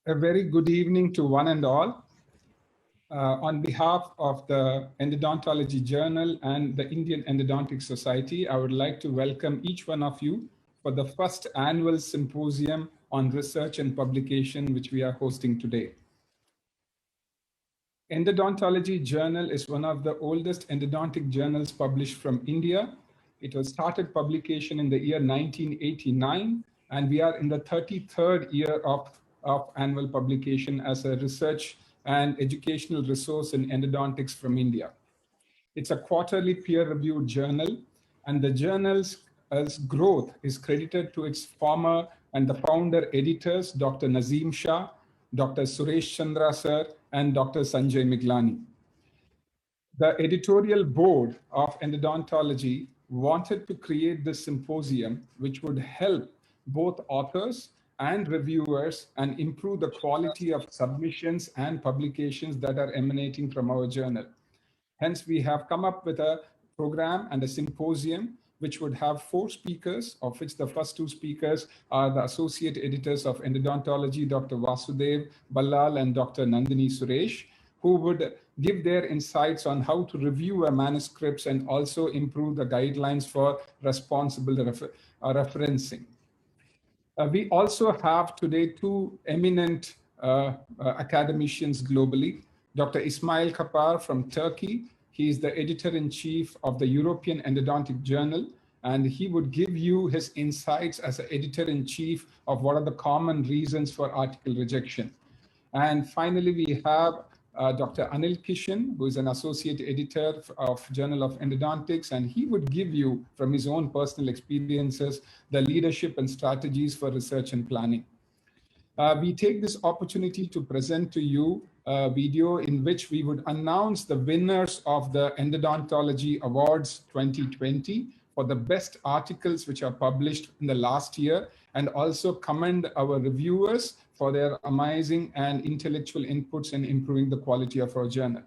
A very good evening to one and all. On behalf of the Endodontology Journal and the Indian Endodontic Society, I would like to welcome each one of you for the first annual symposium on research and publication, which we are hosting today. Endodontology Journal is one of the oldest endodontic journals published from India. It was started publication in the year 1989, and we are in the 33rd year of annual publication as a research and educational resource in endodontics from India. It's a quarterly peer-reviewed journal, and the journal's growth is credited to its former and the founder editors, Dr. Nazim Shah, Dr. Suresh Chandra sir, and Dr. Sanjay Miglani. The editorial board of endodontology wanted to create this symposium, which would help both authors and reviewers and improve the quality of submissions and publications that are emanating from our journal. Hence, we have come up with a program and a symposium which would have 4 speakers, of which the first 2 speakers are the associate editors of Endodontology, Dr. Vasudev Ballal and Dr. Nandini Suresh, who would give their insights on how to review a manuscripts and also improve the guidelines for responsible referencing. We also have today 2 eminent academicians globally. Dr. Ismail Kapar from Turkey. He is the editor-in-chief of the European Endodontic Journal, and he would give you his insights as an editor-in-chief of what are the common reasons for article rejection. And finally, we have Dr. Anil Kishan, who is an associate editor of Journal of Endodontics, and he would give you, from his own personal experiences, the leadership and strategies for research and planning. We take this opportunity to present to you a video in which we would announce the winners of the Endodontology Awards 2020 for the best articles which are published in the last year, and also commend our reviewers for their amazing and intellectual inputs in improving the quality of our journal.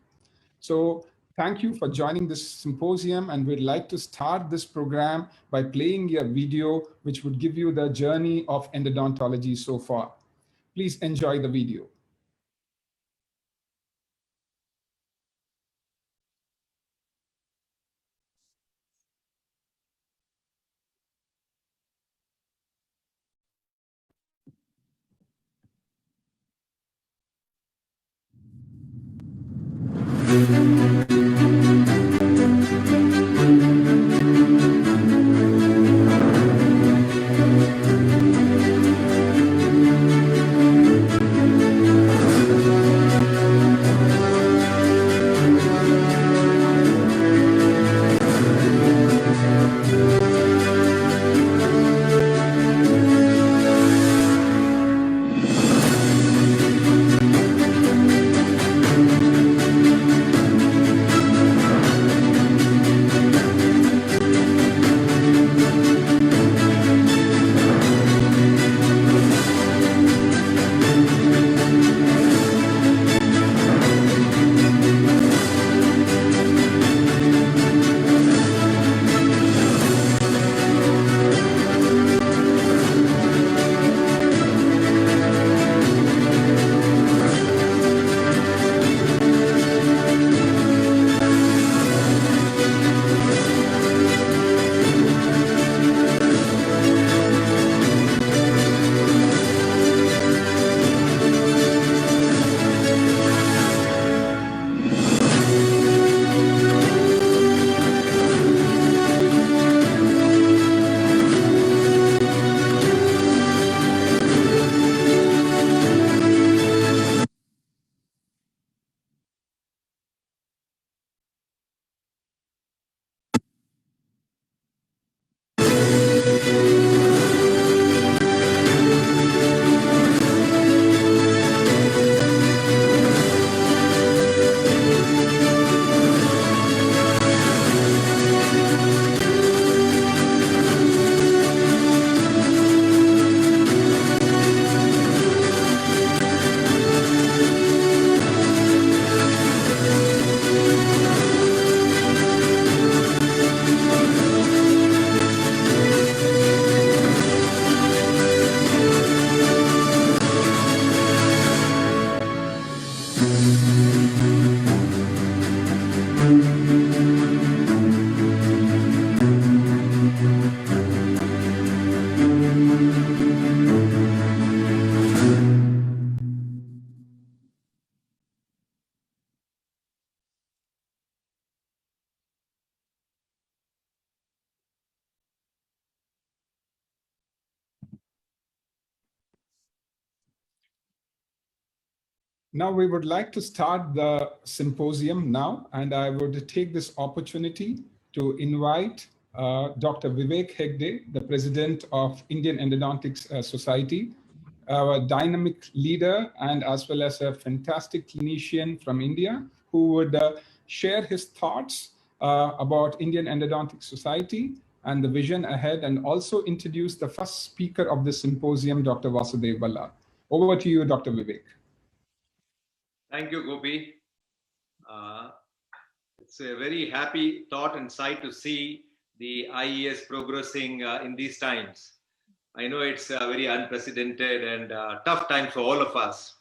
So thank you for joining this symposium, and we'd like to start this program by playing a video which would give you the journey of endodontology so far. Please enjoy the video. Now we would like to start the symposium now, and I would take this opportunity to invite Dr. Vivek Hegde, the president of Indian Endodontic Society, a dynamic leader and as well as a fantastic clinician from India, who would share his thoughts about Indian Endodontic Society and the vision ahead, and also introduce the first speaker of the symposium, Dr. Vasudev Ballal. Over to you, Dr. Vivek. Thank you, Gopi. It's a very happy thought and sight to see the IES progressing in these times. I know it's very unprecedented and tough time for all of us.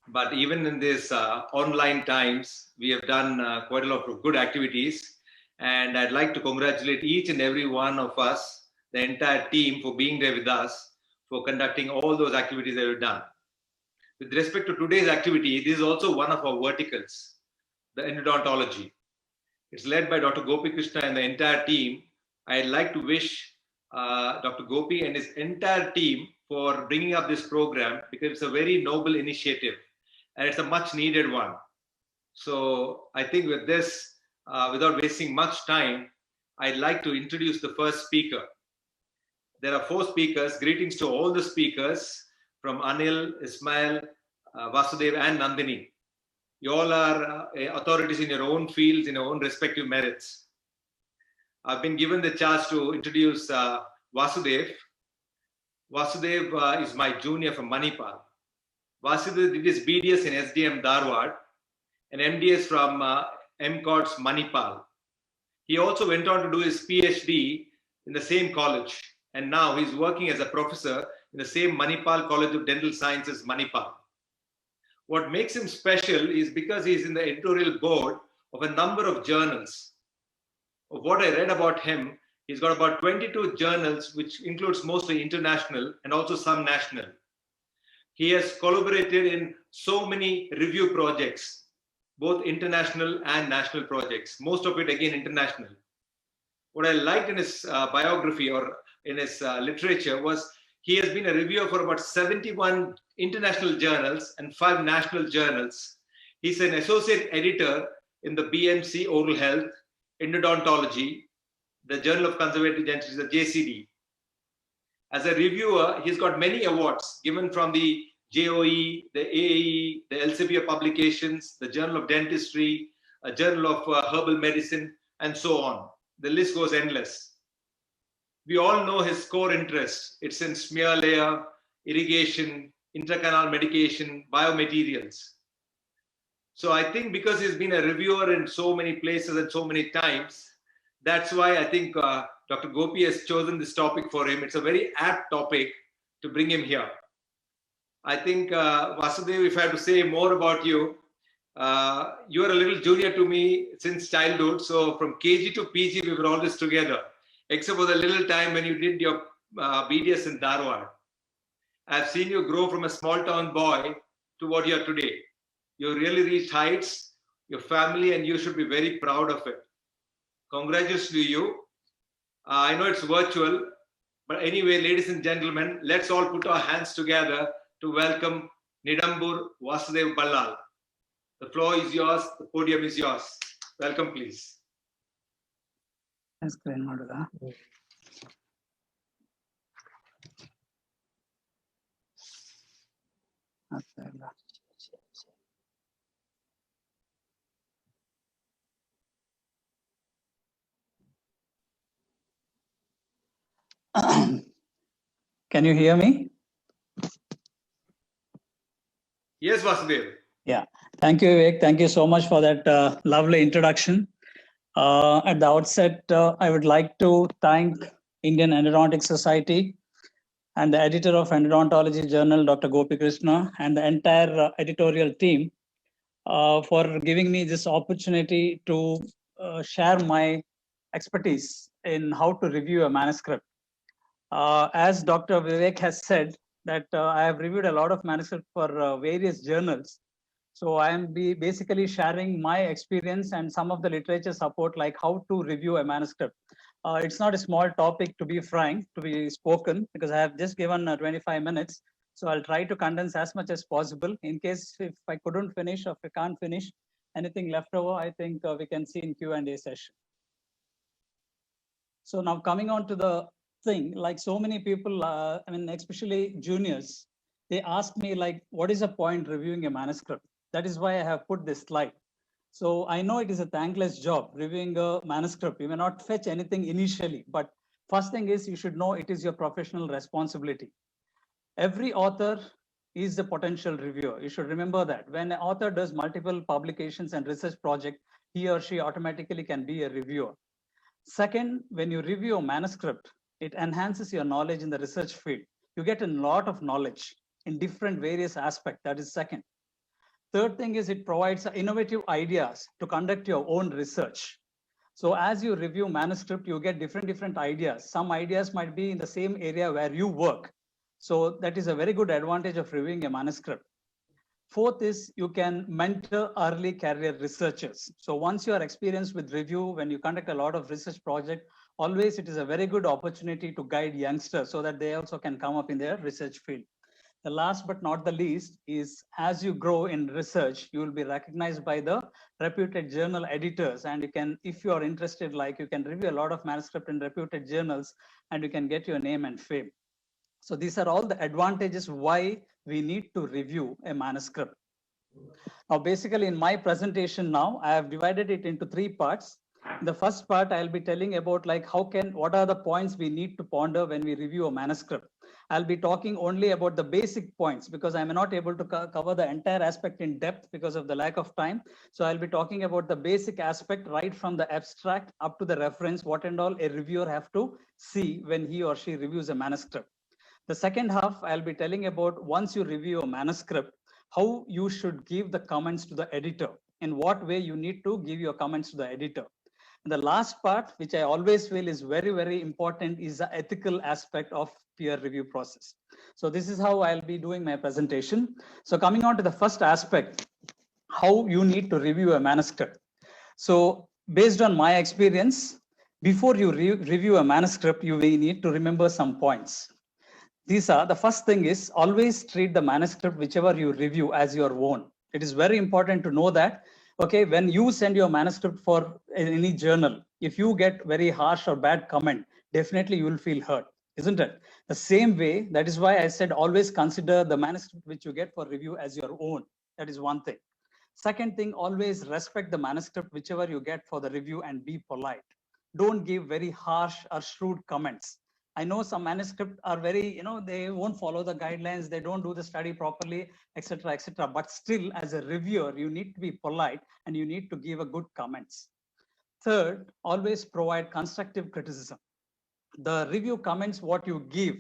But even in this online times, we have done quite a lot of good activities. And I'd like to congratulate each and every one of us, the entire team, for being there with us, for conducting all those activities that we've done. With respect to today's activity, this is also one of our verticals, the endodontology. It's led by Dr. Gopi Krishna and the entire team. I'd like to wish Dr. Gopi and his entire team for bringing up this program, because it's a very noble initiative and it's a much needed one. So I think with this, without wasting much time, I'd like to introduce the first speaker. There are 4 speakers. Greetings to all the speakers from Anil, Ismail, Vasudev and Nandini. You all are authorities in your own fields, in your own respective merits. I've been given the chance to introduce Vasudev. Vasudev is my junior from Manipal. Vasudev did his BDS in SDM Dharwad and MDS from MCOTS Manipal. He also went on to do his PhD in the same college, and now he's working as a professor in the same Manipal College of Dental Sciences, Manipal. What makes him special is because he's in the editorial board of a number of journals. Of what I read about him, he's got about 22 journals, which includes mostly international and also some national. He has collaborated in so many review projects, both international and national projects, most of it again international. What I liked in his biography or in his literature was he has been a reviewer for about 71 international journals and 5 national journals. He's an associate editor in the BMC Oral Health, Endodontology, the Journal of Conservative Dentistry, the JCD. As a reviewer, he's got many awards given from the JOE, the AAE, the Elsevier publications, the Journal of Dentistry, a Journal of Herbal Medicine, and so on. The list goes endless. We all know his core interests. It's in smear layer, irrigation, intracanal medication, biomaterials. So I think because he's been a reviewer in so many places and so many times, that's why I think Dr. Gopi has chosen this topic for him. It's a very apt topic to bring him here. I think, Vasudev, if I have to say more about you, you are a little junior to me since childhood. So from KG to PG, we were always together, except for the little time when you did your BDS in Dharwad. I've seen you grow from a small town boy to what you are today. You really reached heights. Your family and you should be very proud of it. Congratulations to you. I know it's virtual, but anyway, ladies and gentlemen, let's all put our hands together to welcome Nidambur Vasudev Ballal. The floor is yours. The podium is yours. Welcome, please. Can you hear me? Yes, Vasudev. Yeah. Thank you, Vivek. Thank you so much for that lovely introduction. At the outset, I would like to thank Indian Endodontic Society and the editor of Endodontology Journal, Dr. Gopi Krishna, and the entire editorial team for giving me this opportunity to share my expertise in how to review a manuscript. As Dr. Vivek has said, that I have reviewed a lot of manuscripts for various journals. So I am basically sharing my experience and some of the literature support, like how to review a manuscript. It's not a small topic, to be frank, to be spoken, because I have just given 25 minutes. So I'll try to condense as much as possible. In case if I couldn't finish or if I can't finish anything left over, I think we can see in Q&A session. So now coming on to the thing, like so many people, I mean, especially juniors, they ask me like, what is the point reviewing a manuscript? That is why I have put this slide. So I know it is a thankless job reviewing a manuscript. You may not fetch anything initially, but first thing is you should know it is your professional responsibility. Every author is a potential reviewer. You should remember that. When an author does multiple publications and research project, he or she automatically can be a reviewer. Second, when you review a manuscript, it enhances your knowledge in the research field. You get a lot of knowledge in different various aspects. That is second. Third thing is it provides innovative ideas to conduct your own research. So as you review manuscript, you get different ideas. Some ideas might be in the same area where you work. So that is a very good advantage of reviewing a manuscript. Fourth is you can mentor early career researchers. So once you are experienced with review, when you conduct a lot of research project, always it is a very good opportunity to guide youngsters so that they also can come up in their research field. The last but not the least is as you grow in research, you will be recognized by the reputed journal editors. And you can, if you are interested, like you can review a lot of manuscript in reputed journals and you can get your name and fame. So these are all the advantages why we need to review a manuscript. Now, basically in my presentation now, I have divided it into 3 parts. In the first part, I'll be telling about like what are the points we need to ponder when we review a manuscript. I'll be talking only about the basic points because I'm not able to cover the entire aspect in depth because of the lack of time. So I'll be talking about the basic aspect right from the abstract up to the reference, what and all a reviewer have to see when he or she reviews a manuscript. The second half, I'll be telling about once you review a manuscript, how you should give the comments to the editor, in what way you need to give your comments to the editor. And the last part, which I always feel is very important, is the ethical aspect of peer review process. So this is how I'll be doing my presentation. So coming on to the first aspect, how you need to review a manuscript. So based on my experience, before you review a manuscript, you will need to remember some points. These are, the first thing is always treat the manuscript whichever you review as your own. It is very important to know that, okay, when you send your manuscript for any journal, if you get very harsh or bad comment, definitely you will feel hurt, isn't it? The same way, that is why I said always consider the manuscript which you get for review as your own. That is one thing. Second thing, always respect the manuscript whichever you get for the review and be polite. Don't give very harsh or shrewd comments. I know some manuscripts are very, they won't follow the guidelines, they don't do the study properly, etc., etc. But still, as a reviewer, you need to be polite and you need to give a good comments. Third, always provide constructive criticism. The review comments, what you give,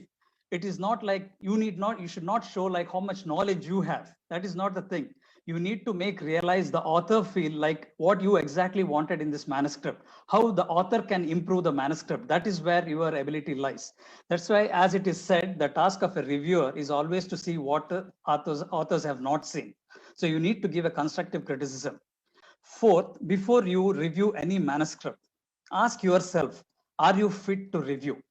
it is not like you should not show like how much knowledge you have. That is not the thing. You need to realize the author feel like what you exactly wanted in this manuscript, how the author can improve the manuscript. That is where your ability lies. That's why, as it is said, the task of a reviewer is always to see what authors have not seen. So you need to give a constructive criticism. Fourth, before you review any manuscript, ask yourself, are you fit to review?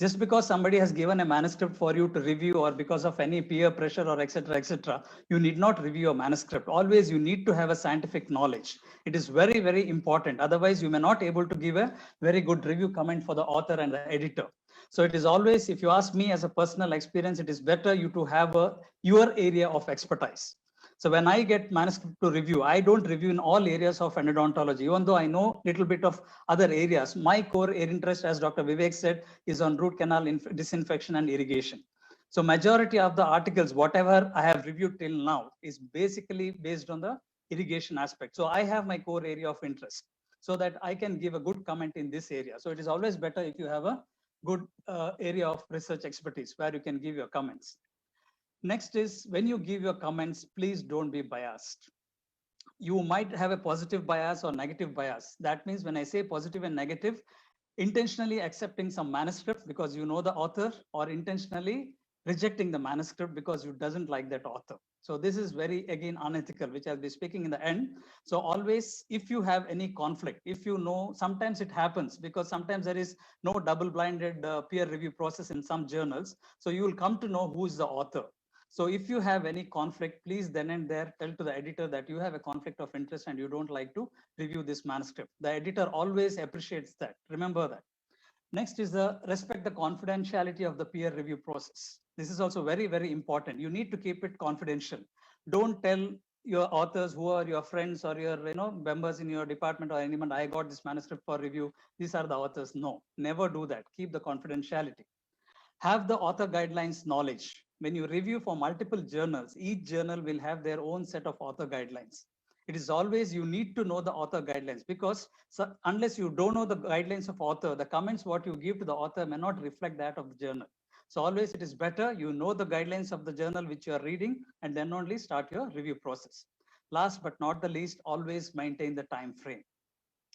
Just because somebody has given a manuscript for you to review or because of any peer pressure or etc., you need not review a manuscript. Always you need to have a scientific knowledge. It is very important. Otherwise, you may not able to give a very good review comment for the author and the editor. So it is always, if you ask me as a personal experience, it is better you to have your area of expertise. So when I get manuscript to review, I don't review in all areas of endodontology, even though I know a little bit of other areas. My core interest, as Dr. Vivek said, is on root canal disinfection and irrigation. So majority of the articles, whatever I have reviewed till now, is basically based on the irrigation aspect. So I have my core area of interest so that I can give a good comment in this area. So it is always better if you have a good area of research expertise where you can give your comments. Next is, when you give your comments, please don't be biased. You might have a positive bias or negative bias. That means when I say positive and negative, intentionally accepting some manuscript because you know the author, or intentionally rejecting the manuscript because you doesn't like that author. So this is very, again, unethical, which I'll be speaking in the end. So always, if you have any conflict, if you know, sometimes it happens because sometimes there is no double-blinded peer review process in some journals. So you will come to know who is the author. So if you have any conflict, please then and there tell to the editor that you have a conflict of interest and you don't like to review this manuscript. The editor always appreciates that. Remember that. Next is the respect the confidentiality of the peer review process. This is also very, very important. You need to keep it confidential. Don't tell your authors who are your friends or your members in your department or anyone, I got this manuscript for review. These are the authors. No, never do that. Keep the confidentiality. Have the author guidelines knowledge. When you review for multiple journals, each journal will have their own set of author guidelines. It is always you need to know the author guidelines, because unless you don't know the guidelines of author, the comments what you give to the author may not reflect that of the journal. So always it is better you know the guidelines of the journal which you are reading and then only start your review process. Last but not the least, always maintain the time frame.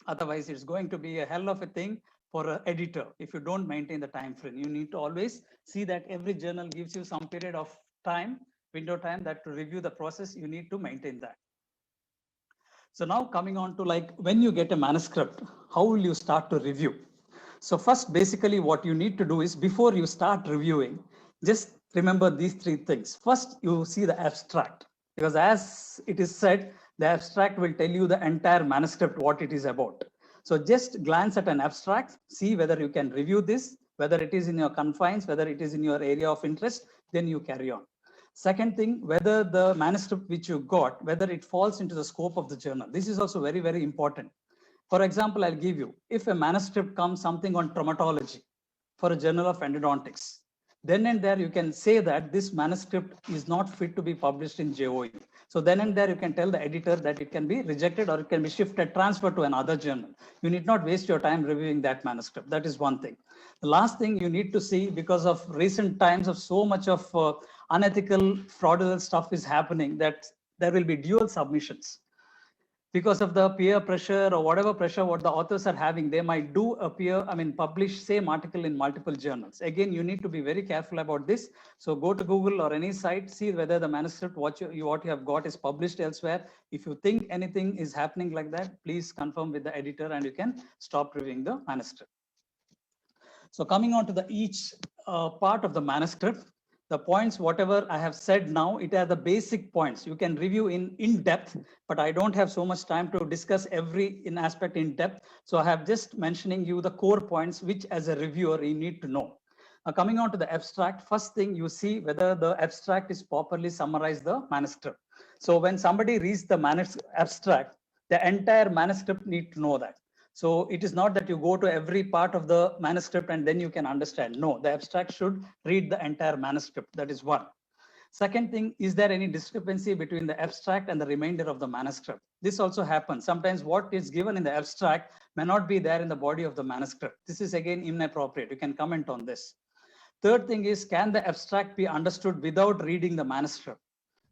Otherwise, it's going to be a hell of a thing for an editor if you don't maintain the time frame. You need to always see that every journal gives you some period of time, window time, that to review the process, you need to maintain that. So now coming on to like when you get a manuscript, how will you start to review? So first, basically what you need to do is before you start reviewing, just remember these three things. First, you see the abstract, because as it is said, the abstract will tell you the entire manuscript, what it is about. So just glance at an abstract, see whether you can review this, whether it is in your confines, whether it is in your area of interest, then you carry on. Second thing, whether the manuscript which you got, whether it falls into the scope of the journal. This is also very, very important. For example, I'll give you, if a manuscript comes something on traumatology for a journal of endodontics, then and there you can say that this manuscript is not fit to be published in JOE. So then and there you can tell the editor that it can be rejected or it can be shifted, transferred to another journal. You need not waste your time reviewing that manuscript. That is one thing. The last thing you need to see, because of recent times of so much of unethical, fraudulent stuff is happening, that there will be dual submissions. Because of the peer pressure or whatever pressure what the authors are having, they might do publish same article in multiple journals. Again, you need to be very careful about this. So go to Google or any site, see whether the manuscript what you have got is published elsewhere. If you think anything is happening like that, please confirm with the editor and you can stop reviewing the manuscript. So coming on to the each part of the manuscript, the points, whatever I have said now, it are the basic points. You can review in depth, but I don't have so much time to discuss every aspect in depth. So I have just mentioning you the core points, which as a reviewer, you need to know. Now coming on to the abstract, first thing you see whether the abstract is properly summarize the manuscript. So when somebody reads the abstract, the entire manuscript need to know that. So it is not that you go to every part of the manuscript and then you can understand. No, the abstract should read the entire manuscript. That is one. Second thing, is there any discrepancy between the abstract and the remainder of the manuscript? This also happens. Sometimes what is given in the abstract may not be there in the body of the manuscript. This is again inappropriate. You can comment on this. Third thing is, can the abstract be understood without reading the manuscript?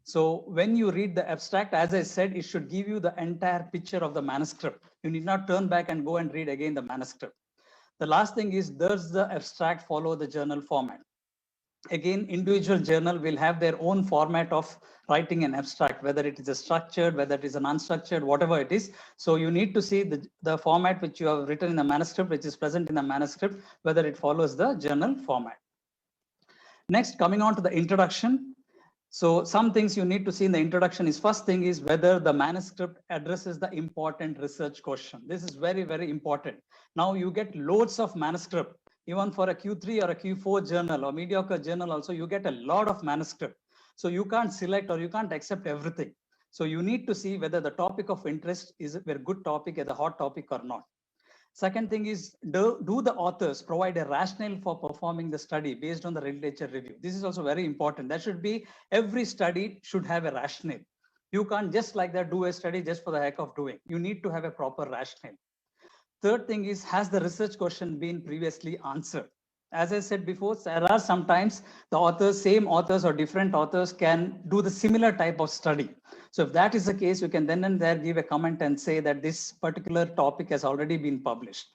So when you read the abstract, as I said, it should give you the entire picture of the manuscript. You need not turn back and go and read again the manuscript. The last thing is, does the abstract follow the journal format? Again, individual journal will have their own format of writing an abstract, whether it is a structured, whether it is an unstructured, whatever it is. So you need to see the format which you have written in the manuscript, which is present in the manuscript, whether it follows the journal format. Next, coming on to the introduction. So some things you need to see in the introduction is, first thing is whether the manuscript addresses the important research question. This is very, very important. Now you get loads of manuscript, even for a Q3 or a Q4 journal or mediocre journal also, you get a lot of manuscript. So you can't select or you can't accept everything. So you need to see whether the topic of interest is a very good topic, a hot topic or not. Second thing is, do the authors provide a rationale for performing the study based on the literature review? This is also very important. That should be, every study should have a rationale. You can't just like that do a study just for the heck of doing. You need to have a proper rationale. Third thing is, has the research question been previously answered? As I said before, there are sometimes the authors, same authors or different authors can do the similar type of study. So if that is the case, you can then and there give a comment and say that this particular topic has already been published.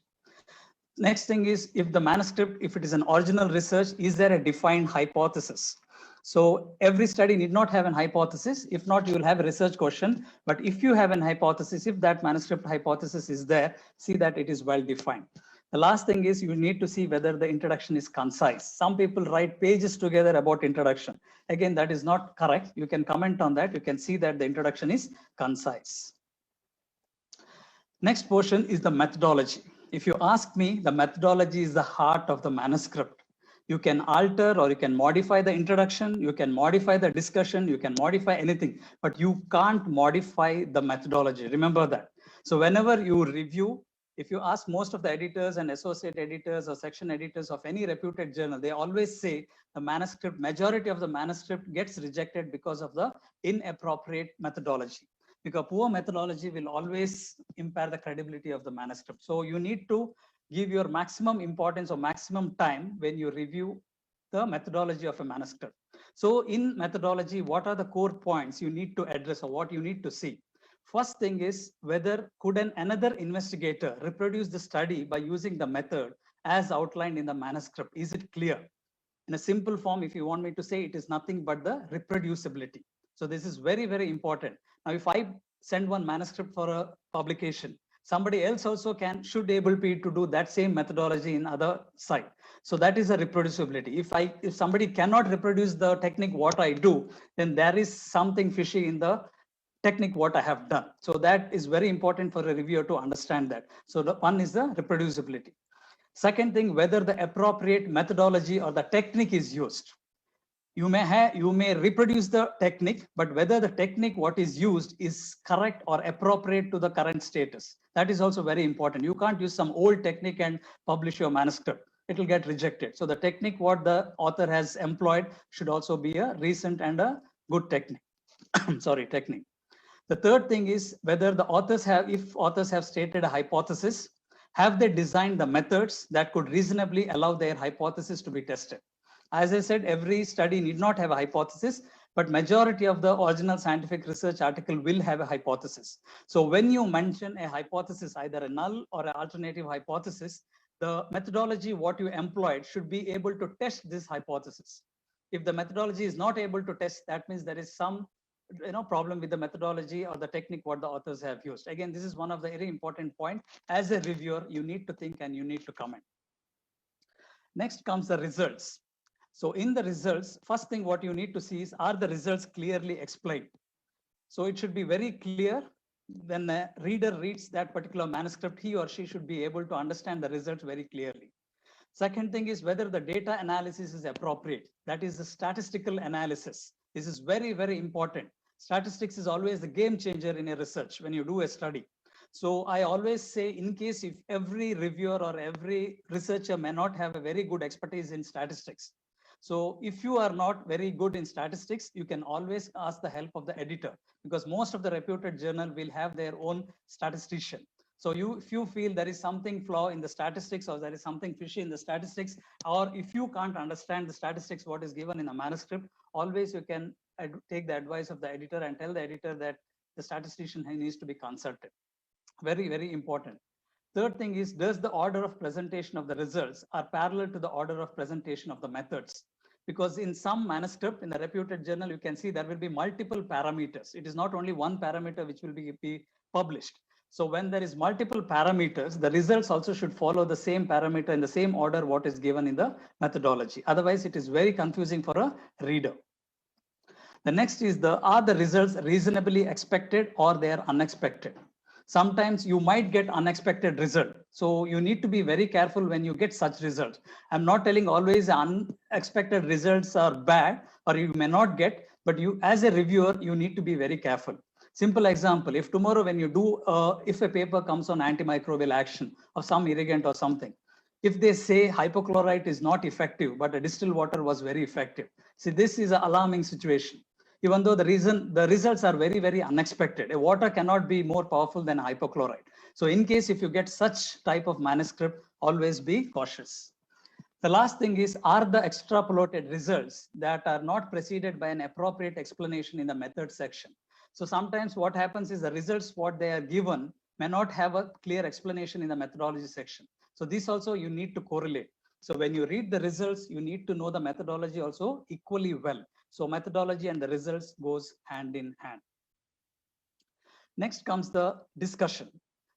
Next thing is, if the manuscript, if it is an original research, is there a defined hypothesis? So every study need not have an hypothesis. If not, you will have a research question. But if you have an hypothesis, if that manuscript hypothesis is there, see that it is well defined. The last thing is you need to see whether the introduction is concise. Some people write pages together about introduction. Again, that is not correct. You can comment on that. You can see that the introduction is concise. Next portion is the methodology. If you ask me, the methodology is the heart of the manuscript. You can alter or you can modify the introduction, you can modify the discussion, you can modify anything, but you can't modify the methodology. Remember that. So whenever you review, if you ask most of the editors and associate editors or section editors of any reputed journal, they always say the manuscript, majority of the manuscript gets rejected because of the inappropriate methodology. Because poor methodology will always impair the credibility of the manuscript. So you need to give your maximum importance or maximum time when you review the methodology of a manuscript. So in methodology, what are the core points you need to address or what you need to see? First thing is whether could another investigator reproduce the study by using the method as outlined in the manuscript? Is it clear? In a simple form, if you want me to say, it is nothing but the reproducibility. So this is very, very important. Now, if I send one manuscript for a publication, somebody else also should able to do that same methodology in other site. So that is a reproducibility. If somebody cannot reproduce the technique what I do, then there is something fishy in the technique what I have done. So that is very important for a reviewer to understand that. So the one is the reproducibility. Second thing, whether the appropriate methodology or the technique is used. You may reproduce the technique, but whether the technique what is used is correct or appropriate to the current status. That is also very important. You can't use some old technique and publish your manuscript. It will get rejected. So the technique what the author has employed should also be a recent and a good technique. technique. The third thing is whether the if authors have stated a hypothesis, have they designed the methods that could reasonably allow their hypothesis to be tested? As I said, every study need not have a hypothesis, but majority of the original scientific research article will have a hypothesis. So when you mention a hypothesis, either a null or an alternative hypothesis, the methodology what you employed should be able to test this hypothesis. If the methodology is not able to test, that means there is some problem with the methodology or the technique what the authors have used. Again, this is one of the very important point. As a reviewer, you need to think and you need to comment. Next comes the results. So in the results, first thing what you need to see is, are the results clearly explained? So it should be very clear. When a reader reads that particular manuscript, he or she should be able to understand the results very clearly. Second thing is whether the data analysis is appropriate. That is the statistical analysis. This is very, very important. Statistics is always the game changer in a research when you do a study. So I always say, in case if every reviewer or every researcher may not have a very good expertise in statistics. So if you are not very good in statistics, you can always ask the help of the editor, because most of the reputed journal will have their own statistician. So if you feel there is something flaw in the statistics or there is something fishy in the statistics, or if you can't understand the statistics what is given in a manuscript, always you can take the advice of the editor and tell the editor that the statistician needs to be consulted. Very, very important. Third thing is, does the order of presentation of the results are parallel to the order of presentation of the methods? Because in some manuscript, in the reputed journal, you can see there will be multiple parameters. It is not only one parameter which will be published. So when there is multiple parameters, the results also should follow the same parameter in the same order what is given in the methodology. Otherwise, it is very confusing for a reader. The next is, are the results reasonably expected or they are unexpected? Sometimes you might get unexpected result. So you need to be very careful when you get such results. I'm not telling always unexpected results are bad or you may not get, but you as a reviewer, you need to be very careful. Simple example, if tomorrow when you do, if a paper comes on antimicrobial action of some irrigant or something, if they say hypochlorite is not effective, but a distilled water was very effective. See, this is an alarming situation. Even though the results are very, very unexpected. A water cannot be more powerful than hypochlorite. So in case if you get such type of manuscript, always be cautious. The last thing is, are the extrapolated results that are not preceded by an appropriate explanation in the method section? So sometimes what happens is the results what they are given may not have a clear explanation in the methodology section. So this also you need to correlate. So when you read the results, you need to know the methodology also equally well. So methodology and the results goes hand in hand. Next comes the discussion.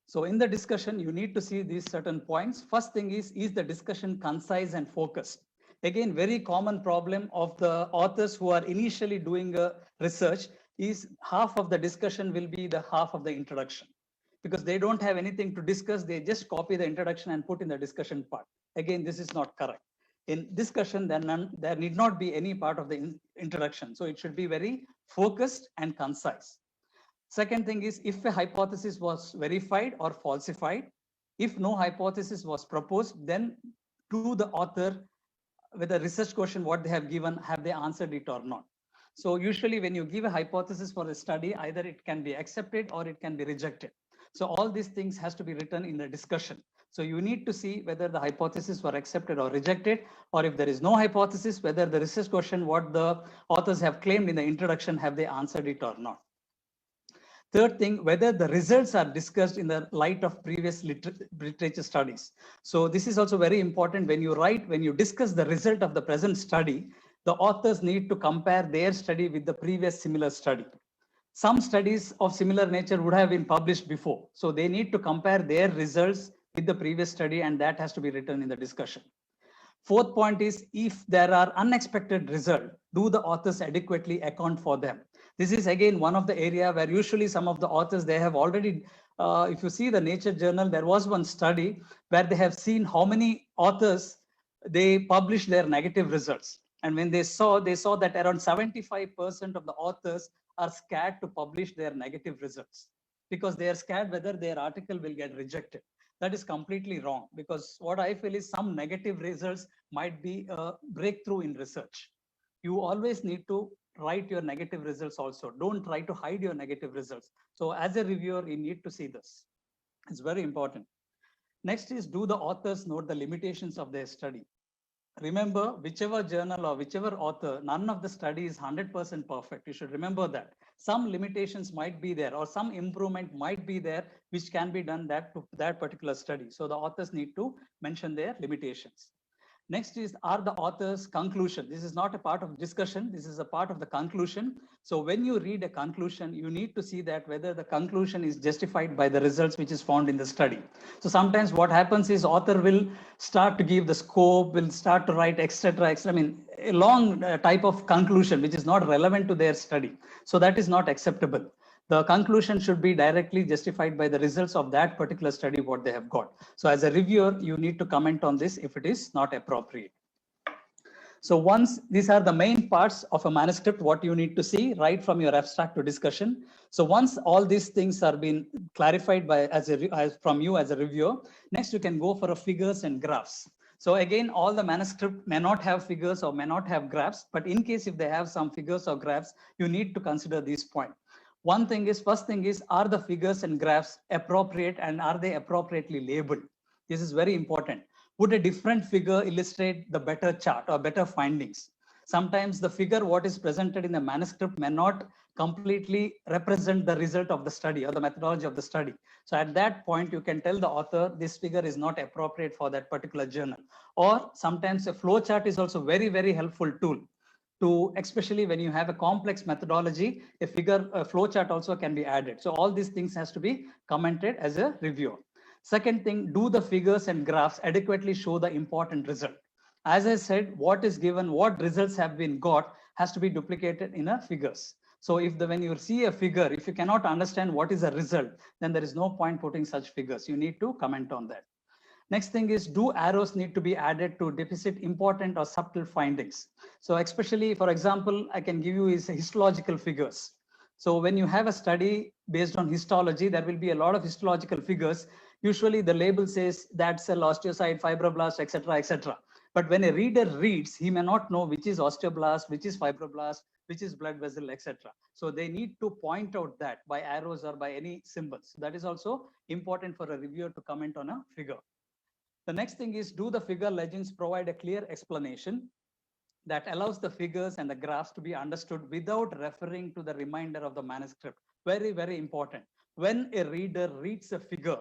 So in the discussion, you need to see these certain points. First thing is the discussion concise and focused? Again, very common problem of the authors who are initially doing a research is half of the discussion will be the half of the introduction, because they don't have anything to discuss. They just copy the introduction and put in the discussion part. Again, this is not correct. In discussion, there need not be any part of the introduction. So it should be very focused and concise. Second thing is, if a hypothesis was verified or falsified, if no hypothesis was proposed, then to the author with a research question, what they have given, have they answered it or not? So usually when you give a hypothesis for a study, either it can be accepted or it can be rejected. So all these things has to be written in the discussion. So you need to see whether the hypothesis were accepted or rejected, or if there is no hypothesis, whether the research question, what the authors have claimed in the introduction, have they answered it or not? Third thing, whether the results are discussed in the light of previous literature studies. So this is also very important. When you discuss the result of the present study, the authors need to compare their study with the previous similar study. Some studies of similar nature would have been published before. So they need to compare their results with the previous study, and that has to be written in the discussion. Fourth point is, if there are unexpected results, do the authors adequately account for them? This is again one of the area where usually some of the authors, they have already, if you see the Nature journal, there was one study where they have seen how many authors, they published their negative results. And when they saw that around 75% of the authors are scared to publish their negative results, because they are scared whether their article will get rejected. That is completely wrong, because what I feel is some negative results might be a breakthrough in research. You always need to write your negative results also. Don't try to hide your negative results. So as a reviewer, you need to see this. It's very important. Next is, do the authors note the limitations of their study? Remember, whichever journal or whichever author, none of the study is 100% perfect. You should remember that. Some limitations might be there, or some improvement might be there, which can be done to that particular study. So the authors need to mention their limitations. Next is, are the author's conclusion? This is not a part of discussion. This is a part of the conclusion. So when you read a conclusion, you need to see that whether the conclusion is justified by the results which is found in the study. So sometimes what happens is author will start to give the scope, will start to write, etc. I mean, a long type of conclusion which is not relevant to their study. So that is not acceptable. The conclusion should be directly justified by the results of that particular study, what they have got. So as a reviewer, you need to comment on this if it is not appropriate. So once these are the main parts of a manuscript, what you need to see right from your abstract to discussion. So once all these things are being clarified from you as a reviewer, next you can go for a figures and graphs. So again, all the manuscript may not have figures or may not have graphs, but in case if they have some figures or graphs, you need to consider this point. First thing is, are the figures and graphs appropriate, and are they appropriately labeled? This is very important. Would a different figure illustrate the better chart or better findings? Sometimes the figure what is presented in the manuscript may not completely represent the result of the study or the methodology of the study. So at that point, you can tell the author this figure is not appropriate for that particular journal. Or sometimes a flow chart is also very, very helpful tool. Especially when you have a complex methodology, a flowchart also can be added. So all these things has to be commented as a reviewer. Second thing, do the figures and graphs adequately show the important result? As I said, what is given, what results have been got has to be duplicated in a figures. So when you see a figure, if you cannot understand what is a result, then there is no point putting such figures. You need to comment on that. Next thing is, do arrows need to be added to depict important or subtle findings? So especially, for example, I can give you is histological figures. So when you have a study based on histology, there will be a lot of histological figures. Usually the label says that cell, osteocyte, fibroblast, etc., etc. But when a reader reads, he may not know which is osteoblast, which is fibroblast, which is blood vessel, etc. So they need to point out that by arrows or by any symbols. That is also important for a reviewer to comment on a figure. The next thing is, do the figure legends provide a clear explanation that allows the figures and the graphs to be understood without referring to the reminder of the manuscript? Very, very important. When a reader reads a figure,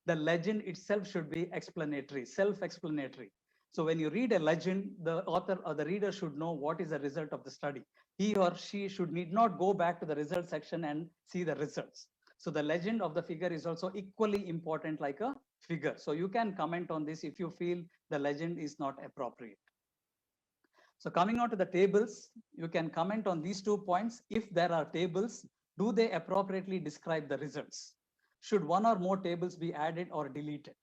the legend itself should be explanatory, self-explanatory. So when you read a legend, the author or the reader should know what is the result of the study. He or she need not go back to the result section and see the results. So the legend of the figure is also equally important like a figure. So you can comment on this if you feel the legend is not appropriate. So coming on to the tables, you can comment on these 2 points. If there are tables, do they appropriately describe the results? Should one or more tables be added or deleted?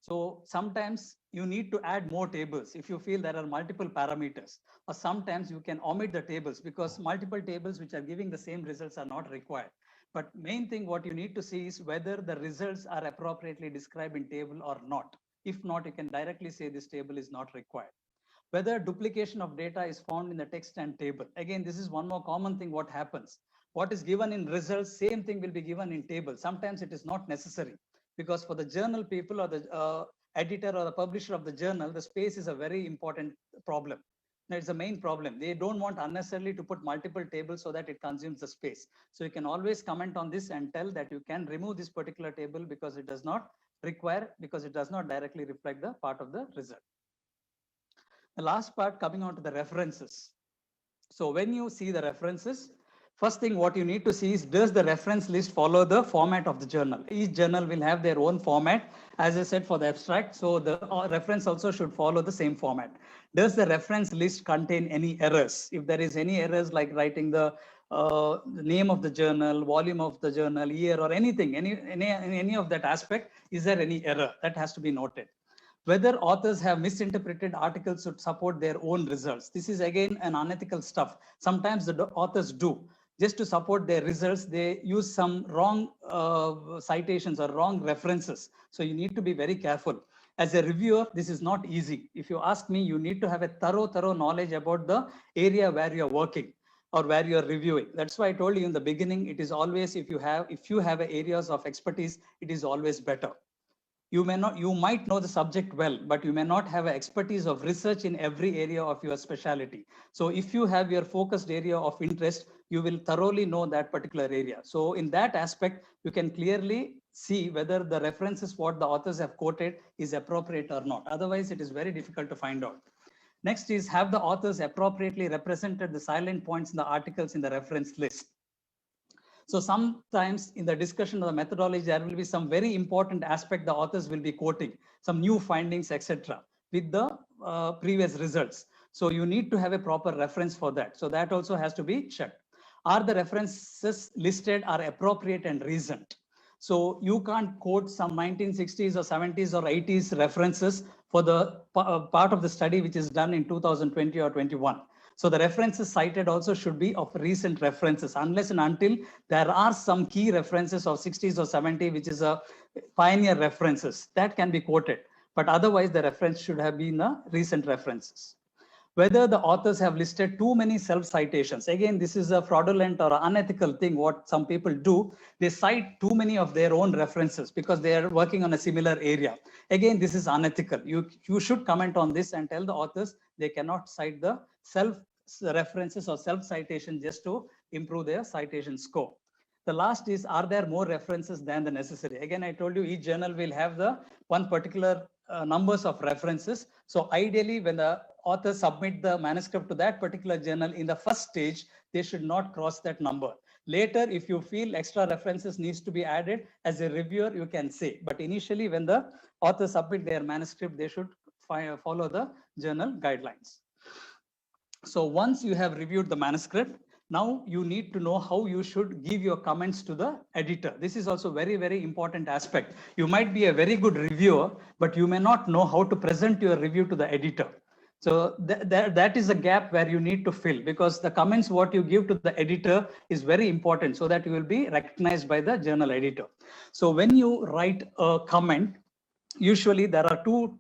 So sometimes you need to add more tables if you feel there are multiple parameters, or sometimes you can omit the tables because multiple tables which are giving the same results are not required. But main thing what you need to see is whether the results are appropriately described in table or not. If not, you can directly say this table is not required. Whether duplication of data is found in the text and table. Again, this is one more common thing what happens. What is given in results, same thing will be given in table. Sometimes it is not necessary because for the journal people or the editor or the publisher of the journal, the space is a very important problem. It's the main problem. They don't want unnecessarily to put multiple tables so that it consumes the space. So you can always comment on this and tell that you can remove this particular table because it does not require, because it does not directly reflect the part of the result. The last part coming on to the references. So when you see the references, first thing what you need to see is, does the reference list follow the format of the journal? Each journal will have their own format, as I said for the abstract. So the reference also should follow the same format. Does the reference list contain any errors? If there is any errors like writing the name of the journal, volume of the journal, year, or anything, any of that aspect, is there any error? That has to be noted. Whether authors have misinterpreted articles to support their own results. This is again an unethical stuff. Sometimes the authors do. Just to support their results, they use some wrong citations or wrong references. So you need to be very careful. As a reviewer, this is not easy. If you ask me, you need to have a thorough knowledge about the area where you're working or where you're reviewing. That's why I told you in the beginning, it is always, if you have areas of expertise, it is always better. You might know the subject well, but you may not have an expertise of research in every area of your specialty. So if you have your focused area of interest, you will thoroughly know that particular area. So in that aspect, you can clearly see whether the references what the authors have quoted is appropriate or not. Otherwise, it is very difficult to find out. Next is, have the authors appropriately represented the silent points in the articles in the reference list? So sometimes in the discussion of the methodology, there will be some very important aspect the authors will be quoting, some new findings, etc., with the previous results. So you need to have a proper reference for that. So that also has to be checked. Are the references listed are appropriate and recent? So you can't quote some 1960s or 70s or 80s references for the part of the study which is done in 2020 or 21. So the references cited also should be of recent references, unless and until there are some key references of 60s or 70s, which is a pioneer references that can be quoted. But otherwise, the reference should have been the recent references. Whether the authors have listed too many self-citations. Again, this is a fraudulent or unethical thing. What some people do, they cite too many of their own references because they are working on a similar area. Again, this is unethical. You should comment on this and tell the authors they cannot cite the self-references or self-citation just to improve their citation score. The last is, are there more references than the necessary? Again, I told you each journal will have the one particular numbers of references. So ideally, when the authors submit the manuscript to that particular journal in the first stage, they should not cross that number. Later, if you feel extra references needs to be added, as a reviewer, you can say. But initially, when the authors submit their manuscript, they should follow the journal guidelines. So once you have reviewed the manuscript, now you need to know how you should give your comments to the editor. This is also very, very important aspect. You might be a very good reviewer, but you may not know how to present your review to the editor. So that is a gap where you need to fill, because the comments what you give to the editor is very important so that you will be recognized by the journal editor. So when you write a comment, usually there are two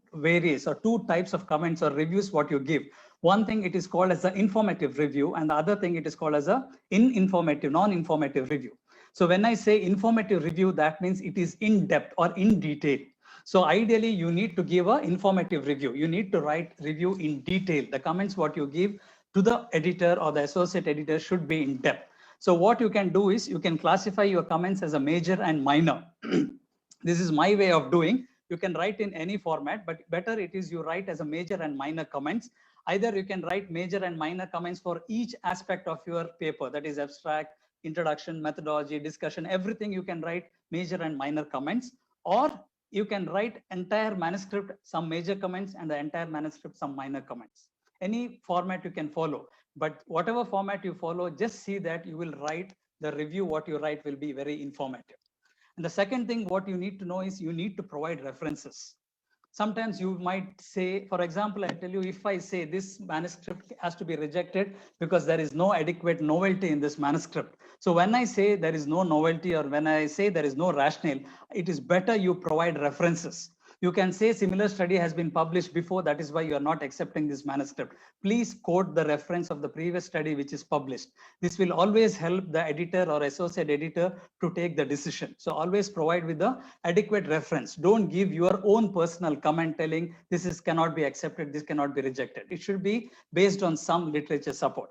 types of comments or reviews what you give. One thing, it is called as an informative review, and the other thing, it is called as a non-informative review. So when I say informative review, that means it is in depth or in detail. So ideally, you need to give an informative review. You need to write review in detail. The comments what you give to the editor or the associate editor should be in depth. So what you can do is you can classify your comments as a major and minor. This is my way of doing. You can write in any format, but better it is you write as a major and minor comments. Either you can write major and minor comments for each aspect of your paper, that is abstract, introduction, methodology, discussion, everything you can write major and minor comments, or you can write entire manuscript, some major comments, and the entire manuscript, some minor comments. Any format you can follow, but whatever format you follow, just see that you will write the review, what you write will be very informative. And the second thing, what you need to know is you need to provide references. Sometimes you might say, for example, I tell you, if I say this manuscript has to be rejected because there is no adequate novelty in this manuscript. So when I say there is no novelty, or when I say there is no rationale, it is better you provide references. You can say similar study has been published before, that is why you are not accepting this manuscript. Please quote the reference of the previous study which is published. This will always help the editor or associate editor to take the decision. So always provide with the adequate reference. Don't give your own personal comment telling this cannot be accepted, this cannot be rejected. It should be based on some literature support.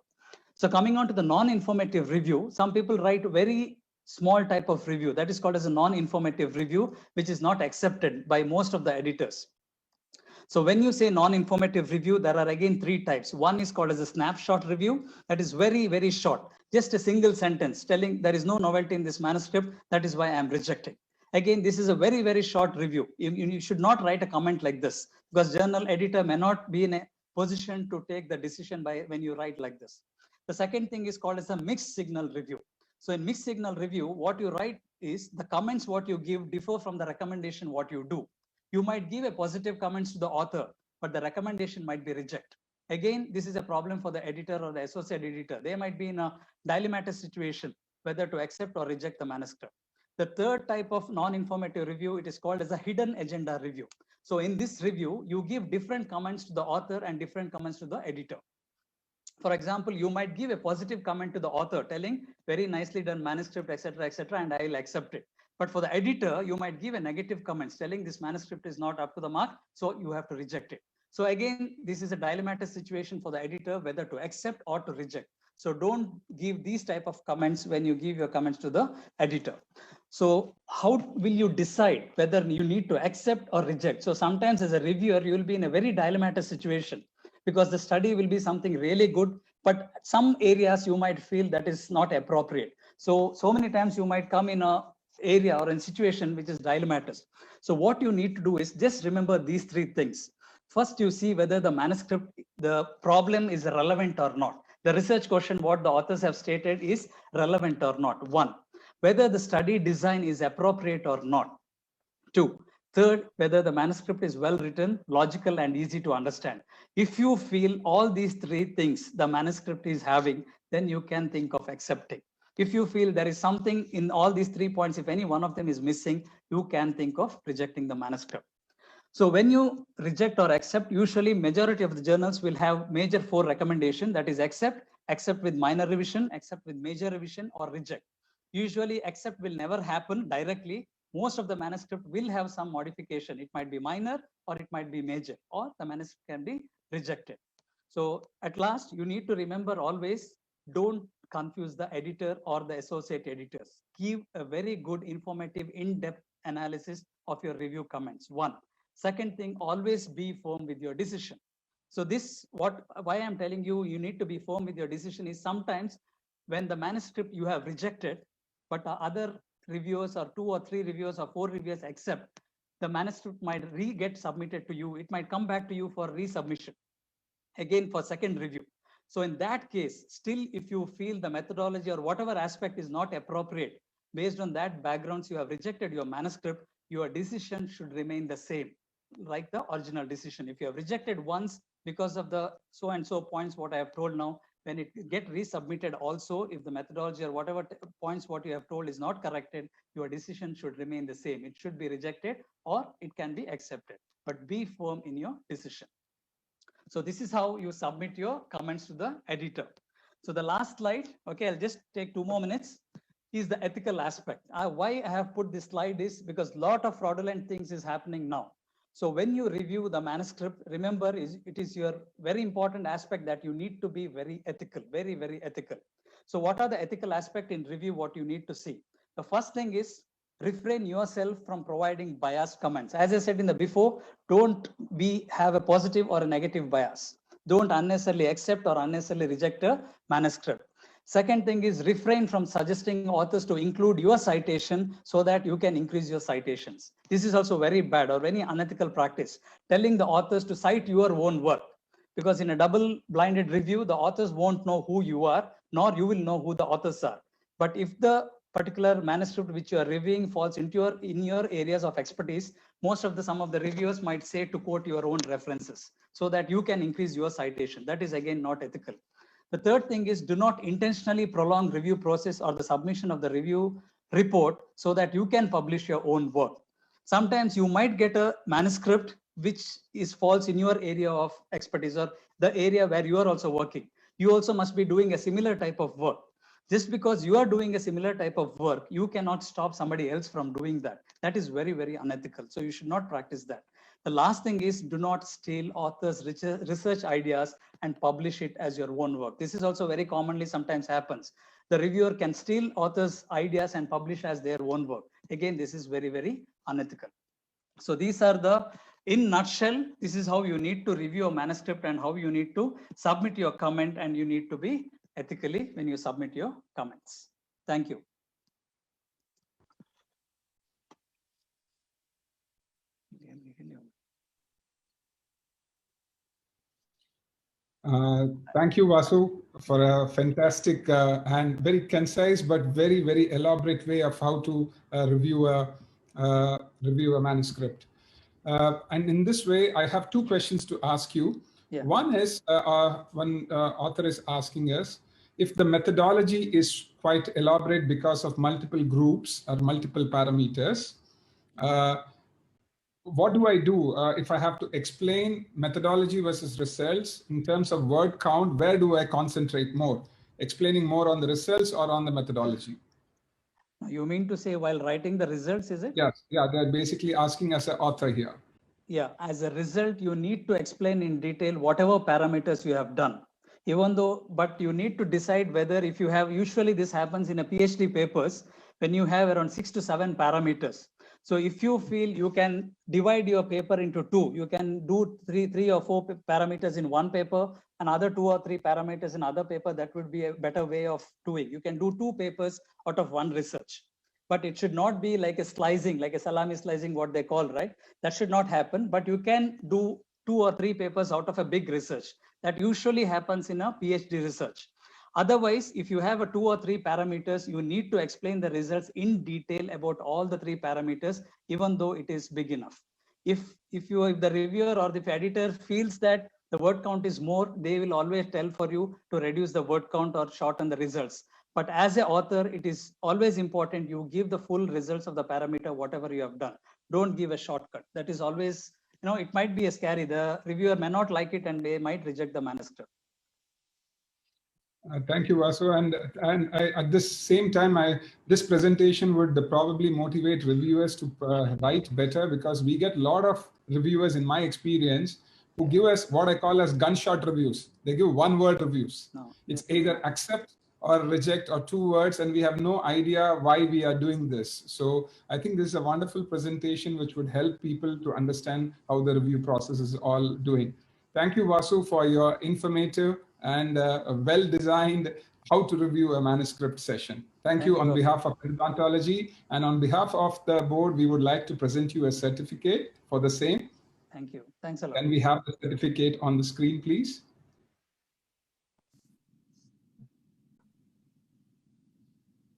So coming on to the non-informative review, some people write very small type of review that is called as a non-informative review, which is not accepted by most of the editors. So when you say non-informative review, there are again three types. One is called as a snapshot review. That is very, very short. Just a single sentence telling there is no novelty in this manuscript. That is why I am rejecting. Again, this is a very, very short review. You should not write a comment like this, because journal editor may not be in a position to take the decision by when you write like this. The second thing is called as a mixed signal review. So in mixed signal review, what you write is the comments what you give differ from the recommendation what you do. You might give a positive comments to the author, but the recommendation might be reject. Again, this is a problem for the editor or the associate editor. They might be in a dilemmatic situation, whether to accept or reject the manuscript. The third type of non-informative review, it is called as a hidden agenda review. So in this review, you give different comments to the author and different comments to the editor. For example, you might give a positive comment to the author telling very nicely done manuscript, etc., and I will accept it. But for the editor, you might give a negative comments telling this manuscript is not up to the mark, so you have to reject it. So again, this is a dilemmatic situation for the editor, whether to accept or to reject. So don't give these type of comments when you give your comments to the editor. So how will you decide whether you need to accept or reject? So sometimes as a reviewer, you will be in a very dilemmatic situation, because the study will be something really good, but some areas you might feel that is not appropriate. So many times you might come in a area or in situation which is dilemmatic. So what you need to do is just remember these three things. First, you see whether the manuscript, the problem is relevant or not. The research question, what the authors have stated is relevant or not. One, whether the study design is appropriate or not. Two, third, whether the manuscript is well written, logical, and easy to understand. If you feel all these three things the manuscript is having, then you can think of accepting. If you feel there is something in all these 3 points, if any one of them is missing, you can think of rejecting the manuscript. So when you reject or accept, usually majority of the journals will have major 4 recommendation, that is accept, accept with minor revision, accept with major revision, or reject. Usually accept will never happen directly. Most of the manuscript will have some modification. It might be minor or it might be major, or the manuscript can be rejected. So at last, you need to remember always, don't confuse the editor or the associate editors. Give a very good, informative, in-depth analysis of your review comments. One. Second thing, always be firm with your decision. So this, why I'm telling you, you need to be firm with your decision is sometimes when the manuscript you have rejected, but the other reviewers or 2 or 3 reviewers or 4 reviewers accept, the manuscript might get submitted to you. It might come back to you for resubmission, again for second review. So in that case, still if you feel the methodology or whatever aspect is not appropriate, based on that backgrounds you have rejected your manuscript, your decision should remain the same, like the original decision. If you have rejected once because of the so and so points what I have told now, when it get resubmitted also, if the methodology or whatever points what you have told is not corrected, your decision should remain the same. It should be rejected or it can be accepted, but be firm in your decision. So this is how you submit your comments to the editor. So the last slide, okay, I'll just take 2 more minutes, is the ethical aspect. Why I have put this slide is because a lot of fraudulent things is happening now. So when you review the manuscript, remember it is your very important aspect that you need to be very ethical, very, very ethical. So what are the ethical aspect in review, what you need to see? The first thing is refrain yourself from providing biased comments. As I said in the before, don't have a positive or a negative bias. Don't unnecessarily accept or unnecessarily reject a manuscript. Second thing is refrain from suggesting authors to include your citation so that you can increase your citations. This is also very bad or very unethical practice, telling the authors to cite your own work. Because in a double-blinded review, the authors won't know who you are, nor you will know who the authors are. But if the particular manuscript which you are reviewing falls into in your areas of expertise, some of the reviewers might say to quote your own references so that you can increase your citation. That is again not ethical. The third thing is do not intentionally prolong review process or the submission of the review report so that you can publish your own work. Sometimes you might get a manuscript which falls in your area of expertise or the area where you are also working. You also must be doing a similar type of work. Just because you are doing a similar type of work, you cannot stop somebody else from doing that. That is very, very unethical. So you should not practice that. The last thing is do not steal authors' research ideas and publish it as your own work. This is also very commonly sometimes happens. The reviewer can steal authors' ideas and publish as their own work. Again, this is very, very unethical. So these are in nutshell, this is how you need to review a manuscript and how you need to submit your comment, and you need to be ethically when you submit your comments. Thank you. Thank you, Vasu, for a fantastic and very concise but very, very elaborate way of how to review a manuscript. And in this way, I have two questions to ask you. Yeah. One is, one author is asking us if the methodology is quite elaborate because of multiple groups or multiple parameters. What do I do if I have to explain methodology versus results in terms of word count? Where do I concentrate more? Explaining more on the results or on the methodology? You mean to say while writing the results, is it? Yes. Yeah, they're basically asking as an author here. Yeah, as a result, you need to explain in detail whatever parameters you have done. But you need to decide whether if you have, usually this happens in a PhD papers, when you have around 6 to 7 parameters. So if you feel you can divide your paper into two, you can do three or four parameters in one paper, another 2 or 3 parameters in other paper. That would be a better way of doing. You can do 2 papers out of one research, but it should not be like a slicing, like a salami slicing, what they call, right? That should not happen, but you can do 2 or 3 papers out of a big research. That usually happens in a PhD research. Otherwise, if you have a 2 or 3 parameters, you need to explain the results in detail about all the 3 parameters, even though it is big enough. If the reviewer or the editor feels that the word count is more, they will always tell for you to reduce the word count or shorten the results. But as an author, it is always important you give the full results of the parameter, whatever you have done. Don't give a shortcut. That is always, it might be a scary. The reviewer may not like it and they might reject the manuscript. Thank you, Vasu. And at this same time, this presentation would probably motivate reviewers to write better, because we get a lot of reviewers, in my experience, who give us what I call as gunshot reviews. They give one-word reviews. No. It's either accept or reject or 2 words, and we have no idea why we are doing this. So I think this is a wonderful presentation which would help people to understand how the review process is all doing. Thank you, Vasu, for your informative and well-designed how to review a manuscript session. Thank you on behalf of Endodontology, and on behalf of the board, we would like to present you a certificate for the same. Thank you. Thanks a lot. Can we have the certificate on the screen, please?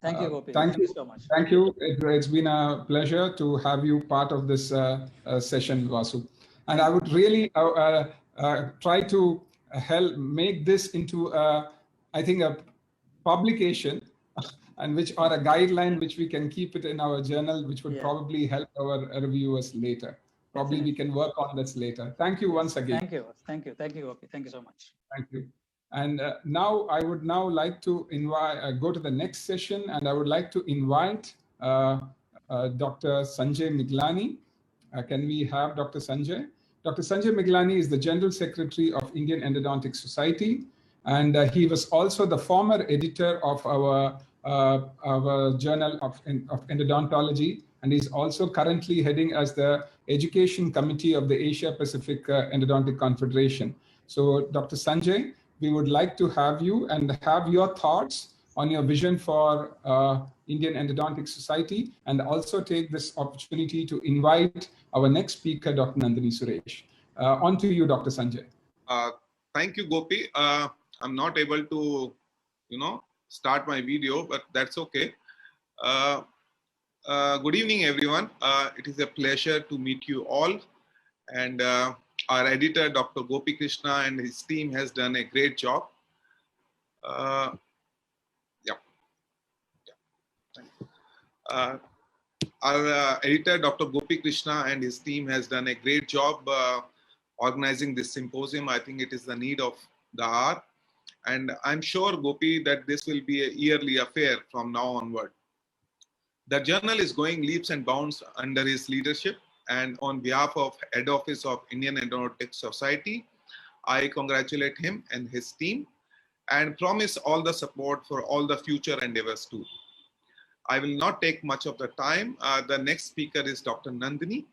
Thank you, Gopi. Thank you so much. Thank you. It's been a pleasure to have you part of this session, Vasu. And I would really try to make this into, I think, a publication, and or a guideline which we can keep it in our journal, which would probably help our reviewers later. Probably we can work on this later. Thank you once again. Thank you. Thank you. Thank you, Gopi. Thank you so much. Thank you. And now I would like to go to the next session, and I would like to invite Dr. Sanjay Miglani. Can we have Dr. Sanjay? Dr. Sanjay Miglani is the General Secretary of Indian Endodontic Society, and he was also the former editor of our Journal of Endodontology, and he's also currently heading as the Education Committee of the Asia Pacific Endodontic Confederation. So, Dr. Sanjay, we would like to have you and have your thoughts on your vision for Indian Endodontic Society, and also take this opportunity to invite our next speaker, Dr. Nandini Suresh. On to you, Dr. Sanjay. Thank you, Gopi. I'm not able to, start my video, but that's okay. Good evening, everyone. It is a pleasure to meet you all. And our editor, Dr. Gopi Krishna, and his team has done a great job. Our editor, Dr. Gopi Krishna, and his team has done a great job organizing this symposium. I think it is the need of the hour. And I'm sure, Gopi, that this will be a yearly affair from now onward. The journal is going leaps and bounds under his leadership. And on behalf of Head Office of Indian Endodontic Society, I congratulate him and his team and promise all the support for all the future endeavors too. I will not take much of the time. The next speaker is Dr. Nandini.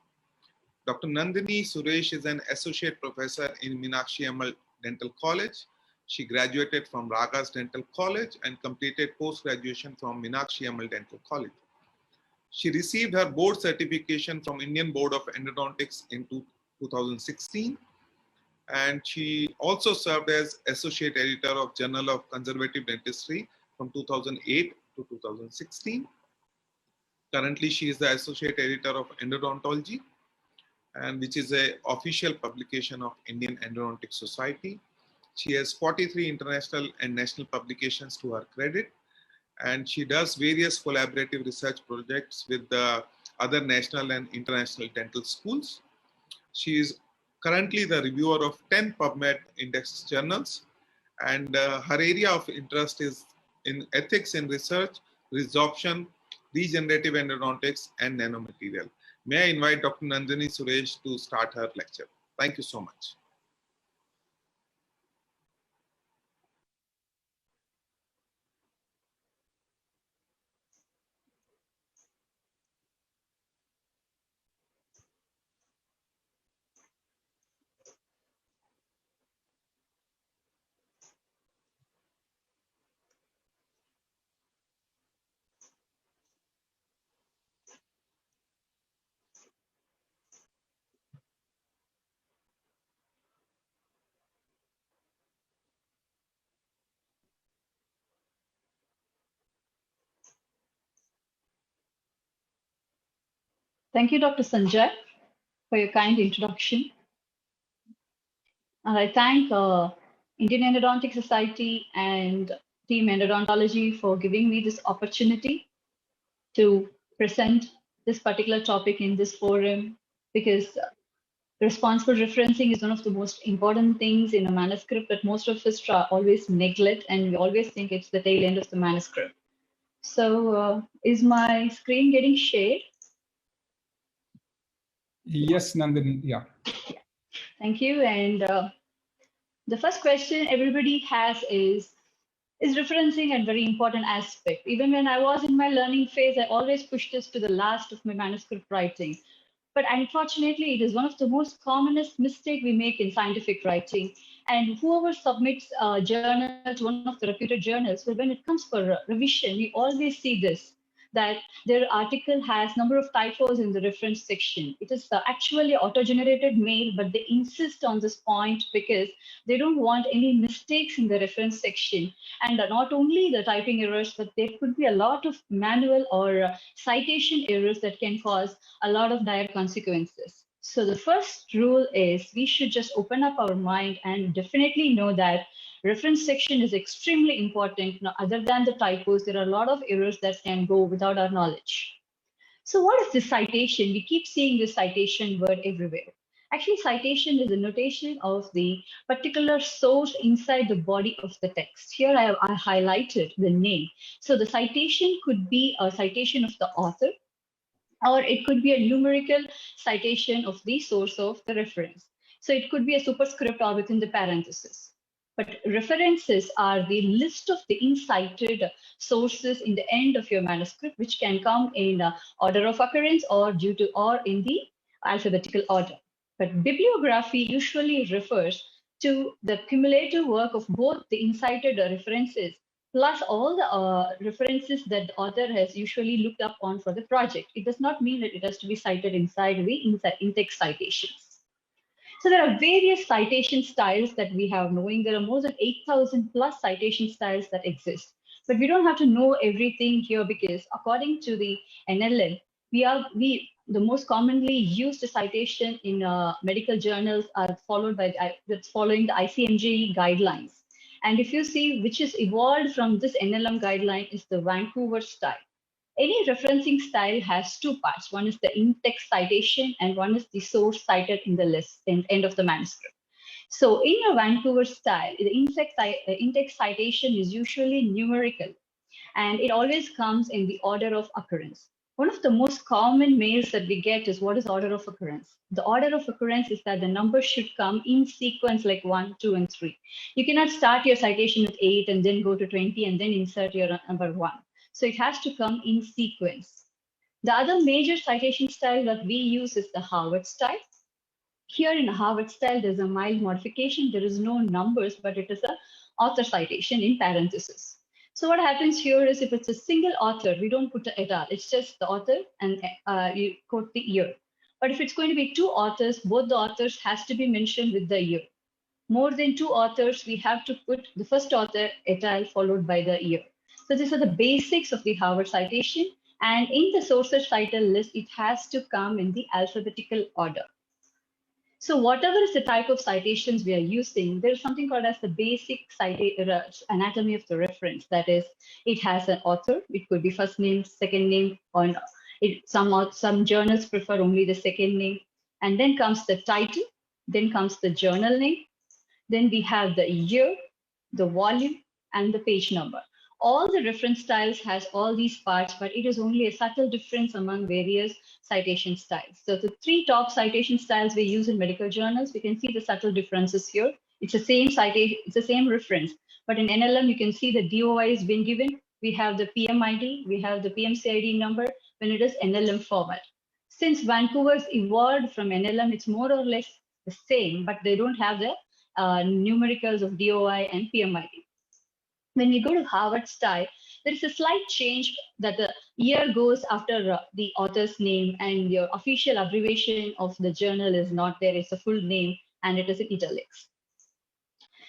Dr. Nandini Suresh is an associate professor in Meenakshi Ammal Dental College. She graduated from Ragas Dental College and completed post-graduation from Meenakshi Ammal Dental College. She received her board certification from Indian Board of Endodontics in 2016. And she also served as associate editor of Journal of Conservative Dentistry from 2008 to 2016. Currently, she is the associate editor of Endodontology, and which is an official publication of Indian Endodontic Society. She has 43 international and national publications to her credit, and she does various collaborative research projects with the other national and international dental schools. She is currently the reviewer of 10 PubMed index journals, and her area of interest is in ethics in research, resorption, regenerative endodontics, and nanomaterial. May I invite Dr. Nandini Suresh to start her lecture. Thank you so much. Thank you, Dr. Sanjay, for your kind introduction. And I thank Indian Endodontic Society and Team Endodontology for giving me this opportunity to present this particular topic in this forum, because responsible referencing is one of the most important things in a manuscript that most of us always neglect, and we always think it's the tail end of the manuscript. So is my screen getting shared? Yes, Nandini, yeah. Thank you. And the first question everybody has is referencing a very important aspect. Even when I was in my learning phase, I always pushed this to the last of my manuscript writing. But unfortunately, it is one of the most commonest mistakes we make in scientific writing. And whoever submits a journal to one of the reputed journals, well, when it comes for revision, we always see this, that their article has number of typos in the reference section. It is actually auto-generated mail, but they insist on this point because they don't want any mistakes in the reference section. And not only the typing errors, but there could be a lot of manual or citation errors that can cause a lot of dire consequences. So the first rule is we should just open up our mind and definitely know that reference section is extremely important. Now, other than the typos, there are a lot of errors that can go without our knowledge. So what is this citation? We keep seeing this citation word everywhere. Actually, citation is a notation of the particular source inside the body of the text. Here I highlighted the name. So the citation could be a citation of the author, or it could be a numerical citation of the source of the reference. So it could be a superscript or within the parenthesis. But references are the list of the incited sources in the end of your manuscript, which can come in order of occurrence or in the alphabetical order. But bibliography usually refers to the cumulative work of both the incited references plus all the references that the author has usually looked up on for the project. It does not mean that it has to be cited inside the in-text citations. So there are various citation styles that we have knowing. There are more than 8,000 plus citation styles that exist. But we don't have to know everything here because according to the NLM, the most commonly used citation in medical journals are following the ICMJ guidelines. And if you see which is evolved from this NLM guideline is the Vancouver style. Any referencing style has two parts. One is the in-text citation and one is the source cited in the list in end of the manuscript. So in your Vancouver style, the in-text citation is usually numerical and it always comes in the order of occurrence. One of the most common mails that we get is what is order of occurrence? The order of occurrence is that the numbers should come in sequence like 1, 2, and 3. You cannot start your citation with 8 and then go to 20 and then insert your number 1. So it has to come in sequence. The other major citation style that we use is the Harvard style. Here in Harvard style, there's a mild modification. There is no numbers, but it is a author citation in parentheses. So what happens here is if it's a single author, we don't put the et al. It's just the author and you quote the year. But if it's going to be two authors, both the authors has to be mentioned with the year. More than two authors, we have to put the first author et al. Followed by the year. So these are the basics of the Harvard citation. And in the sources title list, it has to come in the alphabetical order. So whatever is the type of citations we are using, there's something called as the basic anatomy of the reference. That is, it has an author. It could be first name, second name, or some journals prefer only the second name. And then comes the title, then comes the journal name. Then we have the year, the volume, and the page number. All the reference styles has all these parts, but it is only a subtle difference among various citation styles. So the three top citation styles we use in medical journals, we can see the subtle differences here. It's the same citation, it's the same reference, but in NLM, you can see the DOI is being given. We have the PMID, we have the PMCID number when it is NLM format. Since Vancouver's evolved from NLM, it's more or less the same, but they don't have the numericals of DOI and PMID. When we go to Harvard style, there is a slight change that the year goes after the author's name and your official abbreviation of the journal is not there. It's a full name and it is in italics.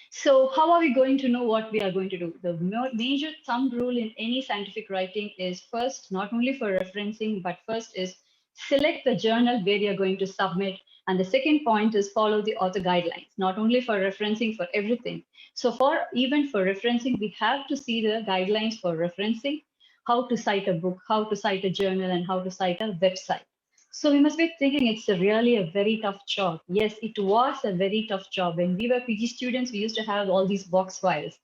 So how are we going to know what we are going to do? The major thumb rule in any scientific writing is first, not only for referencing, but first is select the journal where you're going to submit. And the second point is follow the author guidelines, not only for referencing, for everything. So even for referencing, we have to see the guidelines for referencing, how to cite a book, how to cite a journal, and how to cite a website. So we must be thinking it's really a very tough job. Yes, it was a very tough job. When we were PG students, we used to have all these box files.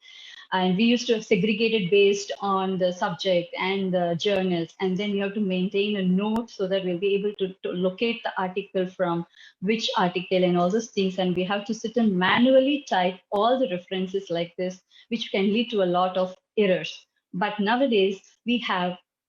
And we used to segregate it based on the subject and the journals. And then you have to maintain a note so that we'll be able to locate the article from which article and all those things. And we have to sit and manually type all the references like this, which can lead to a lot of errors. But nowadays,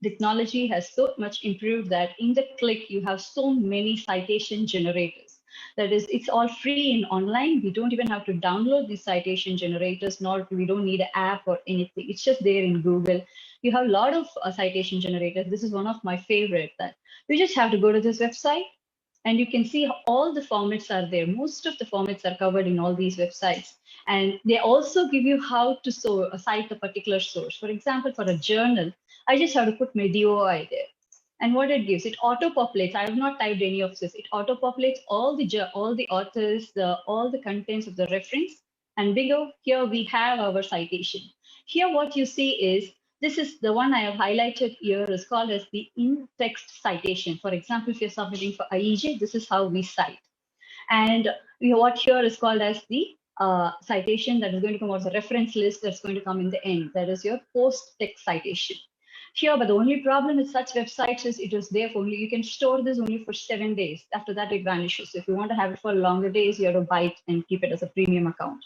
technology has so much improved that in the click, you have so many citation generators. That is, it's all free and online. We don't even have to download these citation generators, nor we don't need an app or anything. It's just there in Google. You have a lot of citation generators. This is one of my favorite that you just have to go to this website and you can see all the formats are there. Most of the formats are covered in all these websites. And they also give you how to cite a particular source. For example, for a journal, I just have to put my DOI there. And what it gives, it auto-populates. I have not typed any of this. It auto-populates all the authors, all the contents of the reference. And below here, we have our citation. Here, what you see is, this is the one I have highlighted here is called as the in-text citation. For example, if you're submitting for IEJ, this is how we cite. And what here is called as the citation that is going to come out as a reference list that's going to come in the end. That is your post-text citation. Here, but the only problem with such websites is it is there for only, you can store this only for 7 days. After that, it vanishes. So if you want to have it for longer days, you have to buy it and keep it as a premium account.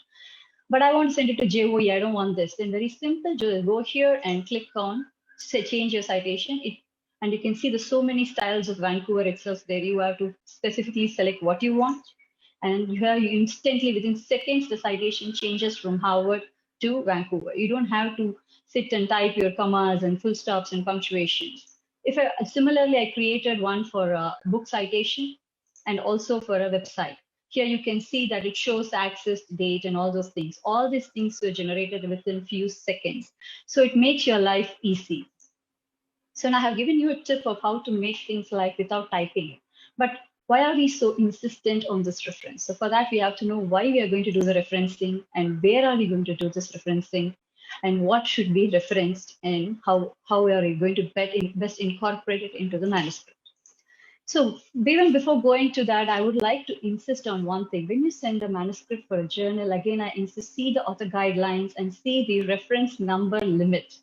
But I want to send it to JOE. I don't want this. Then very simple, just go here and click on change your citation. And you can see there's so many styles of Vancouver itself there. You have to specifically select what you want. And here you instantly, within seconds, the citation changes from Harvard to Vancouver. You don't have to sit and type your commas and full stops and punctuations. Similarly, I created one for a book citation and also for a website. Here you can see that it shows the access date and all those things. All these things were generated within few seconds. So it makes your life easy. So now I have given you a tip of how to make things like without typing. But why are we so insistent on this reference? So for that, we have to know why we are going to do the referencing and where are we going to do this referencing and what should be referenced and how are we going to best incorporate it into the manuscript. So even before going to that, I would like to insist on one thing. When you send a manuscript for a journal, again, I insist, see the author guidelines and see the reference number limit.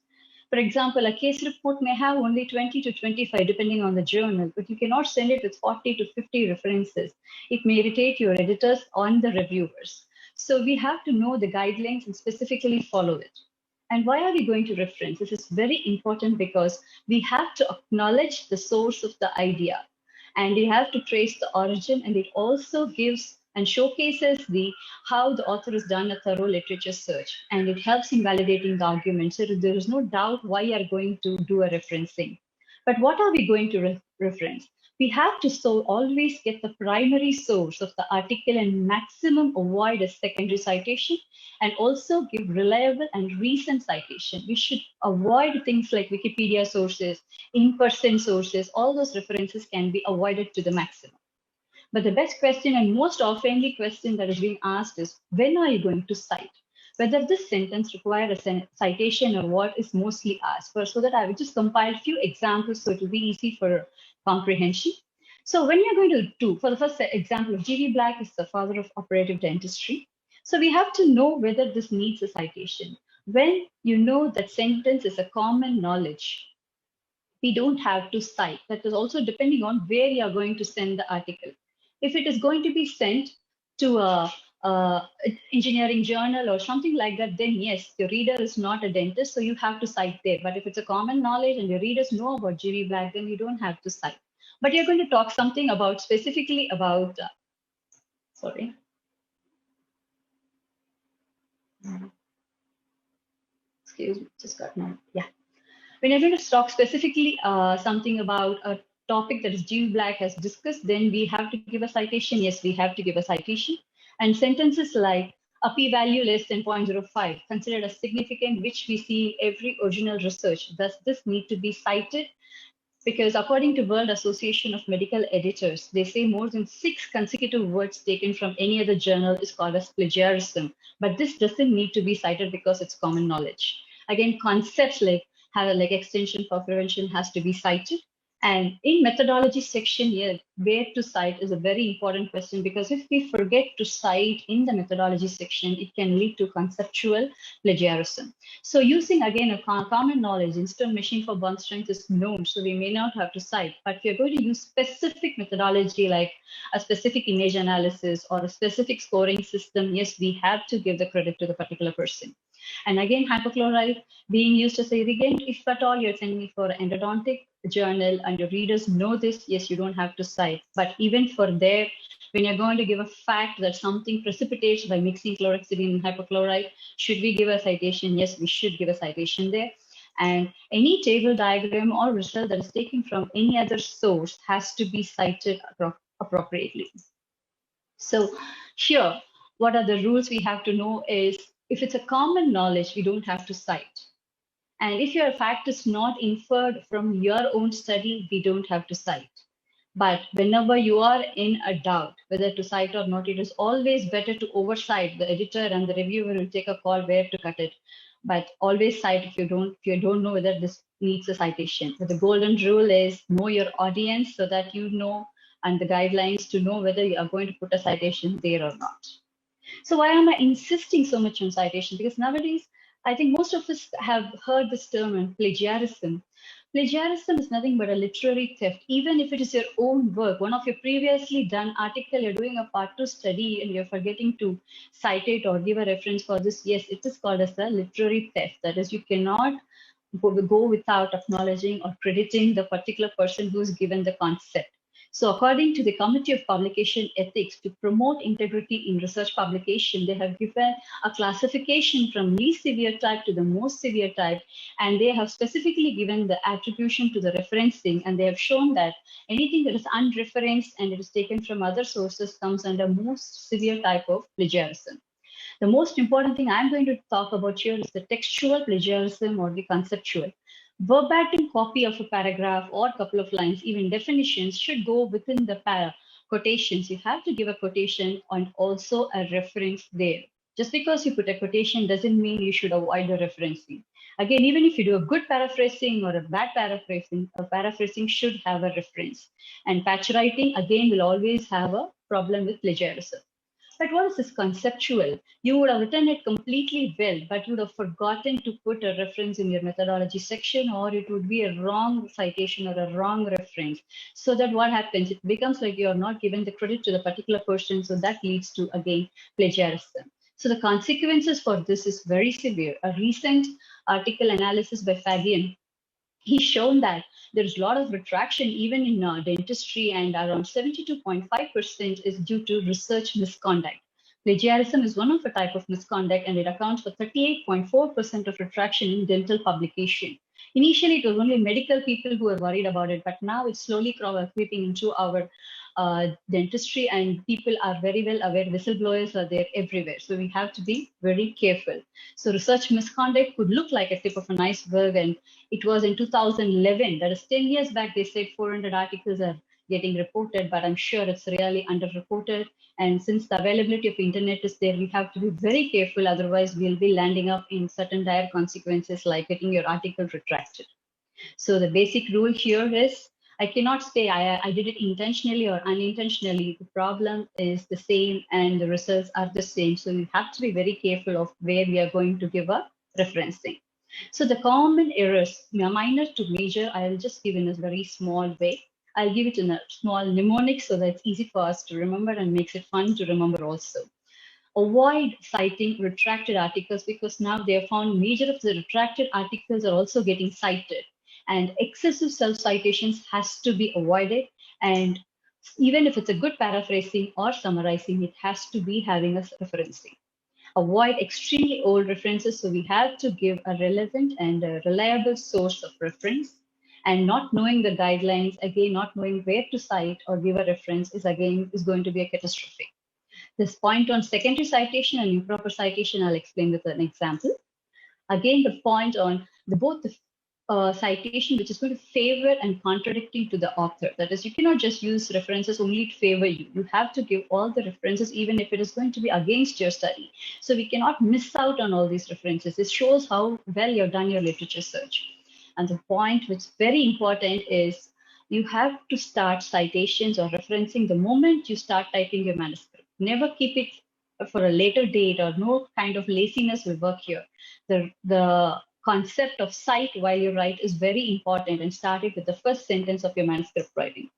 For example, a case report may have only 20 to 25, depending on the journal, but you cannot send it with 40 to 50 references. It may irritate your editors and the reviewers. So we have to know the guidelines and specifically follow it. And why are we going to reference? This is very important because we have to acknowledge the source of the idea. And you have to trace the origin, and it also gives and showcases how the author has done a thorough literature search, and it helps in validating the argument. So there is no doubt why you are going to do a referencing. But what are we going to reference? We have to always get the primary source of the article and maximum avoid a secondary citation, and also give reliable and recent citation. We should avoid things like Wikipedia sources, in-person sources. All those references can be avoided to the maximum. But the best question and most oftenly question that is being asked is, when are you going to cite? Whether this sentence requires a citation or what is mostly asked for, so that I will just compile a few examples so it will be easy for comprehension. So when you're going to do, for the first example, G.V. Black is the father of operative dentistry. So we have to know whether this needs a citation. When you know that sentence is a common knowledge, we don't have to cite. That is also depending on where you are going to send the article. If it is going to be sent to a engineering journal or something like that, then yes, your reader is not a dentist, so you have to cite there. But if it's a common knowledge and your readers know about G.V. Black, then you don't have to cite. But you're going to talk something about specifically about, sorry. Excuse me, just got my, yeah. When you're going to talk specifically something about a topic that is G.V. Black has discussed, then we have to give a citation. Yes, we have to give a citation. And sentences like a p-value less than 0.05 considered as significant, which we see in every original research. Does this need to be cited? Because according to World Association of Medical Editors, they say more than 6 consecutive words taken from any other journal is called as plagiarism. But this doesn't need to be cited because it's common knowledge. Again, concepts like extension for prevention has to be cited. And in methodology section here, where to cite is a very important question, because if we forget to cite in the methodology section, it can lead to conceptual plagiarism. So using, again, a common knowledge, instant machine for bond strength is known, so we may not have to cite. But if you're going to use specific methodology like a specific image analysis or a specific scoring system, yes, we have to give the credit to the particular person. And again, hypochlorite being used as a irrigant, if at all you're sending it for an endodontic journal and your readers know this, yes, you don't have to cite. But even for there, when you're going to give a fact that something precipitates by mixing chlorhexidine and hypochlorite, should we give a citation? Yes, we should give a citation there. And any table diagram or result that is taken from any other source has to be cited appropriately. So here, what are the rules we have to know is, if it's a common knowledge, we don't have to cite. And if your fact is not inferred from your own study, we don't have to cite. But whenever you are in a doubt whether to cite or not, it is always better to oversight. The editor and the reviewer will take a call where to cut it. But always cite if you don't know whether this needs a citation. But the golden rule is know your audience so that you know, and the guidelines to know whether you are going to put a citation there or not. So why am I insisting so much on citation? Because nowadays, I think most of us have heard this term on plagiarism. Plagiarism is nothing but a literary theft. Even if it is your own work, one of your previously done article, you're doing a part 2 study and you're forgetting to cite it or give a reference for this, yes, it is called as a literary theft. That is, you cannot go without acknowledging or crediting the particular person who's given the concept. So according to the Committee of Publication Ethics, to promote integrity in research publication, they have given a classification from least severe type to the most severe type, and they have specifically given the attribution to the referencing, and they have shown that anything that is unreferenced and it is taken from other sources comes under most severe type of plagiarism. The most important thing I'm going to talk about here is the textual plagiarism or the conceptual. Verbatim copy of a paragraph or a couple of lines, even definitions, should go within the quotations. You have to give a quotation and also a reference there. Just because you put a quotation doesn't mean you should avoid the referencing. Again, even if you do a good paraphrasing or a bad paraphrasing, a paraphrasing should have a reference. And patch writing, again, will always have a problem with plagiarism. But what is this conceptual? You would have written it completely well, but you would have forgotten to put a reference in your methodology section, or it would be a wrong citation or a wrong reference. So that what happens? It becomes like you are not giving the credit to the particular person. So that leads to, again, plagiarism. So the consequences for this is very severe. A recent article analysis by Fabian, he's shown that there's a lot of retraction even in dentistry, and around 72.5% is due to research misconduct. Plagiarism is one of a type of misconduct, and it accounts for 38.4% of retraction in dental publication. Initially, it was only medical people who were worried about it, but now it's slowly creeping into our dentistry, and people are very well aware. Whistleblowers are there everywhere. So we have to be very careful. So research misconduct could look like a tip of an iceberg, and it was in 2011, that is 10 years back, they said 400 articles are getting reported, but I'm sure it's really underreported. And since the availability of internet is there, we have to be very careful. Otherwise, we'll be landing up in certain dire consequences like getting your article retracted. So the basic rule here is, I cannot say I did it intentionally or unintentionally. The problem is the same and the results are the same. So we have to be very careful of where we are going to give a referencing. So the common errors, minor to major, I'll just give in a very small way. I'll give it in a small mnemonic so that it's easy for us to remember and makes it fun to remember also. Avoid citing retracted articles, because now they have found major of the retracted articles are also getting cited, and excessive self-citations has to be avoided. And even if it's a good paraphrasing or summarizing, it has to be having a referencing. Avoid extremely old references. So we have to give a relevant and a reliable source of reference, and not knowing the guidelines, again, not knowing where to cite or give a reference is going to be a catastrophic. This point on secondary citation and improper citation, I'll explain with an example. Again, the point on both the citation which is going to favor and contradicting to the author. That is, you cannot just use references only to favor you. You have to give all the references, even if it is going to be against your study. So we cannot miss out on all these references. It shows how well you've done your literature search. And the point which is very important is you have to start citations or referencing the moment you start typing your manuscript. Never keep it for a later date, or no kind of laziness will work here. The concept of cite while you write is very important, and start it with the first sentence of your manuscript writing.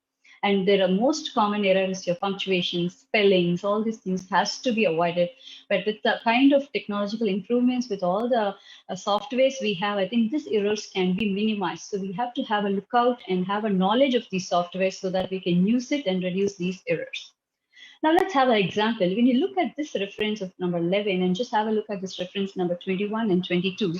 And there are most common errors, your punctuation, spellings, all these things has to be avoided. But with the kind of technological improvements, with all the softwares we have, I think these errors can be minimized. So we have to have a lookout and have a knowledge of these softwares so that we can use it and reduce these errors. Now let's have an example. When you look at this reference of number 11 and just have a look at this reference number 21 and 22,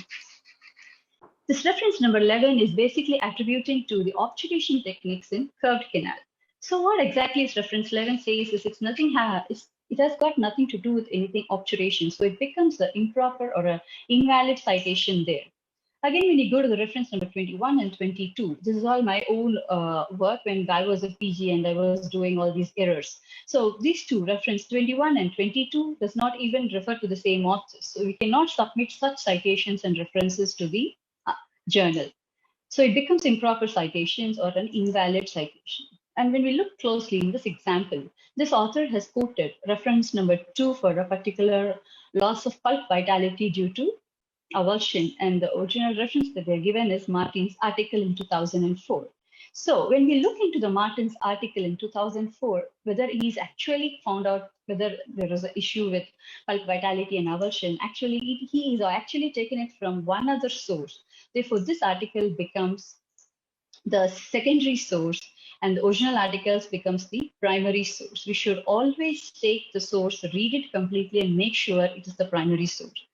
this reference number 11 is basically attributing to the obturation techniques in curved canal. So what exactly is reference 11 says is it has got nothing to do with anything obturation. So it becomes an improper or an invalid citation there. Again, when you go to the reference number 21 and 22, this is all my own work when I was a PG and I was doing all these errors. So these two, reference 21 and 22, does not even refer to the same authors. So we cannot submit such citations and references to the journal. So it becomes improper citations or an invalid citation. And when we look closely in this example, this author has quoted reference number 2 for a particular loss of pulp vitality due to avulsion, and the original reference that they're given is Martin's article in 2004. So when we look into the Martin's article in 2004, whether he's actually found out whether there is an issue with pulp vitality and avulsion, actually he is actually taken it from one other source. Therefore, this article becomes the secondary source, and the original articles becomes the primary source. We should always take the source, read it completely, and make sure it is the primary source.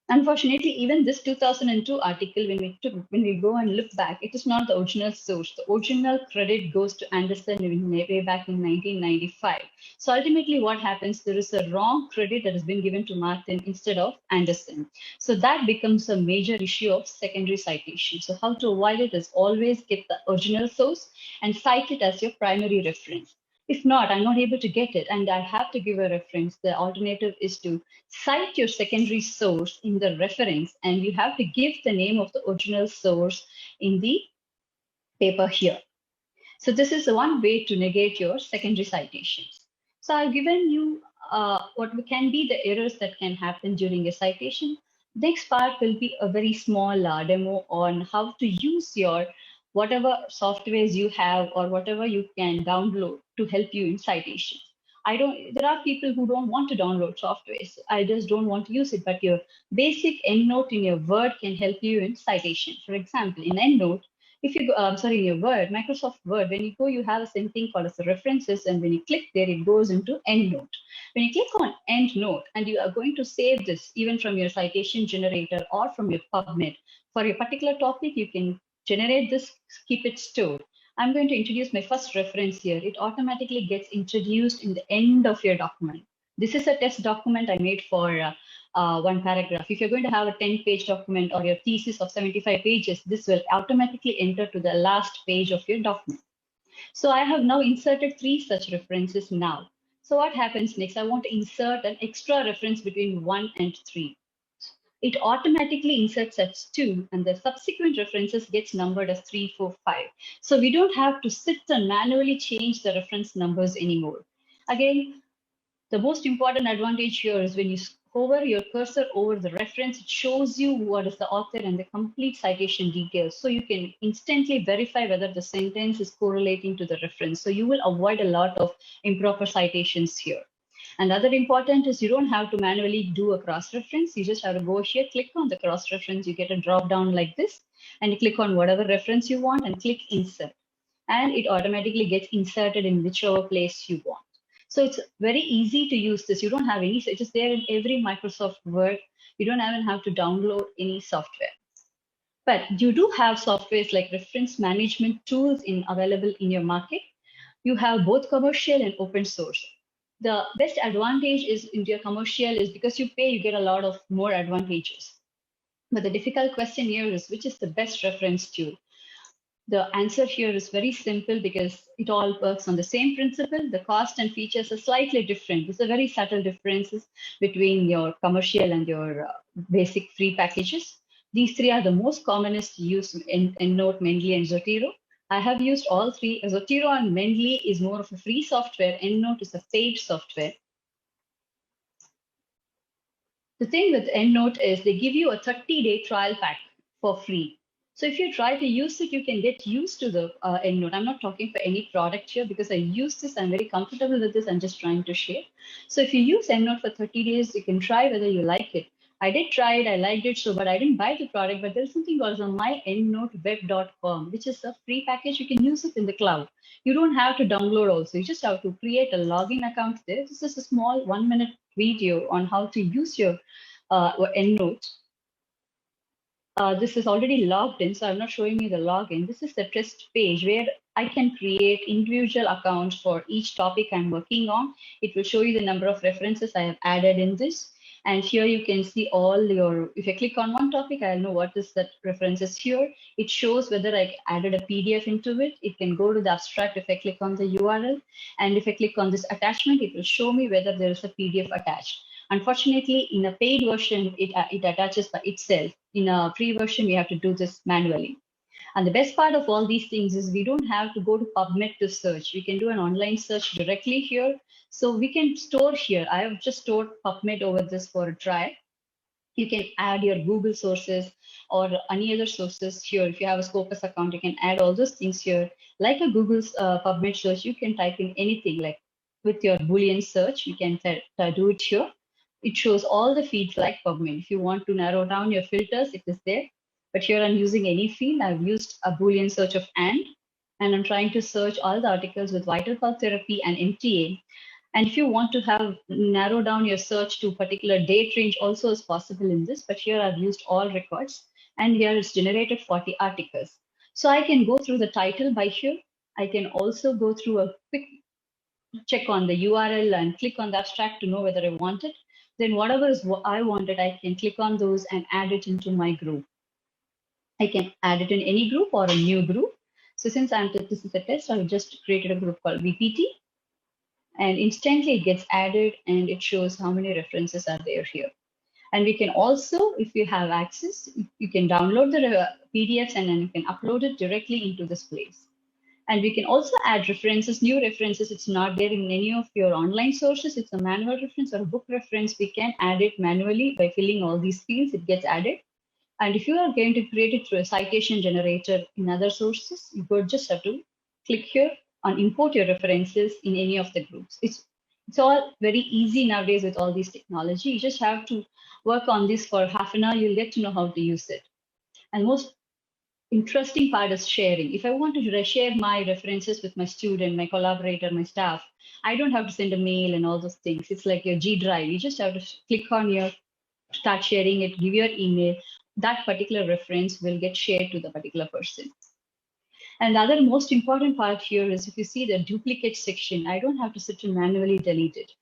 Unfortunately, even this 2002 article, when we go and look back, it is not the original source. The original credit goes to Anderson way back in 1995. So ultimately, what happens? There is a wrong credit that has been given to Martin instead of Anderson. So that becomes a major issue of secondary citation. So how to avoid it is always get the original source and cite it as your primary reference. If not, I'm not able to get it and I have to give a reference. The alternative is to cite your secondary source in the reference, and you have to give the name of the original source in the paper here. So this is one way to negate your secondary citations. So I've given you what can be the errors that can happen during a citation. Next part will be a very small demo on how to use your whatever softwares you have or whatever you can download to help you in citation. There are people who don't want to download softwares. I just don't want to use it, but your basic EndNote in your Word can help you in citation. For example, in EndNote, if you go, in your Word, Microsoft Word, when you go, you have a thing called as the references, and when you click there, it goes into EndNote. When you click on EndNote, and you are going to save this even from your citation generator or from your PubMed, for your particular topic, you can generate this, keep it stored. I'm going to introduce my first reference here. It automatically gets introduced in the end of your document. This is a test document I made for one paragraph. If you're going to have a 10-page document or your thesis of 75 pages, this will automatically enter to the last page of your document. So I have now inserted 3 such references now. So what happens next? I want to insert an extra reference between 1 and 3. It automatically inserts as 2, and the subsequent references gets numbered as 3, 4, 5. So we don't have to sit and manually change the reference numbers anymore. Again, the most important advantage here is when you hover your cursor over the reference, it shows you what is the author and the complete citation details. So you can instantly verify whether the sentence is correlating to the reference. So you will avoid a lot of improper citations here. And other important is you don't have to manually do a cross-reference. You just have to go here, click on the cross-reference. You get a drop-down like this, and you click on whatever reference you want and click insert. And it automatically gets inserted in whichever place you want. So it's very easy to use this. You don't have any, it's just there in every Microsoft Word. You don't even have to download any software. But you do have softwares like reference management tools available in your market. You have both commercial and open source. The best advantage is in your commercial is because you pay, you get a lot of more advantages. But the difficult question here is, which is the best reference tool? The answer here is very simple because it all works on the same principle. The cost and features are slightly different. There's a very subtle differences between your commercial and your basic free packages. These 3 are the most commonest used in EndNote, Mendeley, and Zotero. I have used all 3. Zotero and Mendeley is more of a free software. EndNote is a paid software. The thing with EndNote is they give you a 30-day trial pack for free. So if you try to use it, you can get used to the EndNote. I'm not talking for any product here because I use this. I'm very comfortable with this. I'm just trying to share. So if you use EndNote for 30 days, you can try whether you like it. I did try it. I liked it. But I didn't buy the product. But there's something called myendnoteweb.com, which is a free package. You can use it in the cloud. You don't have to download also. You just have to create a login account there. This is a small 1-minute video on how to use your EndNote. This is already logged in, so I'm not showing you the login. This is the test page where I can create individual accounts for each topic I'm working on. It will show you the number of references I have added in this. And here you can see all your, if I click on one topic, I'll know what is that references here. It shows whether I added a PDF into it. It can go to the abstract if I click on the URL. And if I click on this attachment, it will show me whether there is a PDF attached. Unfortunately, in a paid version, it attaches by itself. In a free version, we have to do this manually. And the best part of all these things is we don't have to go to PubMed to search. We can do an online search directly here. So we can store here. I have just stored PubMed over this for a try. You can add your Google sources or any other sources here. If you have a Scopus account, you can add all those things here. Like a Google's PubMed search, you can type in anything. Like with your Boolean search, you can do it here. It shows all the feeds like PubMed. If you want to narrow down your filters, it is there. But here I'm using any field. I've used a Boolean search of and I'm trying to search all the articles with vital pulse therapy and MTA. And if you want to have narrow down your search to a particular date range also is possible in this, but here I've used all records and here it's generated 40 articles. So I can go through the title by here. I can also go through a quick check on the URL and click on the abstract to know whether I want it. Then whatever is what I wanted, I can click on those and add it into my group. I can add it in any group or a new group. So since this is a test, I've just created a group called VPT and instantly it gets added and it shows how many references are there here. And we can also, if you have access, you can download the PDFs and then you can upload it directly into this place. And we can also add references, new references. It's not there in any of your online sources. It's a manual reference or a book reference. We can add it manually by filling all these fields. It gets added. And if you are going to create it through a citation generator in other sources, you would just have to click here and import your references in any of the groups. It's all very easy nowadays with all these technology. You just have to work on this for half an hour. You'll get to know how to use it. And most interesting part is sharing. If I want to share my references with my student, my collaborator, my staff, I don't have to send a mail and all those things. It's like your G Drive. You just have to click on your, start sharing it, give your email. That particular reference will get shared to the particular person. And the other most important part here is if you see the duplicate section, I don't have to sit and manually delete it.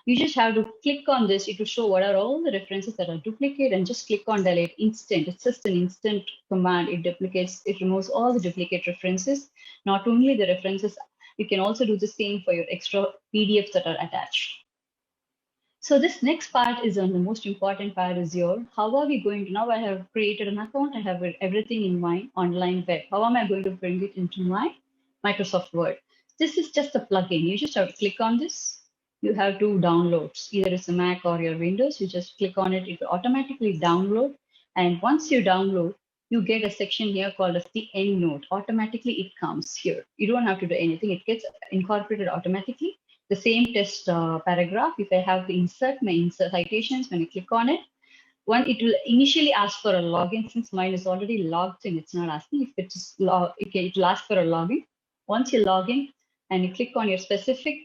You just have to click on this. It will show what are all the references that are duplicate and just click on delete instant. It's just an instant command. It duplicates, it removes all the duplicate references. Not only the references, you can also do the same for your extra PDFs that are attached. So this next part is on the most important part is how are we going to, now I have created an account, I have everything in my online web. How am I going to bring it into my Microsoft Word? This is just a plugin. You just have to click on this. You have two downloads, either it's a Mac or your Windows. You just click on it, it will automatically download. And once you download, you get a section here called as the EndNote. Automatically it comes here. You don't have to do anything. It gets incorporated automatically. The same test paragraph, if I have to insert my citations, when I click on it, it will initially ask for a login. Since mine is already logged in, it's not asking. If it's it will ask for a login. Once you log in and you click on your specific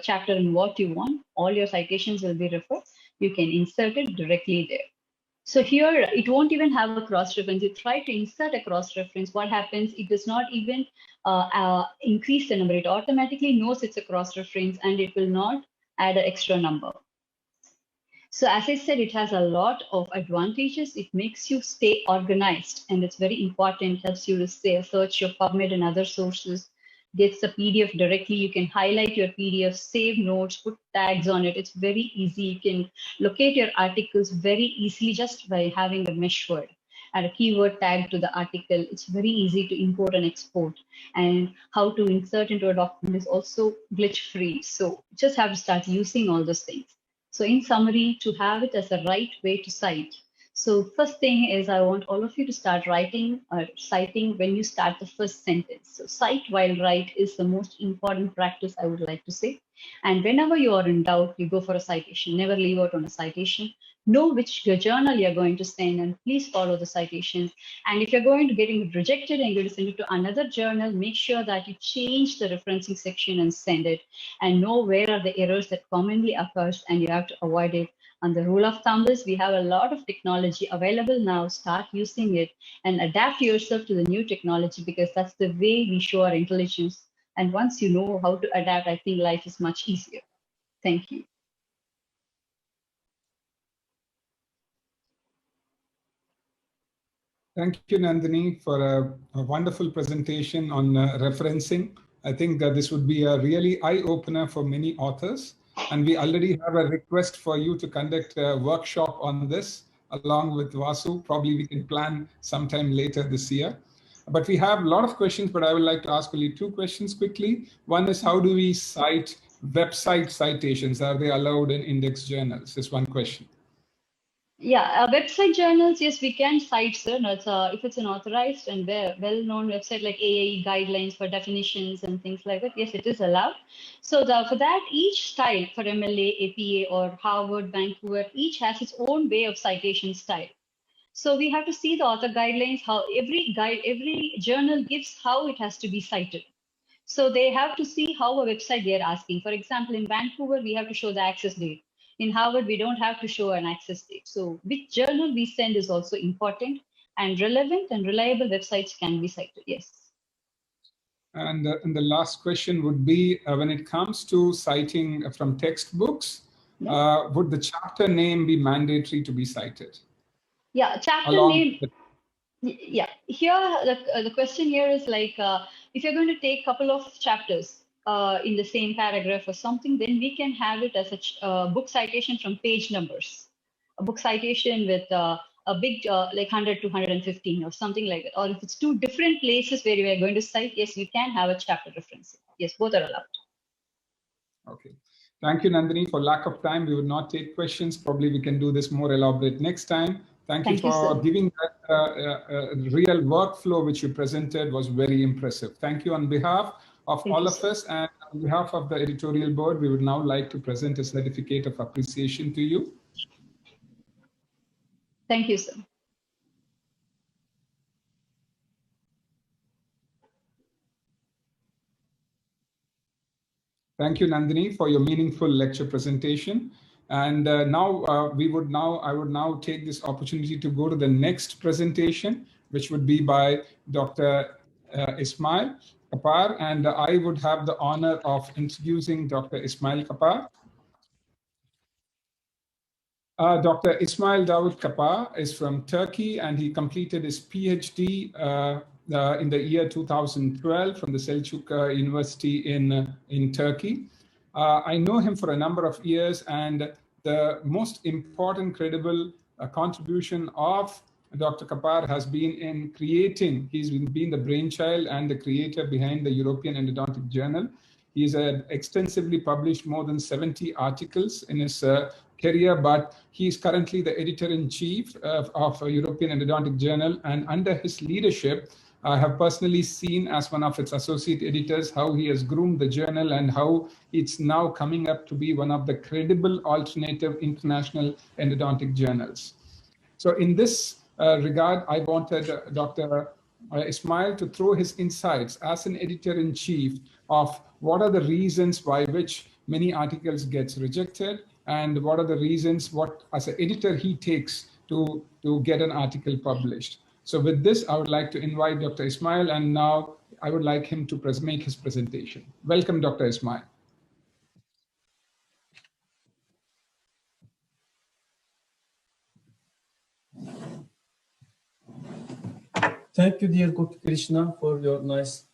chapter and what you want, all your citations will be referred. You can insert it directly there. So here, it won't even have a cross-reference. You try to insert a cross-reference. What happens? It does not even increase the number. It automatically knows it's a cross-reference and it will not add an extra number. So as I said, it has a lot of advantages. It makes you stay organized and it's very important. It helps you to search your PubMed and other sources. Gets the PDF directly. You can highlight your PDF, save notes, put tags on it. It's very easy. You can locate your articles very easily just by having a mesh word and a keyword tag to the article. It's very easy to import and export. And how to insert into a document is also glitch free. So just have to start using all those things. So in summary, to have it as a right way to cite. So first thing is I want all of you to start writing or citing when you start the first sentence. So cite while write is the most important practice I would like to say. And whenever you are in doubt, you go for a citation. Never leave out on a citation. Know which journal you're going to send and please follow the citations. And if you're going to getting rejected and you're going to send it to another journal, make sure that you change the referencing section and send it and know where are the errors that commonly occurs and you have to avoid it. And the rule of thumb is we have a lot of technology available now. Start using it and adapt yourself to the new technology because that's the way we show our intelligence. And once you know how to adapt, I think life is much easier. Thank you. Thank you, Nandini, for a wonderful presentation on referencing. I think this would be a really eye-opener for many authors. And we already have a request for you to conduct a workshop on this along with Vasu. Probably we can plan sometime later this year. But we have a lot of questions, but I would like to ask only two questions quickly. One is, how do we cite website citations? Are they allowed in index journals? Is one question. Yeah, website journals, yes, we can cite, sir. No, if it's an authorized and well-known website like AAE guidelines for definitions and things like that, yes, it is allowed. So for that, each style for MLA, APA, or Harvard, Vancouver, each has its own way of citation style. So we have to see the author guidelines, how every journal gives how it has to be cited. So they have to see how a website they're asking. For example, in Vancouver, we have to show the access date. In Harvard, we don't have to show an access date. So which journal we send is also important, and relevant and reliable websites can be cited. Yes. And the last question would be, when it comes to citing from textbooks, would the chapter name be mandatory to be cited? Yeah, chapter Along name. with Yeah, here the question here is like, if you're going to take a couple of chapters in the same paragraph or something, then we can have it as a book citation from page numbers, a book citation with a big like 100 to 115 or something like that. Or if it's two different places where we are going to cite, yes, you can have a chapter reference. Yes, both are allowed. Okay. Thank you, Nandini. For lack of time, we would not take questions. Probably we can do this more elaborate next time. Thank you for giving that real workflow which you presented, was very impressive. Thank you on behalf of all of us, and on behalf of the editorial board, we would now like to present a certificate of appreciation to you. Thank you, sir. Thank you, Nandini, for your meaningful lecture presentation. And I would now take this opportunity to go to the next presentation, which would be by Dr. Ismail Kapar. And I would have the honor of introducing Dr. Ismail Kapar. Dr. Ismail Dawood Kapar is from Turkey, and he completed his PhD in the year 2012 from the Selçuk University in Turkey. I know him for a number of years, and the most important credible contribution of Dr. Kapar has been in creating, he's been the brainchild and the creator behind the European Endodontic Journal. He's extensively published more than 70 articles in his career, but he's currently the editor-in-chief of European Endodontic Journal, and under his leadership, I have personally seen as one of its associate editors how he has groomed the journal and how it's now coming up to be one of the credible alternative international endodontic journals. So in this regard, I wanted Dr. Ismail to throw his insights as an editor-in-chief of what are the reasons why which many articles gets rejected, and what are the reasons what as an editor he takes to get an article published. So with this, I would like to invite Dr. Ismail, and now I would like him to make his presentation. Welcome, Dr. Ismail. Thank you, dear Gopi Krishna, for your nice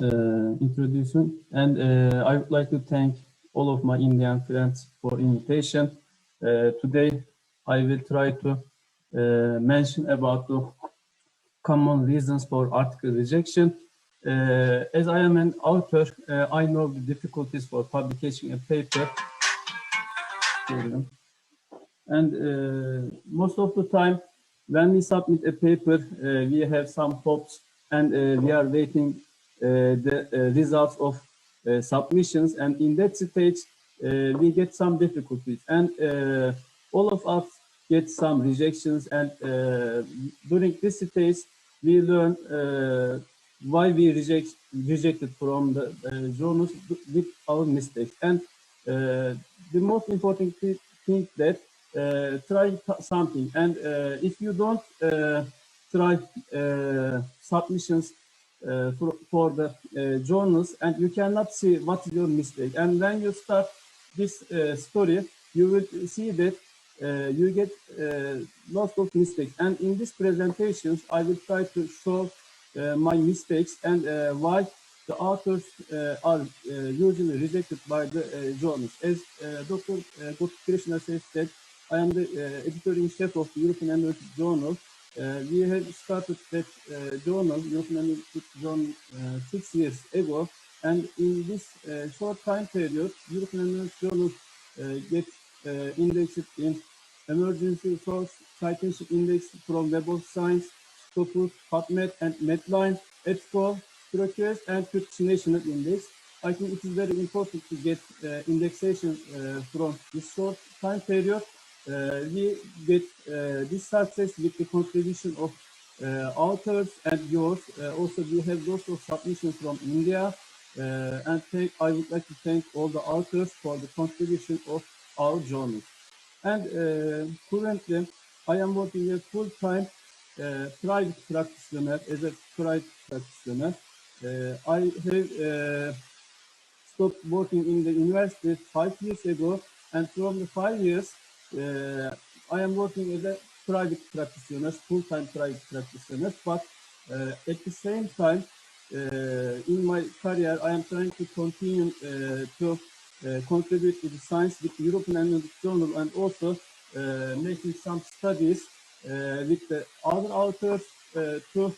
introduction. And I would like to thank all of my Indian friends for invitation. Today, I will try to mention about the common reasons for article rejection. As I am an author, I know the difficulties for publishing a paper. And most of the time, when we submit a paper, we have some hopes, and we are waiting the results of submissions. And in that stage, we get some difficulties, and all of us get some rejections. And during this stage, we learn why we rejected from the journals with our mistakes. And the most important thing that try something, and if you don't try submissions for the journals, and you cannot see what is your mistake. And when you start this story, you will see that you get lots of mistakes. And in these presentations, I will try to show my mistakes and why the authors are usually rejected by the journals. As Dr. Gopi Krishna says that I am the editor-in-chief of the European Endodontic Journal. We have started that journal, European Endodontic Journal, 6 years ago. And in this short time period, European Endodontic Journal gets indexed in emergency source citation index from Web of Science, Scopus, PubMed, and Medline, EBSCO, ProQuest, and Turkish National Index. I think it is very important to get indexation from this short time period. we get this success with the contribution of authors and yours. Also, we have lots of submissions from India. And I would like to thank all the authors for the contribution of our journal. And currently, I am working as full-time private practitioner, as a private practitioner. I have stopped working in the university 5 years ago, and from the 5 years, I am working as a private practitioner, full-time private practitioner. But at the same time, in my career, I am trying to continue to contribute to the science with European Endodontic Journal, and also making some studies with the other authors to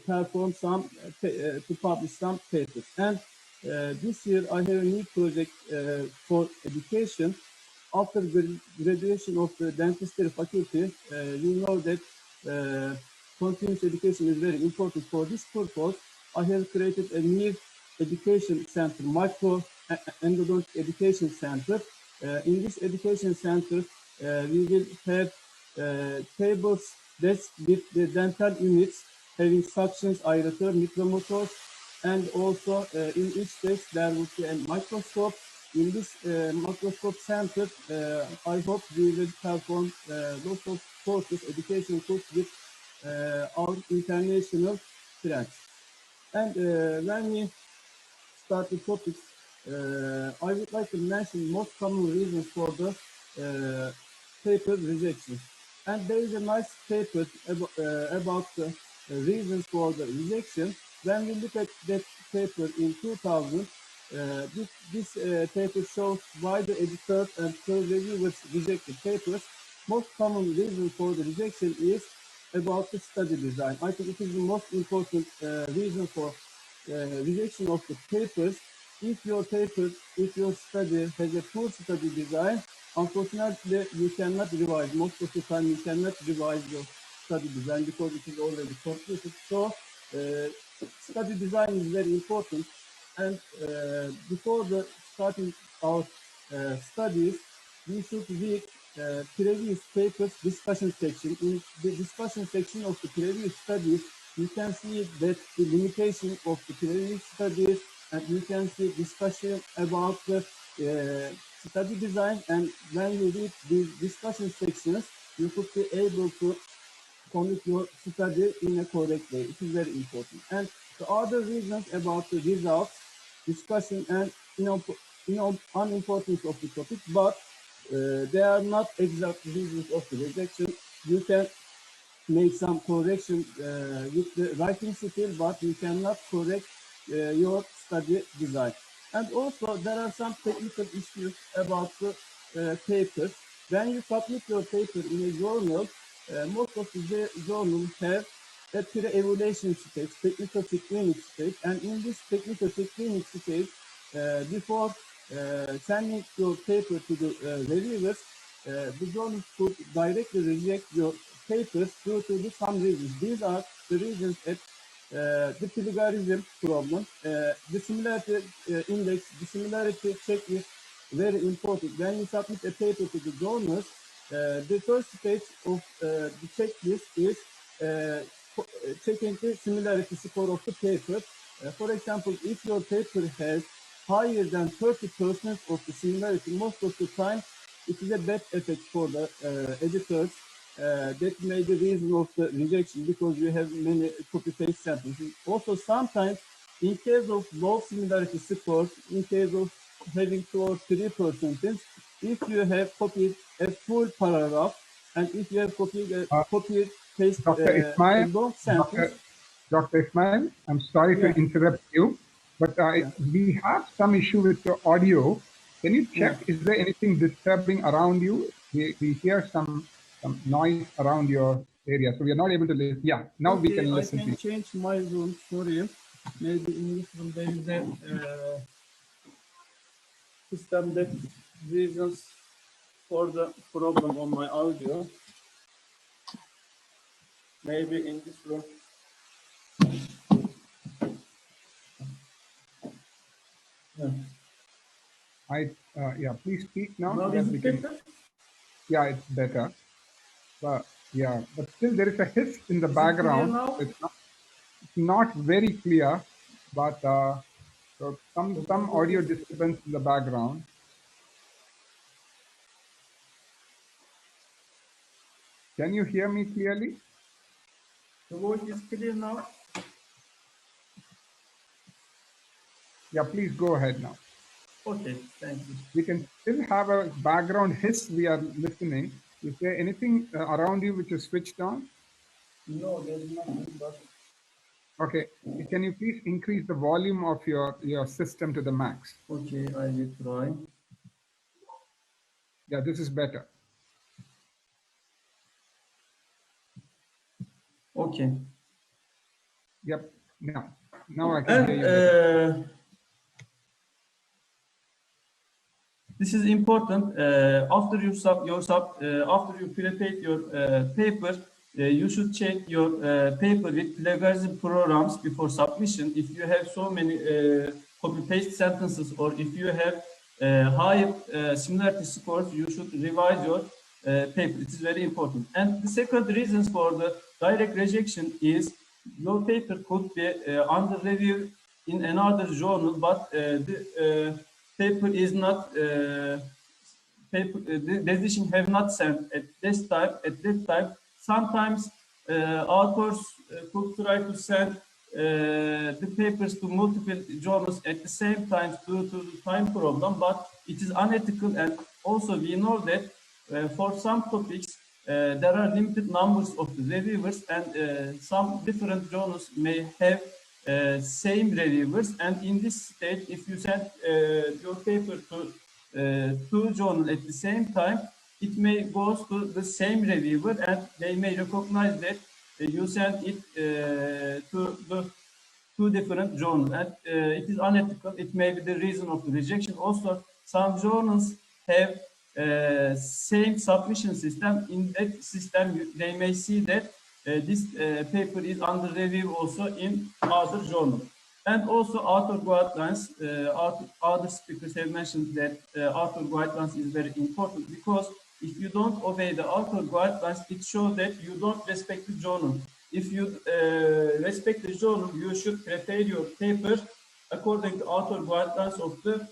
perform some, to publish some papers. And this year I have a new project for education. After graduation of the dentistry faculty, we know that continuous education is very important. For this purpose, I have created a new education center, micro endodontic education center. In this education center, we will have tables, desks with the dental units having suctions, aerator, micromotors, and also in each desk there will be a microscope. In this microscope center, I hope we will perform lots of courses, education courses with our international friends. And when we start the topics, I would like to mention most common reasons for the paper rejection. And there is a nice paper about the reasons for the rejection. When we look at that paper in 2000, this paper shows why the editors and peer reviewers rejected papers. Most common reason for the rejection is about the study design. I think it is the most important reason for rejection of the papers. If your paper, if your study has a poor study design, unfortunately, you cannot revise. Most of the time, you cannot revise your study design because it is already completed. So, study design is very important. And before starting our studies, we should read previous papers discussion section. In the discussion section of the previous studies, you can see that the limitation of the previous studies, and you can see discussion about the study design. And when you read these discussion sections, you could be able to conduct your study in a correct way. It is very important. And the other reasons about the results, discussion, and unimportance of the topic, but they are not exact reasons of the rejection. You can make some correction with the writing skill, but you cannot correct your study design. And also, there are some technical issues about the papers. When you submit your paper in a journal, most of the journals have a pre-evaluation stage, technical screening stage, and in this technical screening stage, before sending your paper to the reviewers, the journal could directly reject your papers due to some reasons. These are the reasons that the plagiarism problem, the similarity index, the similarity check is very important. When you submit a paper to the journals, the first stage of the checklist is checking the similarity score of the paper. For example, if your paper has higher than 30% of the similarity, most of the time it is a bad effect for the editors. That may be the reason of the rejection, because you have many copy-paste sentences. Also, sometimes in case of low similarity scores, in case of having 2 or 3%, if you have copied a full paragraph, and if you have copied paste a long sentence. Dr. Ismail, I'm sorry to interrupt you, but we have some issue with your audio. Can you check, is there anything disturbing around you? We hear some noise around your area, so we are not able to listen. Yeah, now we can listen to you. I can change my room, sorry. Maybe in this room there is a system that reasons for the problem on my audio. Maybe in this room. Yeah, please speak now. Now is it better? Yeah, it's better. But yeah, but still there is a hiss in the Is it clear background. now? It's not very clear, but so some audio disturbance in the background. Can you hear me clearly? The voice is clear now. Yeah, please go ahead now. Okay, thank you. We can still have a background hiss we are listening. Is there anything around you which is switched on? No, there is nothing, but Okay, can you please increase the volume of your system to the max? okay, I will try. Yeah, this is better. Okay. Yep, now I can And hear you better. this is important. After after you prepare your paper, you should check your paper with plagiarism programs before submission. If you have so many copy-paste sentences, or if you have high similarity scores, you should revise your paper. It is very important. And the second reasons for the direct rejection is your paper could be under review in another journal, but the paper is not the decision have not sent at this time. At that time, sometimes authors could try to send the papers to multiple journals at the same time due to the time problem, but it is unethical. And also we know that for some topics there are limited numbers of the reviewers, and some different journals may have same reviewers. And in this stage, if you send your paper to two journals at the same time, it may go to the same reviewer, and they may recognize that you sent it to the two different journals, and it is unethical. It may be the reason of the rejection. Also, some journals have same submission system. In that system, they may see that this paper is under review also in other journals. And also author guidelines. Other speakers have mentioned that author guidelines is very important, because if you don't obey the author guidelines, it shows that you don't respect the journal. If you respect the journal, you should prepare your paper according to author guidelines of the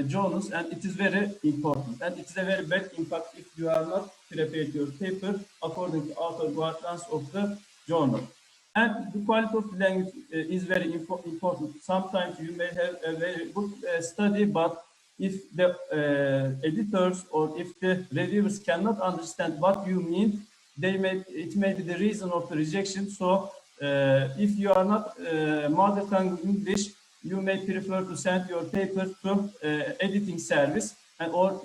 journals, and it is very important. And it is a very bad impact if you are not prepared your paper according to author guidelines of the journal. And the quality of the language is very important. Sometimes you may have a very good study, but if the editors or if the reviewers cannot understand what you mean, it may be the reason of the rejection. So if you are not mother tongue English, you may prefer to send your paper to editing service, or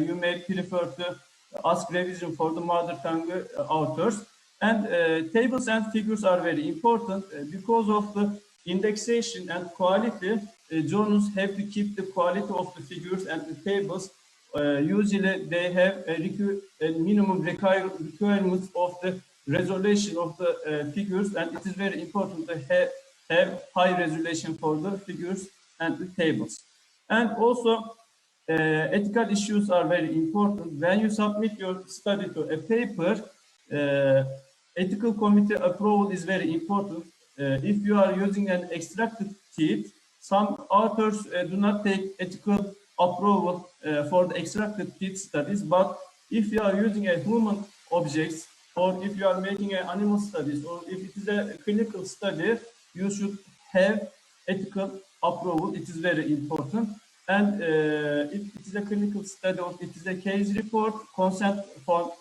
you may prefer to ask revision for the mother tongue authors. And tables and figures are very important because of the indexation and quality. Journals have to keep the quality of the figures and the tables. Usually they have a minimum requirements of the resolution of the figures, and it is very important to have high resolution for the figures and the tables. And also ethical issues are very important. When you submit your study to a paper, ethical committee approval is very important. If you are using an extracted teeth, some authors do not take ethical approval for the extracted teeth studies, but if you are using a human objects, or if you are making an animal studies, or if it is a clinical study, you should have ethical approval. It is very important. And if it is a clinical study or it is a case report, consent from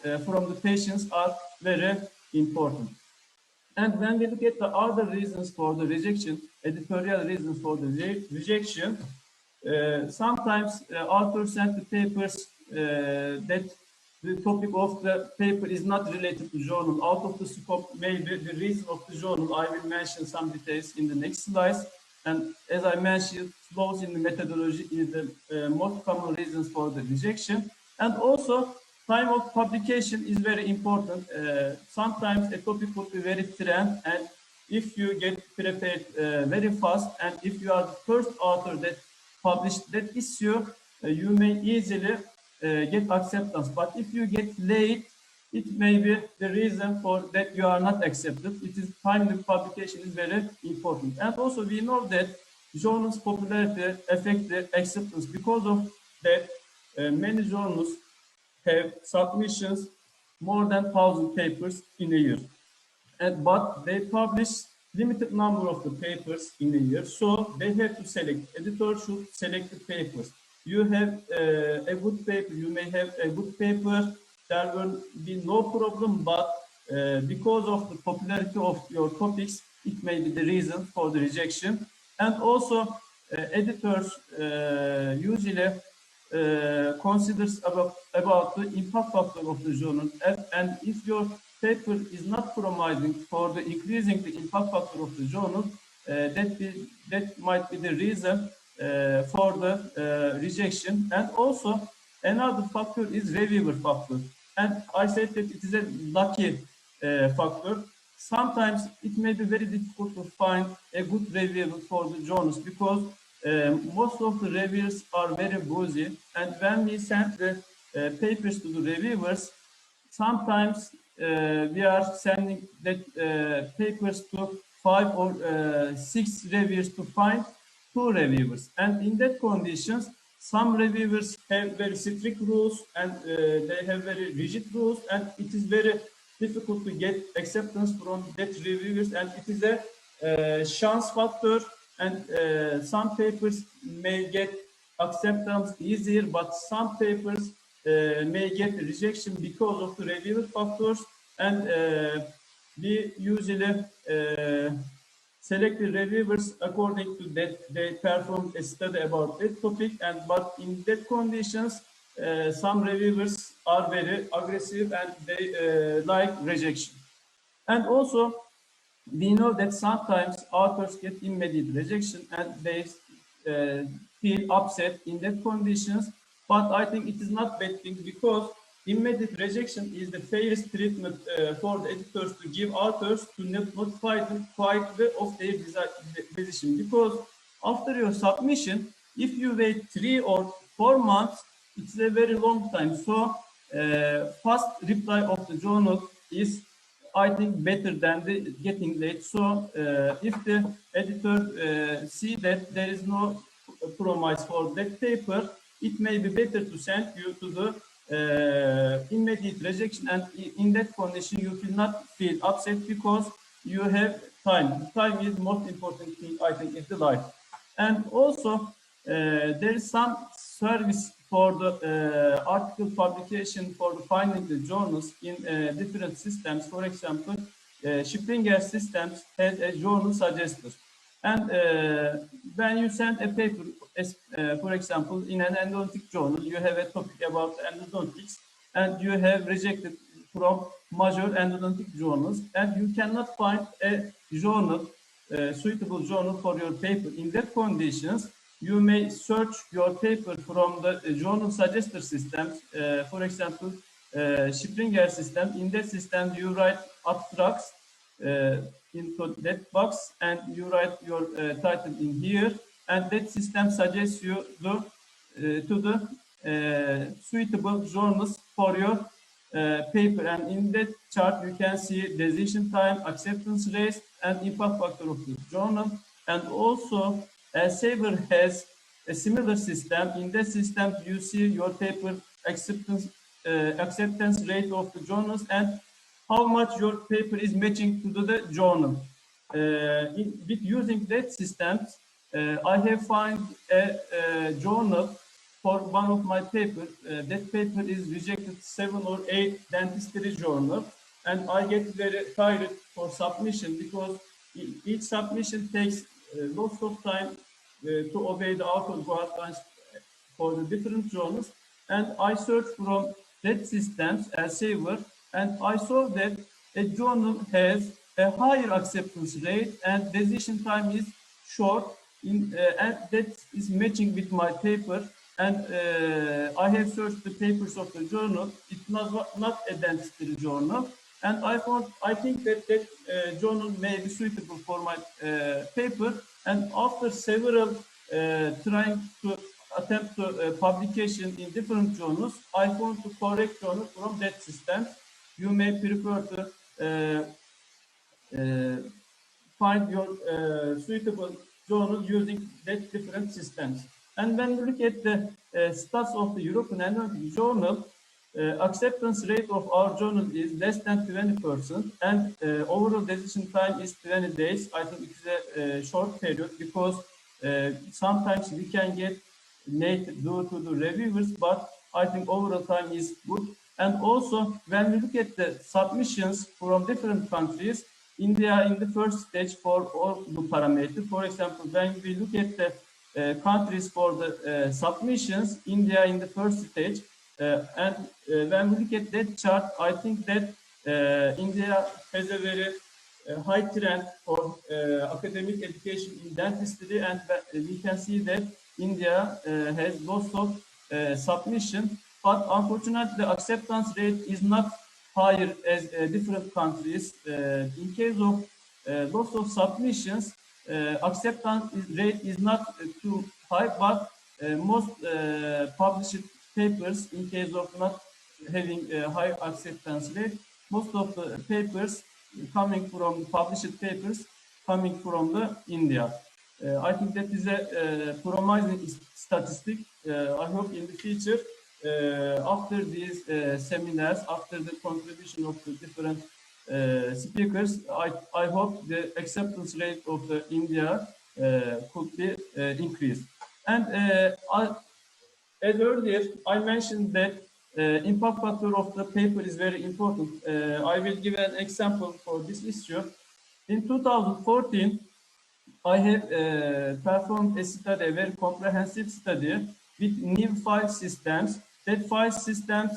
the patients are very important. And when we look at the other reasons for the rejection, editorial reasons for the rejection, sometimes authors send the papers that the topic of the paper is not related to journal, out of the scope, maybe the reason of the journal. I will mention some details in the next slides. And as I mentioned, flaws in the methodology is the most common reasons for the rejection. And also, time of publication is very important. Sometimes a topic could be very trend, and if you get prepared very fast, and if you are the first author that published that issue, you may easily get acceptance. But if you get late, it may be the reason for that you are not accepted. It is timely publication is very important. And also we know that journals' popularity affect the acceptance. Because of that, many journals have submissions more than 1,000 papers in a year. But they publish limited number of the papers in a year, so they have to select. Editors should select the papers. You have a good paper, you may have a good paper, there will be no problem, but because of the popularity of your topics, it may be the reason for the rejection. And also, editors usually considers about the impact factor of the journal, and if your paper is not promising for the increasing the impact factor of the journal, that might be the reason for the rejection. And also another factor is reviewer factor, and I said that it is a lucky factor. Sometimes it may be very difficult to find a good reviewer for the journals because most of the reviewers are very busy, and when we send the papers to the reviewers, sometimes we are sending that papers to 5 or 6 reviewers to find 2 reviewers. And in that conditions, some reviewers have very strict rules and they have very rigid rules, and it is very difficult to get acceptance from that reviewers, and it is a chance factor. And some papers may get acceptance easier, but some papers may get rejection because of the reviewer factors. And we usually select the reviewers according to that they performed a study about that topic. And but in that conditions, some reviewers are very aggressive and they like rejection. And also, we know that sometimes authors get immediate rejection and they feel upset in that conditions, but I think it is not bad thing, because immediate rejection is the fairest treatment for the editors to give authors to notify them quietly of their decision. Because after your submission, if you wait 3 or 4 months, it's a very long time. So fast reply of the journal is, I think, better than the getting late. So if the editor see that there is no promise for that paper, it may be better to send you to the immediate rejection, and in that condition you will not feel upset because you have time. Time is the most important thing, I think, in the life. And also there is some service for the article publication for the finding the journals in different systems. For example, Springer systems has a journal suggester. And when you send a paper, for example, in an endodontic journal, you have a topic about endodontics, and you have rejected from major endodontic journals, and you cannot find a journal, suitable journal for your paper. In that conditions, you may search your paper from the journal suggester systems. For example, Springer system. In that system, you write abstracts into that box, and you write your title in here, and that system suggests you to the suitable journals for your paper. And in that chart, you can see decision time, acceptance rate, and impact factor of the journal. And also, Sabre has a similar system. In that system, you see your paper acceptance rate of the journals and how much your paper is matching to the journal. With using that system, I have found a journal for one of my papers. That paper is rejected 7 or 8 dentistry journal, and I get very tired for submission because each submission takes lots of time to obey the author guidelines for the different journals. And I searched from that systems as Saver, and I saw that a journal has a higher acceptance rate and decision time is short, and that is matching with my paper. And I have searched the papers of the journal. It's not a dentistry journal, and I think that journal may be suitable for my paper. And after several trying to attempt to publication in different journals, I found the correct journal from that system. You may prefer to find your suitable journal using that different systems. And when we look at the stats of the European Endodontic Journal, acceptance rate of our journal is less than 20%, and overall decision time is 20 days. I think it's a short period because sometimes we can get late due to the reviewers, but I think overall time is good. And also, when we look at the submissions from different countries, India in the first stage for all the parameters. For example, when we look at the countries for the submissions, India in the first stage, and when we look at that chart, I think that India has a very high trend for academic education in dentistry, and we can see that India has lots of submission, but unfortunately the acceptance rate is not higher as different countries. In case of lots of submissions, acceptance rate is not too high, but most published papers, in case of not having a high acceptance rate, most of the papers coming from published papers coming from the India. I think that is a promising statistic. I hope in the future, after these seminars, after the contribution of the different speakers, I hope the acceptance rate of the India could be increased. And as earlier, I mentioned that impact factor of the paper is very important. I will give an example for this issue. In 2014, I have performed a study, a very comprehensive study with new file systems. That file systems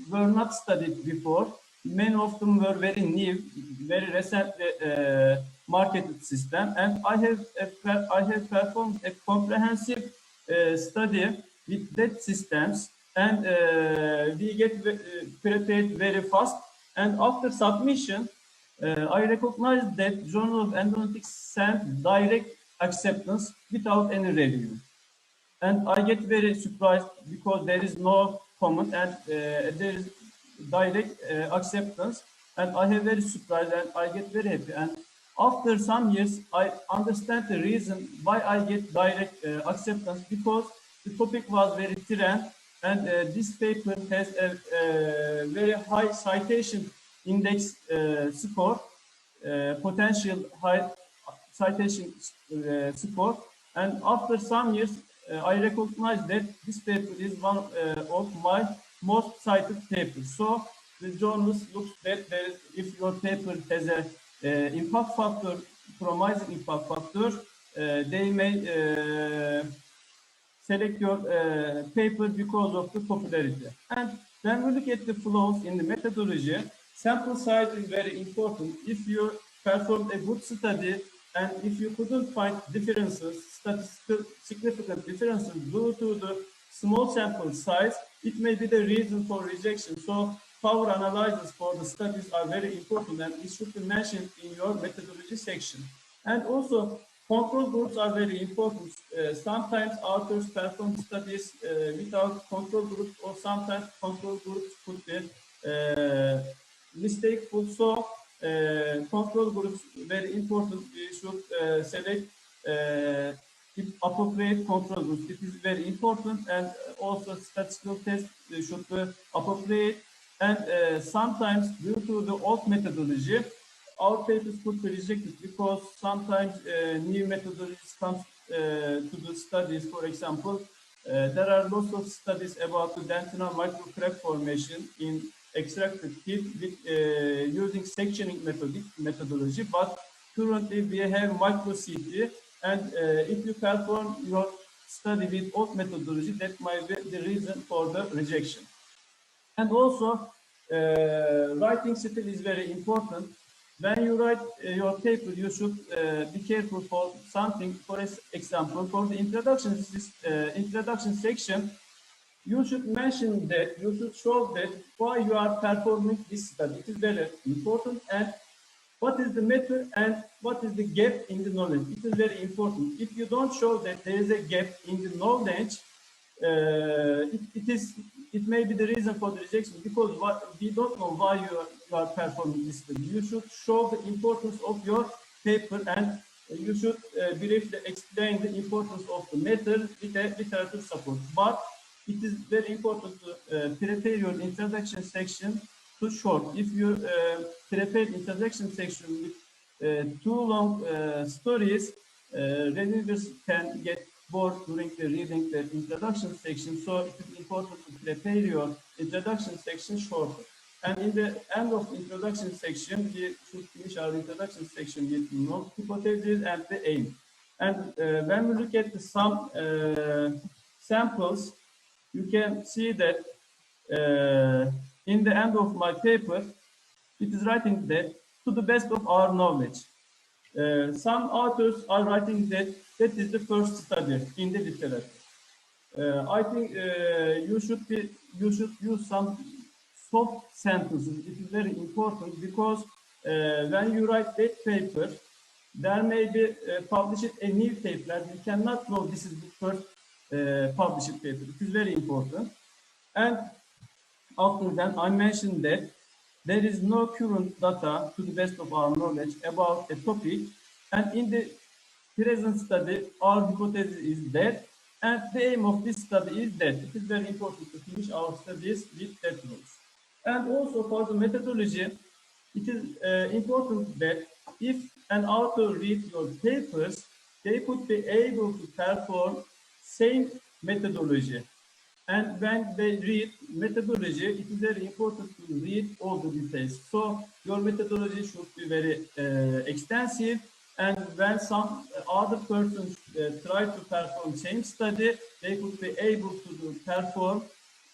were not studied before. Many of them were very new, very recently marketed system. And I have performed a comprehensive study with that systems, and we get prepared very fast. And after submission, I recognize that Journal of Endodontics sent direct acceptance without any review. And I get very surprised because there is no comment, and there is direct acceptance. And I have very surprised, and I get very happy. And after some years, I understand the reason why I get direct acceptance, because the topic was very trend, and this paper has a very high citation index score, potential high citation score. And after some years, I recognize that this paper is one of my most cited papers. So the journals look that if your paper has a impact factor, promising impact factor, they may select your paper because of the popularity. And when we look at the flows in the methodology, sample size is very important. If you performed a good study and if you couldn't find differences, statistical significant differences due to the small sample size, it may be the reason for rejection. So power analysis for the studies are very important, and it should be mentioned in your methodology section. And also, control groups are very important. Sometimes authors perform studies without control groups, or sometimes control groups could be mistakeful. So control groups very important. We should select appropriate control groups. It is very important, and also statistical tests should be appropriate. And sometimes, due to the old methodology, our papers could be rejected because sometimes new methodologies come to the studies. For example, there are lots of studies about the dentinal microcrack formation in extracted teeth with using sectioning methodology, but currently we have micro CT, and if you perform your study with old methodology, that might be the reason for the rejection. And also, writing skill is very important. When you write your paper, you should be careful for something. For example, for the introduction section, you should mention that, you should show that why you are performing this study. It is very important. And what is the method and what is the gap in the knowledge. It is very important. If you don't show that there is a gap in the knowledge, it may be the reason for the rejection, because we don't know why you are performing this study. You should show the importance of your paper, and you should briefly explain the importance of the method with a literature support. But it is very important to prepare your introduction section too short. If you prepare introduction section with too long stories, reviewers can get bored during the reading the introduction section. So it is important to prepare your introduction section shorter. And in the end of the introduction section, we should finish our introduction section with hypothesis and the aim. And when we look at some samples, you can see that in the end of my paper, it is writing that to the best of our knowledge. Some authors are writing that that is the first study in the literature. I think you should use some soft sentences. It is very important, because when you write that paper, there may be published a new paper, and you cannot know this is the first published paper. It is very important. And after that, I mentioned that there is no current data, to the best of our knowledge, about a topic, and in the present study, our hypothesis is that, and the aim of this study is that. It is very important to finish our studies with that rules. And also for the methodology, it is important that if an author reads your papers, they could be able to perform same methodology. And when they read methodology, it is very important to read all the details. So your methodology should be very extensive. And when some other persons try to perform same study, they could be able to perform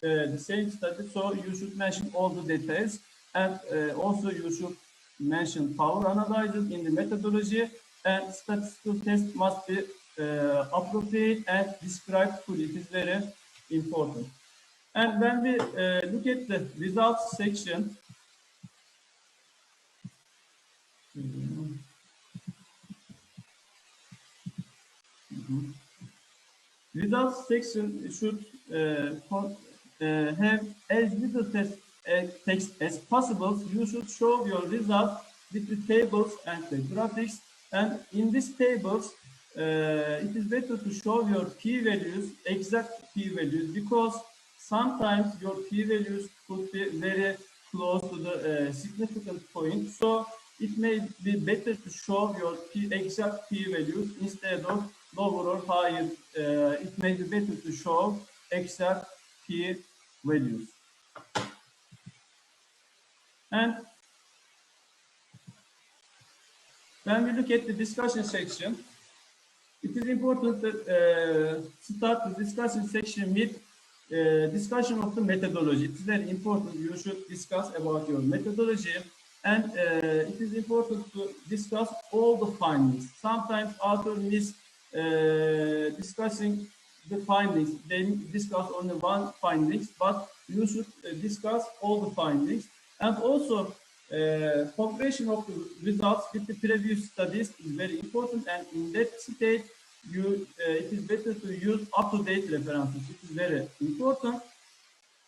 the same study. So you should mention all the details. And also you should mention power analysis in the methodology, and statistical test must be appropriate and described fully. It is very important. And when we look at the results section, results section should have as little text as possible. You should show your results with the tables and the graphics. And in these tables, it is better to show your p-values, exact p-values, because sometimes your p-values could be very close to the significant point. So it may be better to show your exact p-values instead of lower or higher. It may be better to show exact p-values. And when we look at the discussion section, it is important to start the discussion section with discussion of the methodology. It is very important. You should discuss about your methodology, and it is important to discuss all the findings. Sometimes authors miss discussing the findings. They discuss only one findings, but you should discuss all the findings. And also, comparison of the results with the previous studies is very important, and in that state, it is better to use up-to-date references. It is very important,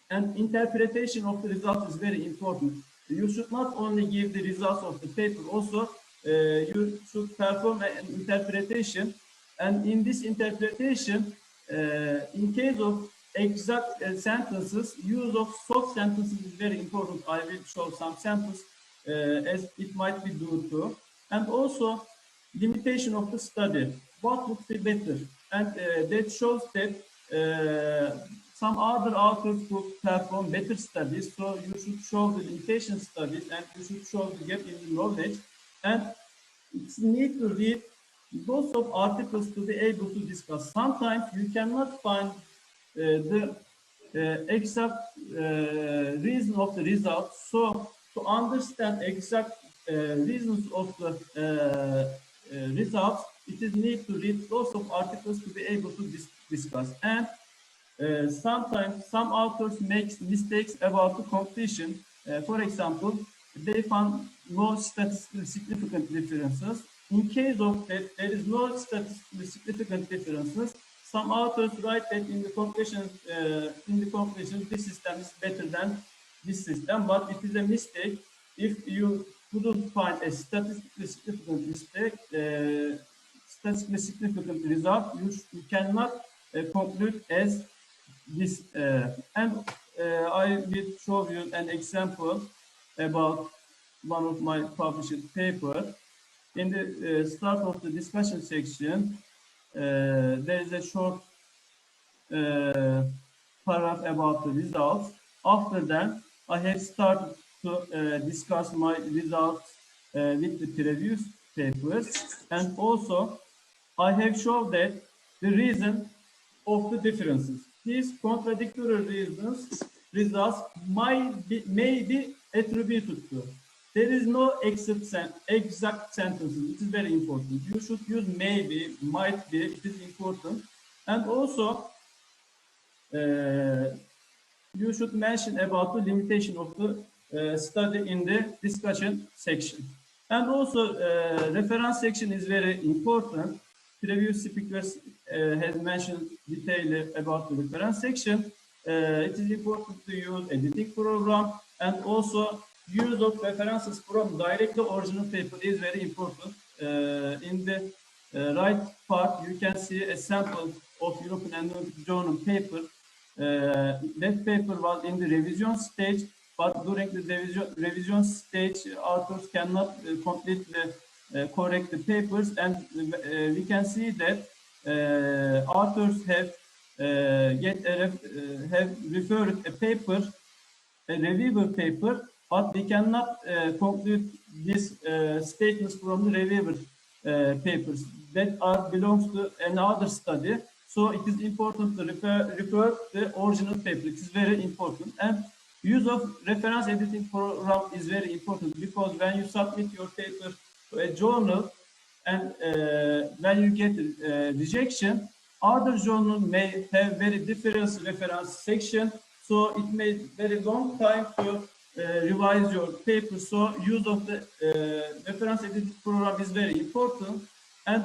and interpretation of the results is very important. You should not only give the results of the paper, also you should perform an interpretation, and in this interpretation, in case of exact sentences, use of soft sentences is very important. I will show some samples as it might be due to. And also limitation of the study. What would be better? And that shows that some other authors could perform better studies. So you should show the limitation studies, and you should show the gap in the knowledge. And it's need to read lots of articles to be able to discuss. Sometimes you cannot find the exact reason of the results. So to understand exact reasons of the results, it is need to read lots of articles to be able to discuss. And sometimes some authors make mistakes about the completion. For example, they found no statistically significant differences. In case of that, there is no statistically significant differences. Some authors write that in the conclusion, this system is better than this system, but it is a mistake. If you couldn't find a statistically significant mistake, statistically significant result, you cannot conclude as this. I will show you an example about one of my published paper. In the start of the discussion section, there is a short paragraph about the results. After that, I have started to discuss my results with the previous papers, and also I have shown that the reason of the differences. These contradictory results may be attributed to. There is no exact sentences. It is very important. You should use maybe, might be. It is important, and also you should mention about the limitation of the study in the discussion section. And also reference section is very important. Previous speakers has mentioned detail about the reference section. It is important to use editing program, and also use of references from directly original paper is very important. In the right part, you can see a sample of European Endodontic Journal paper. That paper was in the revision stage, but during the revision stage, authors cannot completely correct the papers, and we can see that authors have referred a paper, a reviewer paper, but we cannot conclude these statements from the reviewer papers that belongs to another study. So it is important to refer the original paper. It is very important. And use of reference editing program is very important, because when you submit your paper to a journal, and when you get rejection, other journal may have very different reference section. So it may very long time to revise your paper. So use of the reference editing program is very important. And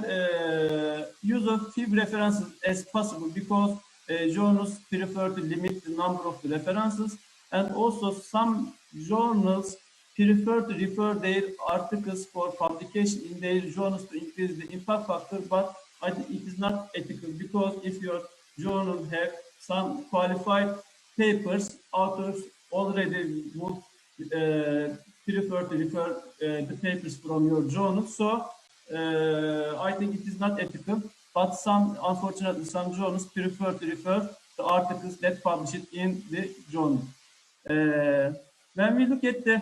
use of few references as possible, because journals prefer to limit the number of the references, and also some journals prefer to refer their articles for publication in their journals to increase the impact factor, but I think it is not ethical, because if your journal have some qualified papers, authors already would prefer to refer the papers from your journal. So I think it is not ethical, but unfortunately, some journals prefer to refer the articles that published in the journal. When we look at the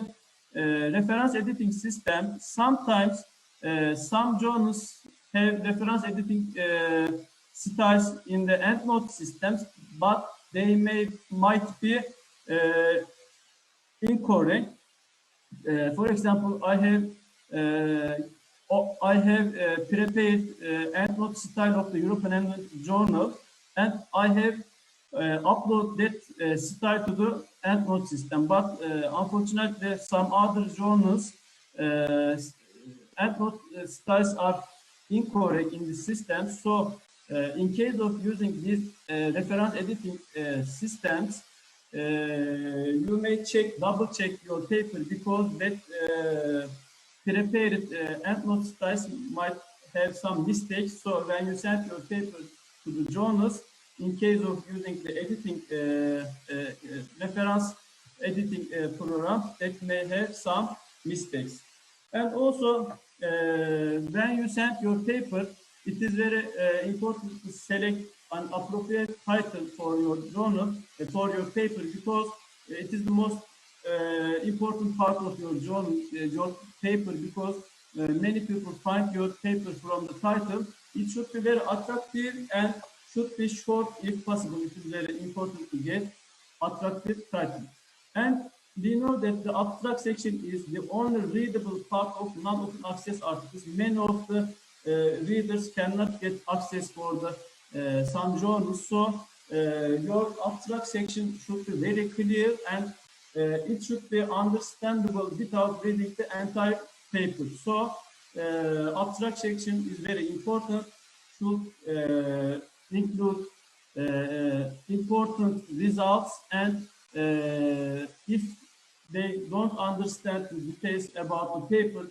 reference editing system, sometimes some journals have reference editing styles in the endnote systems, but they might be incorrect. For example, I have prepared endnote style of the European Endodontic Journal, and I have uploaded that style to the endnote system. But unfortunately, some other journals endnote styles are incorrect in the system. So in case of using these reference editing systems, you may double check your paper, because that prepared endnote styles might have some mistakes. So when you send your paper to the journals, in case of using the editing reference editing program, that may have some mistakes. And also, when you send your paper, it is very important to select an appropriate title for your journal, for your paper, because it is the most important part of your journal, your paper, because many people find your paper from the title. It should be very attractive and should be short if possible. It is very important to get attractive title. And we know that the abstract section is the only readable part of non-open access articles. Many of the readers cannot get access for the some journals. So your abstract section should be very clear, and it should be understandable without reading the entire paper. So abstract section is very important, should include important results, and if they don't understand the details about the paper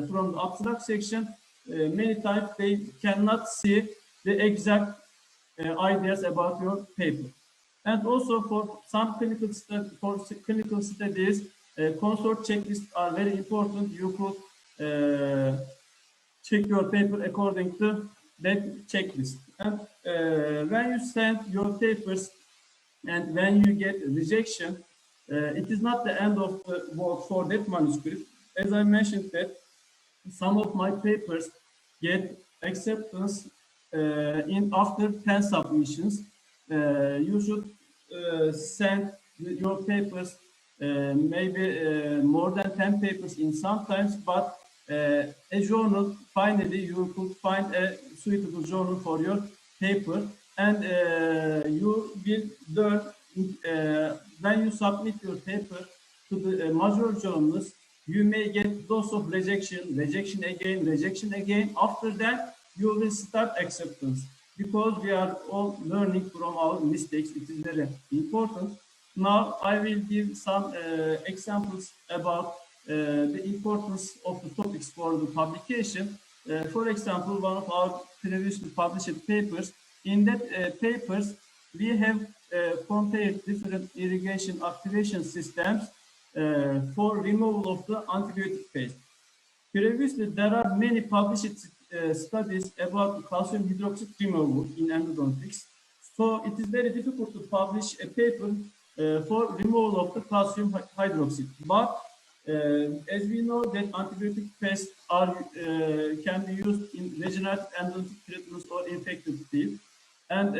from the abstract section, many times they cannot see the exact ideas about your paper. And also for some clinical studies, consort checklists are very important. You could check your paper according to that checklist. And when you send your papers and when you get rejection, it is not the end of the work for that manuscript. As I mentioned that some of my papers get acceptance in after 10 submissions. You should send your papers, maybe more than 10 papers in sometimes, but a journal, finally you could find a suitable journal for your paper, and you will learn when you submit your paper to the major journals, you may get lots of rejection, rejection again. After that, you will start acceptance, because we are all learning from our mistakes. It is very important. Now I will give some examples about the importance of the topics for the publication. For example, one of our previously published papers, in that papers, we have compared different irrigation activation systems for removal of the antibiotic paste. Previously, there are many published studies about calcium hydroxide removal in endodontics. So it is very difficult to publish a paper for removal of the calcium hydroxide. But as we know that antibiotic paste are can be used in regenerative endodontic treatments or infected teeth. And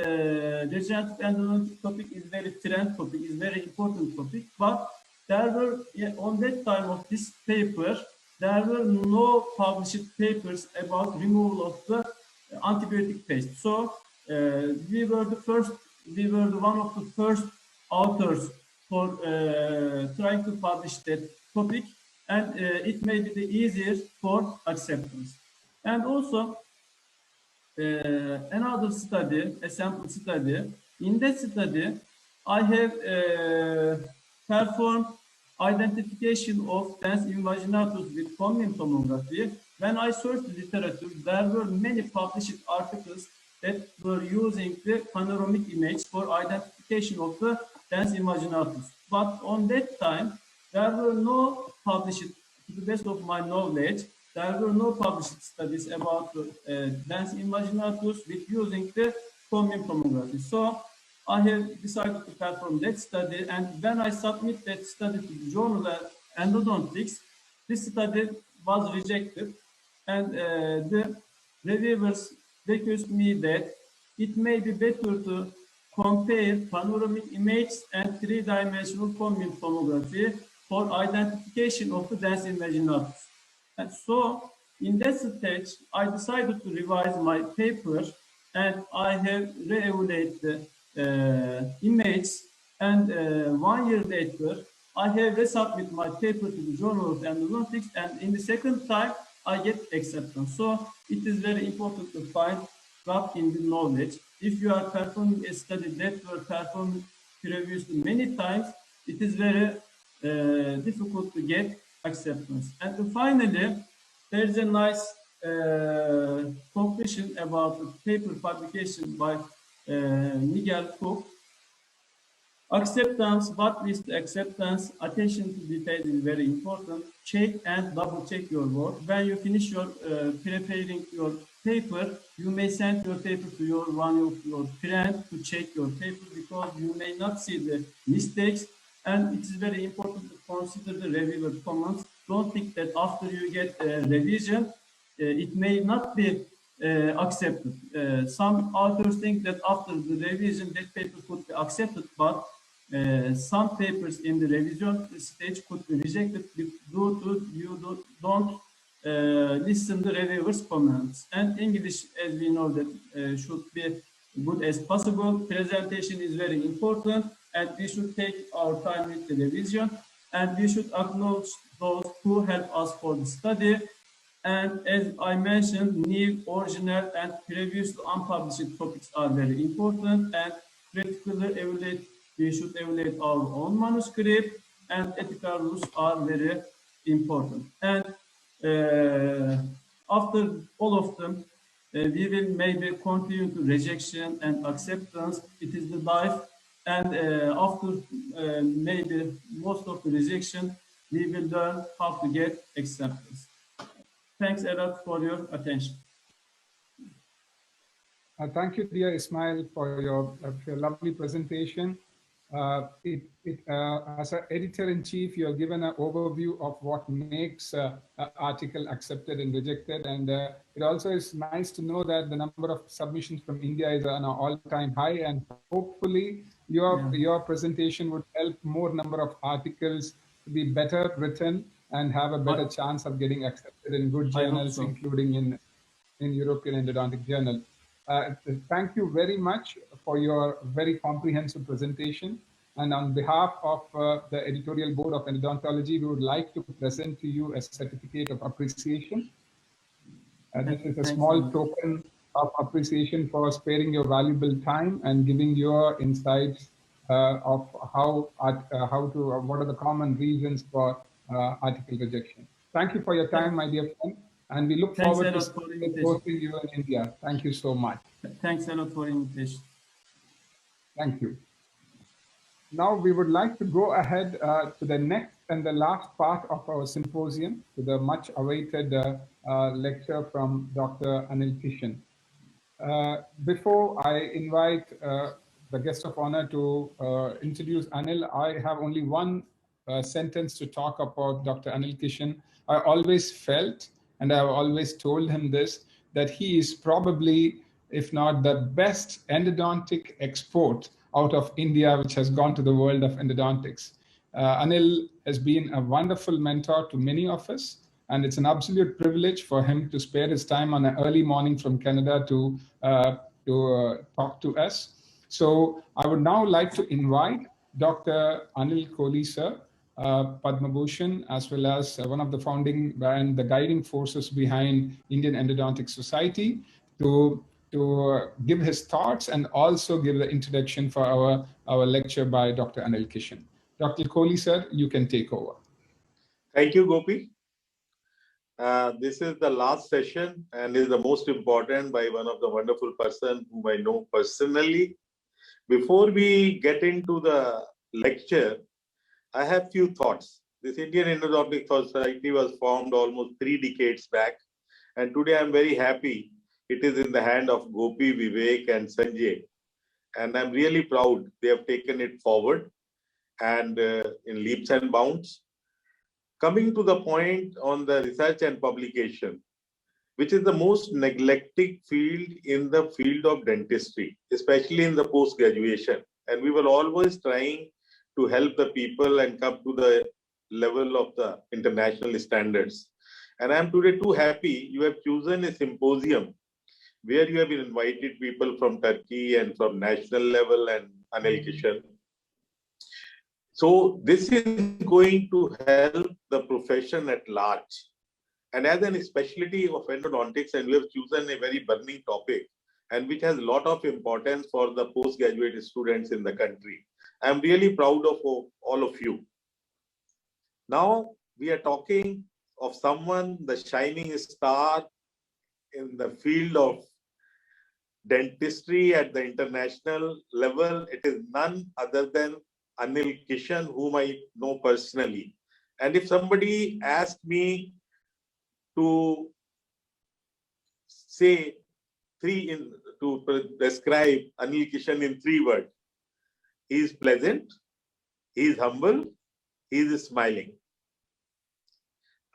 regenerative endodontic topic is very trend topic, is very important topic. But there were, on that time of this paper, there were no published papers about removal of the antibiotic paste. So we were one of the first authors for trying to publish that topic, and it made it easier for acceptance. And also another study, a sample study. In that study, I have performed identification of dens invaginatus with conium tomography. When I searched the literature, there were many published articles that were using the panoramic image for identification of the dens invaginatus. But on that time, there were no published, to the best of my knowledge, there were no published studies about dens invaginatus with using the conium tomography. So I have decided to perform that study, and when I submit that study to the journal Endodontics, this study was rejected, and the reviewers requested me that it may be better to compare panoramic image and three-dimensional conium tomography for identification of the dens invaginatus. And so, in that stage, I decided to revise my paper, and I have re-evaluated the image, and 1 year later, I have resubmitted my paper to the Journal of Endodontics, and in the second time, I get acceptance. So it is very important to find gap in the knowledge. If you are performing a study that were performed previously many times, it is very difficult to get acceptance. And finally, there is a nice conclusion about the paper publication by Miguel Cook. Acceptance, what is the acceptance? Attention to detail is very important. Check and double check your work. When you finish your preparing your paper, you may send your paper to one of your friends to check your paper, because you may not see the mistakes. And it is very important to consider the reviewer comments. Don't think that after you get a revision, it may not be accepted. Some authors think that after the revision, that paper could be accepted, but some papers in the revision stage could be rejected due to you don't listen to reviewers' comments. And English, as we know, that should be good as possible. Presentation is very important, and we should take our time with the revision. and we should acknowledge those who help us for the study. And as I mentioned, new, original, and previously unpublished topics are very important, and critically evaluate, we should evaluate our own manuscript, and ethical rules are very important. And after all of them, we will maybe continue to rejection and acceptance. It is the life, and after maybe most of the rejection, we will learn how to get acceptance. Thanks a lot for your attention. Thank you, dear Ismail, for your lovely presentation. As an editor-in-chief, you have given an overview of what makes an article accepted and rejected. And it also is nice to know that the number of submissions from India is on an all-time high. And hopefully, your presentation would help more number of articles to be better written and have a better chance of getting accepted in good journals, including in European Endodontic Journal. Thank you very much for your very comprehensive presentation. And on behalf of the editorial board of Endodontology, we would like to present to you a certificate of appreciation. This is a small token of appreciation for sparing your valuable time and giving your insights of what are the common reasons for article rejection. Thank you for your time, my dear friend. And we look forward to hosting you in India. Thank you so much. Thanks a lot for the invitation. Thank you. Now we would like to go ahead to the next and the last part of our symposium, to the much awaited lecture from Dr. Anil Kishan. Before I invite the guest of honor to introduce Anil, I have only one sentence to talk about Dr. Anil Kishan. I always felt, and I've always told him this, that he is probably, if not the best endodontic export out of India, which has gone to the world of endodontics. Anil has been a wonderful mentor to many of us, and it's an absolute privilege for him to spare his time on an early morning from Canada to talk to us. So I would now like to invite Dr. Anil Kohli, sir, Padma Bhushan, as well as one of the founding and the guiding forces behind Indian Endodontic Society, to give his thoughts and also give the introduction for our lecture by Dr. Anil Kishan. Dr. Kohli, sir, you can take over. Thank you, Gopi. This is the last session and is the most important by one of the wonderful person whom I know personally. Before we get into the lecture, I have few thoughts. This Indian Endodontic Society was formed almost 3 decades back, and today I'm very happy it is in the hand of Gopi, Vivek, and Sanjay, and I'm really proud they have taken it forward and in leaps and bounds. Coming to the point on the research and publication, which is the most neglected field in the field of dentistry, especially in the post-graduation, and we were always trying to help the people and come to the level of the international standards. And I'm today too happy you have chosen a symposium where you have invited people from Turkey and from national level and Anil Kishan. So this is going to help the profession at large. And as an specialty of endodontics, and we have chosen a very burning topic and which has a lot of importance for the postgraduate students in the country. I'm really proud of all of you. Now we are talking of someone, the shining star in the field of dentistry at the international level. It is none other than Anil Kishan, whom I know personally. And if somebody asked me to say to describe Anil Kishan in 3 words, he is pleasant, he is humble, he is smiling.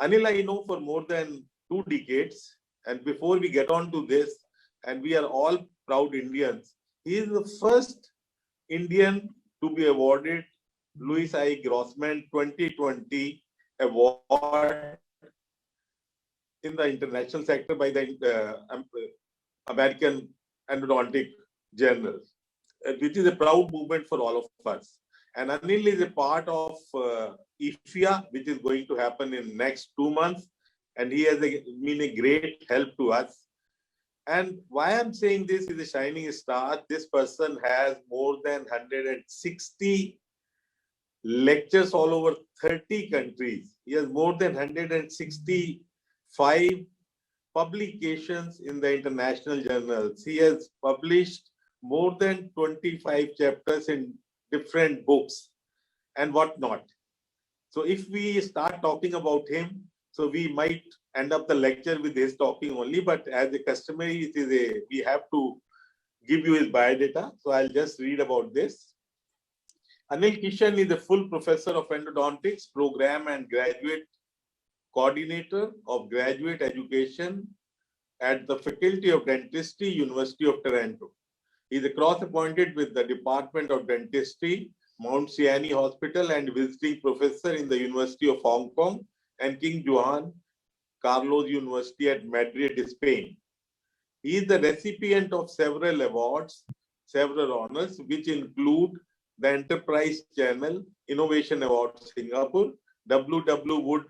Anil I know for more than 2 decades, and before we get on to this, and we are all proud Indians, he is the first Indian to be awarded Louis I. Grossman 2020 award in the international sector by the American Endodontic Journal, which is a proud movement for all of us. And Anil is a part of IFIA, which is going to happen in next 2 months. And he has been a great help to us. And why I'm saying this is a shining star. This person has more than 160 lectures all over 30 countries. He has more than 165 publications in the international journals. He has published more than 25 chapters in different books and whatnot. So if we start talking about him, so we might end up the lecture with his talking only, but as a customary, we have to give you his biodata. So I'll just read about this. Anil Kishan is a full professor of endodontics, program and graduate coordinator of graduate education at the Faculty of Dentistry, University of Toronto. He is a cross-appointed with the Department of Dentistry, Mount Sinai Hospital, and visiting professor in the University of Hong Kong and King Juan Carlos University at Madrid, Spain. He is the recipient of several awards, several honors, which include the Enterprise Channel Innovation Award Singapore, W.W. Wood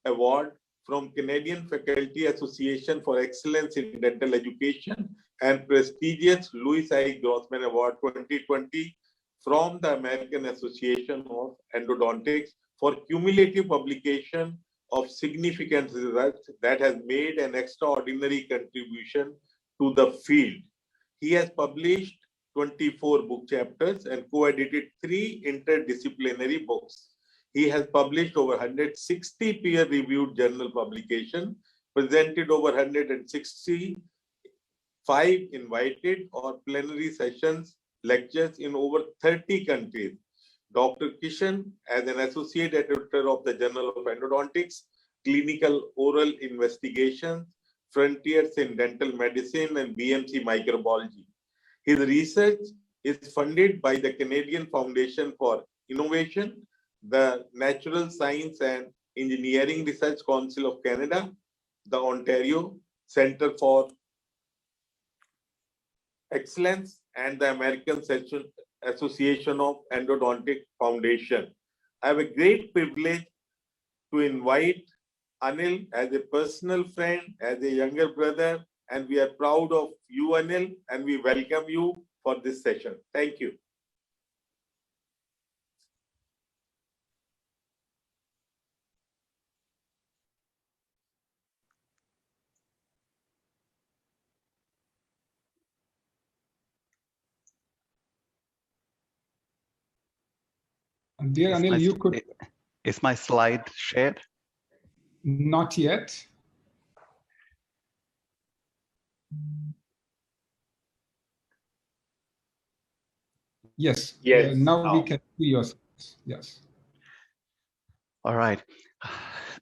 Award from Canadian Faculty Association for Excellence in Dental Education, and prestigious Louis I. Grossman Award 2020 from the American Association of Endodontics for cumulative publication of significant results that has made an extraordinary contribution to the field. He has published 24 book chapters and co-edited 3 interdisciplinary books. He has published over 160 peer-reviewed journal publications, presented over 165 invited or plenary sessions, lectures in over 30 countries. Dr. Kishan, as an associate editor of the Journal of Endodontics, Clinical Oral Investigations, Frontiers in Dental Medicine, and BMC Microbiology. His research is funded by the Canadian Foundation for Innovation, the Natural Science and Engineering Research Council of Canada, the Ontario Centre for Excellence, and the American Association of Endodontic Foundation. I have a great privilege to invite Anil as a personal friend, as a younger brother, and we are proud of you, Anil, and we welcome you for this session. Thank you. Dear Anil, you could... Is my slide shared? Not yet. Yes. Yes. Now we can see your slides. Yes. All right.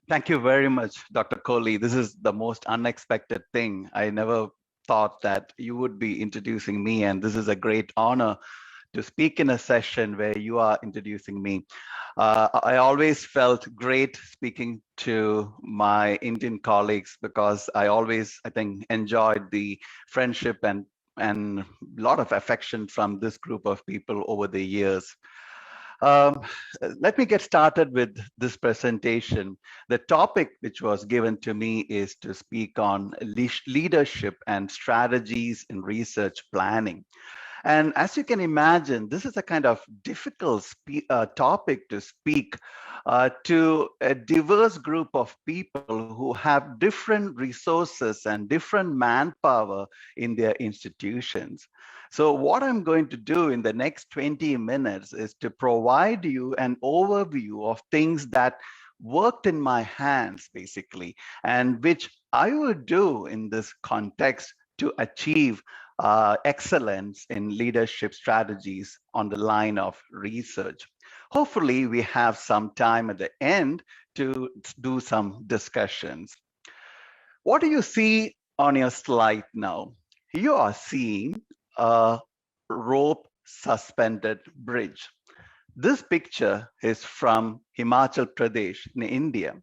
Thank you very much, Dr. Kohli. This is the most unexpected thing. I never thought that you would be introducing me, and this is a great honor to speak in a session where you are introducing me. I always felt great speaking to my Indian colleagues because I think, enjoyed the friendship and a lot of affection from this group of people over the years. Let me get started with this presentation. The topic which was given to me is to speak on leadership and strategies in research planning. And as you can imagine, this is a kind of difficult topic to speak to a diverse group of people who have different resources and different manpower in their institutions. So what I'm going to do in the next 20 minutes is to provide you an overview of things that worked in my hands, basically, and which I would do in this context to achieve excellence in leadership strategies on the line of research. Hopefully, we have some time at the end to do some discussions. What do you see on your slide now? You are seeing a rope suspended bridge. This picture is from Himachal Pradesh in India.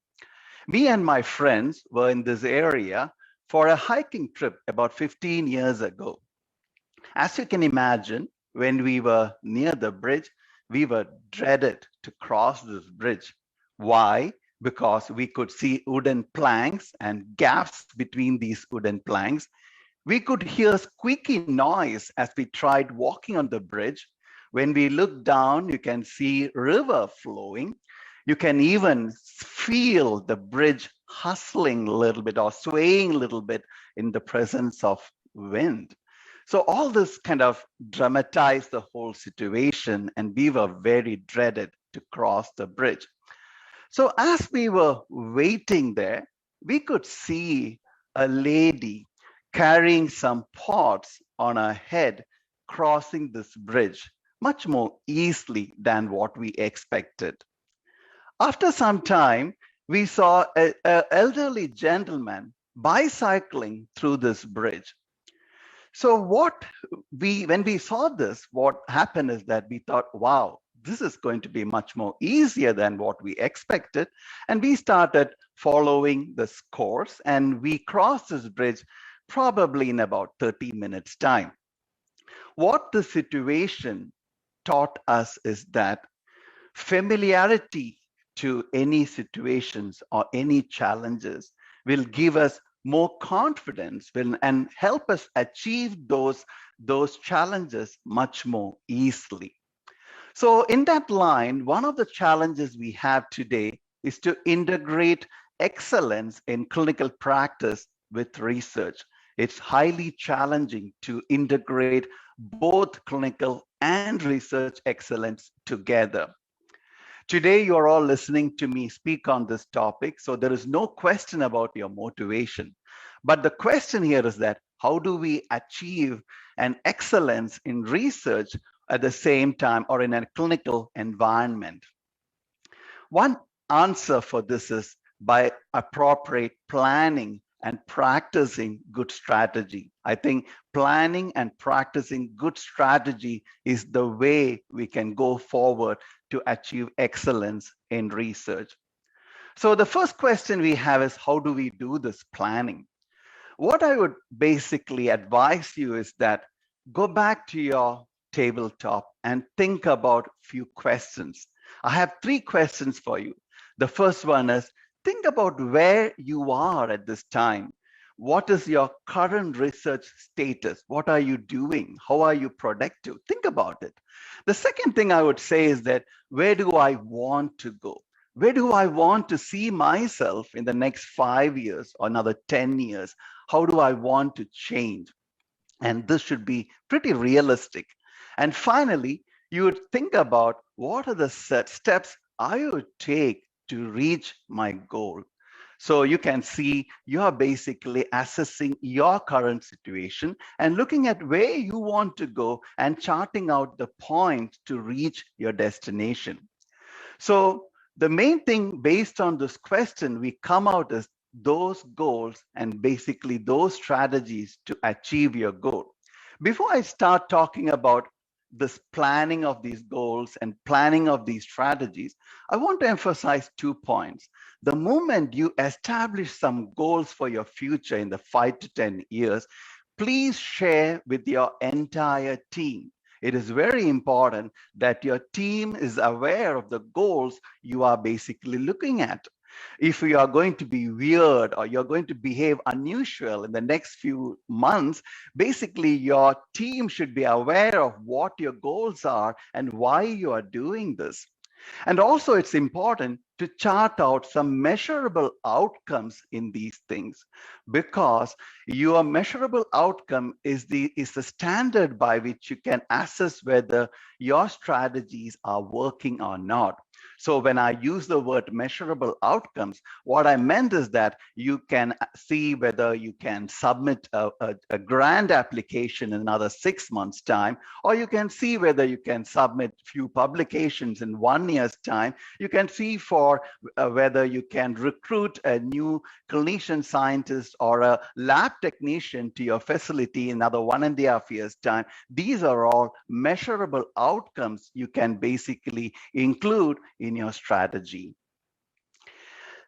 Me and my friends were in this area for a hiking trip about 15 years ago. As you can imagine, when we were near the bridge, we were dreaded to cross this bridge. Why? Because we could see wooden planks and gaps between these wooden planks. We could hear squeaky noise as we tried walking on the bridge. When we look down, you can see river flowing. You can even feel the bridge hustling a little bit or swaying a little bit in the presence of wind. So all this kind of dramatized the whole situation, and we were very dreaded to cross the bridge. So as we were waiting there, we could see a lady carrying some pots on her head crossing this bridge much more easily than what we expected. After some time, we saw an elderly gentleman bicycling through this bridge. So when we saw this, what happened is that we thought, wow, this is going to be much more easier than what we expected. And we started following this course, and we crossed this bridge probably in about 30 minutes time. What the situation taught us is that familiarity to any situations or any challenges will give us more confidence and help us achieve those challenges much more easily. So in that line, one of the challenges we have today is to integrate excellence in clinical practice with research. It's highly challenging to integrate both clinical and research excellence together. Today, you're all listening to me speak on this topic, so there is no question about your motivation. But the question here is that how do we achieve an excellence in research at the same time or in a clinical environment? One answer for this is by appropriate planning and practicing good strategy. I think planning and practicing good strategy is the way we can go forward to achieve excellence in research. So the first question we have is, how do we do this planning? What I would basically advise you is that go back to your tabletop and think about few questions. I have 3 questions for you. The first one is, think about where you are at this time. What is your current research status? What are you doing? How are you productive? Think about it. The second thing I would say is that, where do I want to go? Where do I want to see myself in the next 5 years or another 10 years? How do I want to change? And this should be pretty realistic. And finally, you would think about what are the steps I would take to reach my goal. So you can see you are basically assessing your current situation and looking at where you want to go and charting out the point to reach your destination. So the main thing based on this question, we come out as those goals and basically those strategies to achieve your goal. Before I start talking about this planning of these goals and planning of these strategies, I want to emphasize 2 points. The moment you establish some goals for your future in the 5 to 10 years, please share with your entire team. It is very important that your team is aware of the goals you are basically looking at. If you are going to be weird or you're going to behave unusual in the next few months, basically your team should be aware of what your goals are and why you are doing this. And also it's important to chart out some measurable outcomes in these things, because your measurable outcome is the standard by which you can assess whether your strategies are working or not. So when I use the word measurable outcomes, what I meant is that you can see whether you can submit a grant application in another 6 months' time, or you can see whether you can submit few publications in 1 year's time. You can see for whether you can recruit a new clinician scientist or a lab technician to your facility in another 1.5 years' time. These are all measurable outcomes you can basically include in your strategy.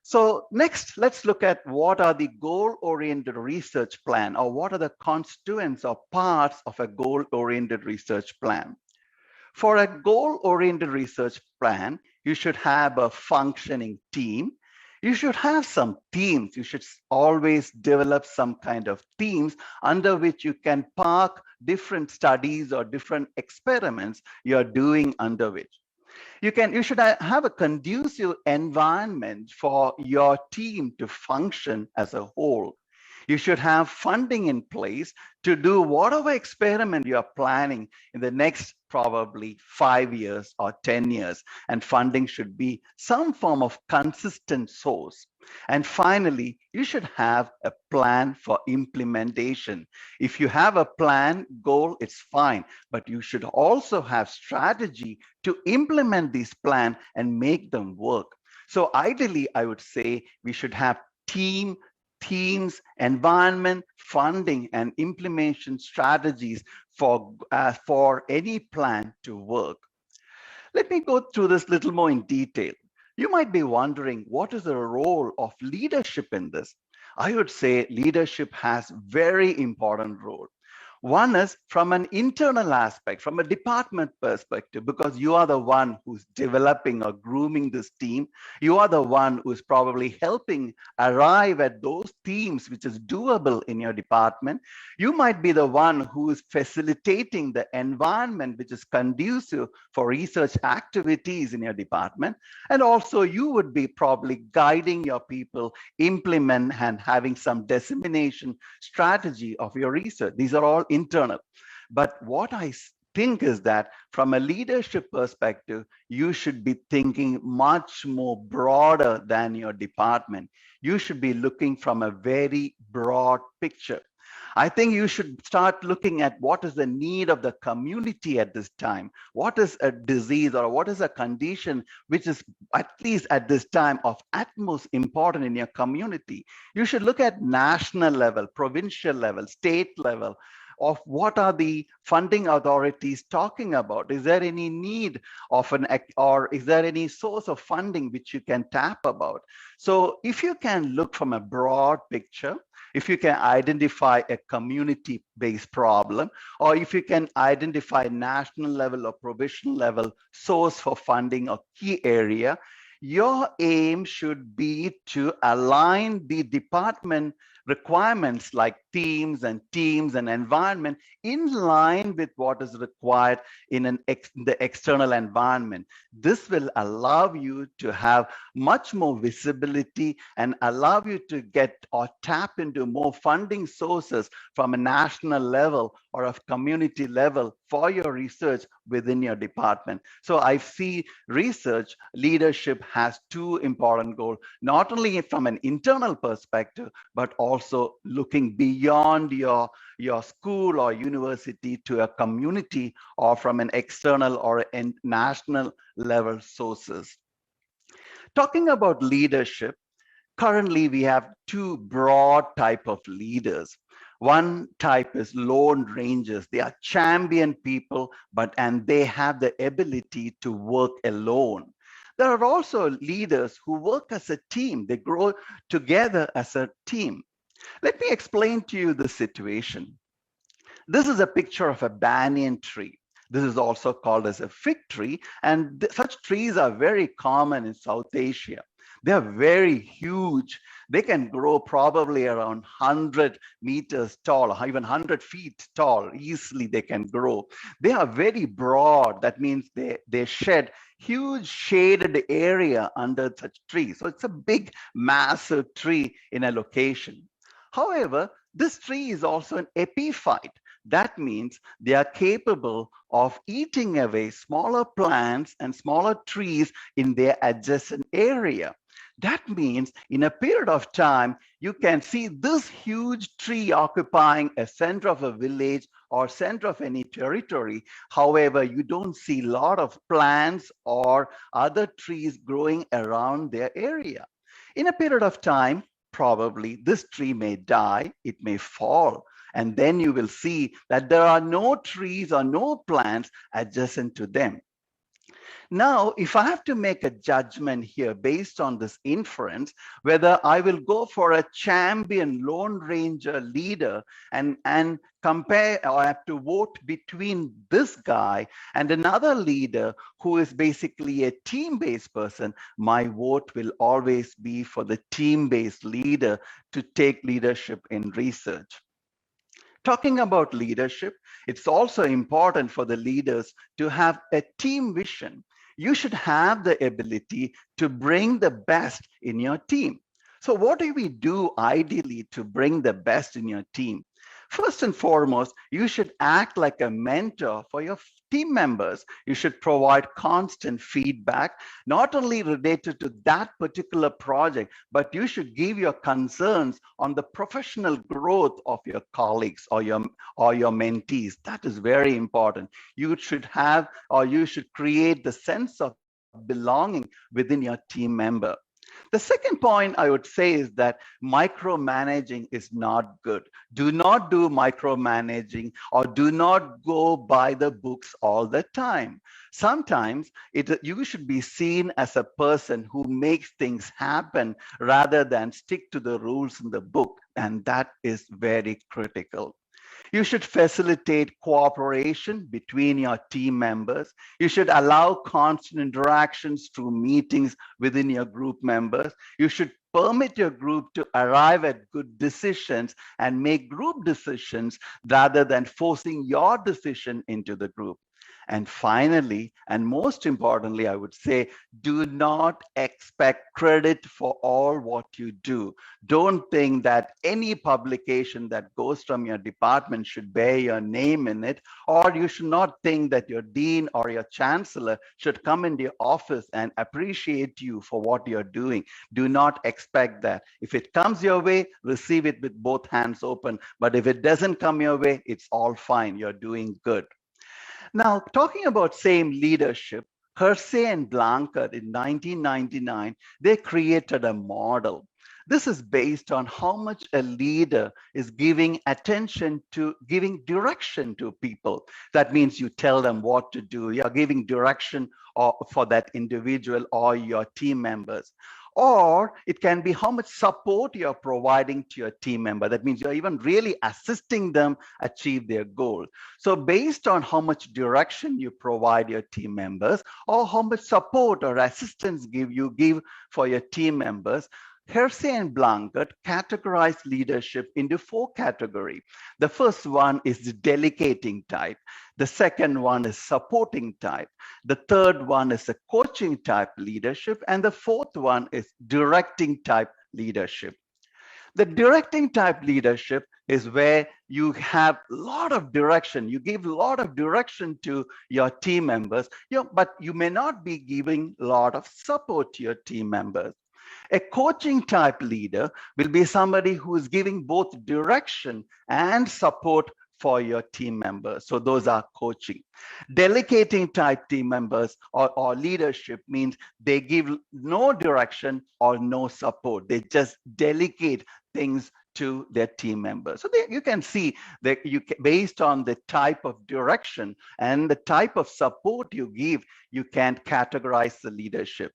So next, let's look at what are the goal-oriented research plan, or what are the constituents or parts of a goal-oriented research plan. For a goal-oriented research plan, you should have a functioning team. You should have some themes. You should always develop some kind of themes under which you can park different studies or different experiments you're doing under which. You should have a conducive environment for your team to function as a whole. You should have funding in place to do whatever experiment you are planning in the next probably 5 years or 10 years. And funding should be some form of consistent source. And finally, you should have a plan for implementation. If you have a plan, goal, it's fine, but you should also have strategy to implement these plans and make them work. So ideally, I would say we should have themes, environment, funding, and implementation strategies for any plan to work. Let me go through this a little more in detail. You might be wondering, what is the role of leadership in this? I would say leadership has very important role. One is from an internal aspect, from a department perspective, because you are the one who's developing or grooming this team. You are the one who's probably helping arrive at those themes which is doable in your department. You might be the one who is facilitating the environment which is conducive for research activities in your department. And also you would be probably guiding your people, implement and having some dissemination strategy of your research. These are all internal. But what I think is that from a leadership perspective, you should be thinking much more broader than your department. You should be looking from a very broad picture. I think you should start looking at what is the need of the community at this time. What is a disease or what is a condition which is at least at this time of utmost importance in your community? You should look at national level, provincial level, state level, of what are the funding authorities talking about? Is there any need of or is there any source of funding which you can tap about? So if you can look from a broad picture, if you can identify a community-based problem, or if you can identify national level or provincial level source for funding or key area, your aim should be to align the department requirements like themes and teams and environment in line with what is required in the external environment. This will allow you to have much more visibility and allow you to get or tap into more funding sources from a national level or a community level for your research within your department. So I see research leadership has two important goals, not only from an internal perspective, but also looking beyond your school or university to a community or from an external or national level sources. Talking about leadership, currently we have two broad type of leaders. One type is lone rangers. They are champion people, and they have the ability to work alone. There are also leaders who work as a team. They grow together as a team. Let me explain to you the situation. This is a picture of a banyan tree. This is also called as a fig tree, and such trees are very common in South Asia. They are very huge. They can grow probably around 100 meters tall, or even 100 feet tall. Easily they can grow. They are very broad. That means they shed huge shaded area under such trees. So it's a big, massive tree in a location. However, this tree is also an epiphyte. That means they are capable of eating away smaller plants and smaller trees in their adjacent area. That means in a period of time, you can see this huge tree occupying a center of a village or center of any territory. However, you don't see a lot of plants or other trees growing around their area. In a period of time, probably this tree may die, it may fall, and then you will see that there are no trees or no plants adjacent to them. Now, if I have to make a judgment here based on this inference, whether I will go for a champion Lone Ranger leader and compare, or I have to vote between this guy and another leader who is basically a team-based person, my vote will always be for the team-based leader to take leadership in research. Talking about leadership, it's also important for the leaders to have a team vision. You should have the ability to bring the best in your team. So what do we do ideally to bring the best in your team? First and foremost, you should act like a mentor for your team members. You should provide constant feedback, not only related to that particular project, but you should give your concerns on the professional growth of your colleagues or your mentees. That is very important. You should have, or you should create the sense of belonging within your team member. The second point I would say is that micromanaging is not good. Do not do micromanaging, or do not go by the books all the time. Sometimes you should be seen as a person who makes things happen rather than stick to the rules in the book, and that is very critical. You should facilitate cooperation between your team members. You should allow constant interactions through meetings within your group members. You should permit your group to arrive at good decisions and make group decisions rather than forcing your decision into the group. And finally, and most importantly, I would say, do not expect credit for all what you do. Don't think that any publication that goes from your department should bear your name in it, or you should not think that your dean or your chancellor should come into your office and appreciate you for what you're doing. Do not expect that. If it comes your way, receive it with both hands open. But if it doesn't come your way, it's all fine. You're doing good. Now, talking about same leadership, Hersey and Blanchard in 1999, they created a model. This is based on how much a leader is giving attention to giving direction to people. That means you tell them what to do. You're giving direction for that individual or your team members. Or it can be how much support you're providing to your team member. That means you're even really assisting them achieve their goal. So based on how much direction you provide your team members, or how much support or assistance you give for your team members, Hersey and Blanchard categorize leadership into 4 categories. The first one is the delegating type. The second one is supporting type. The third one is a coaching type leadership. And the fourth one is directing type leadership. The directing type leadership is where you have a lot of direction. You give a lot of direction to your team members, but you may not be giving a lot of support to your team members. A coaching type leader will be somebody who is giving both direction and support for your team members. So those are coaching. Delegating type team members or leadership means they give no direction or no support. They just delegate things to their team members. So you can see that based on the type of direction and the type of support you give, you can categorize the leadership.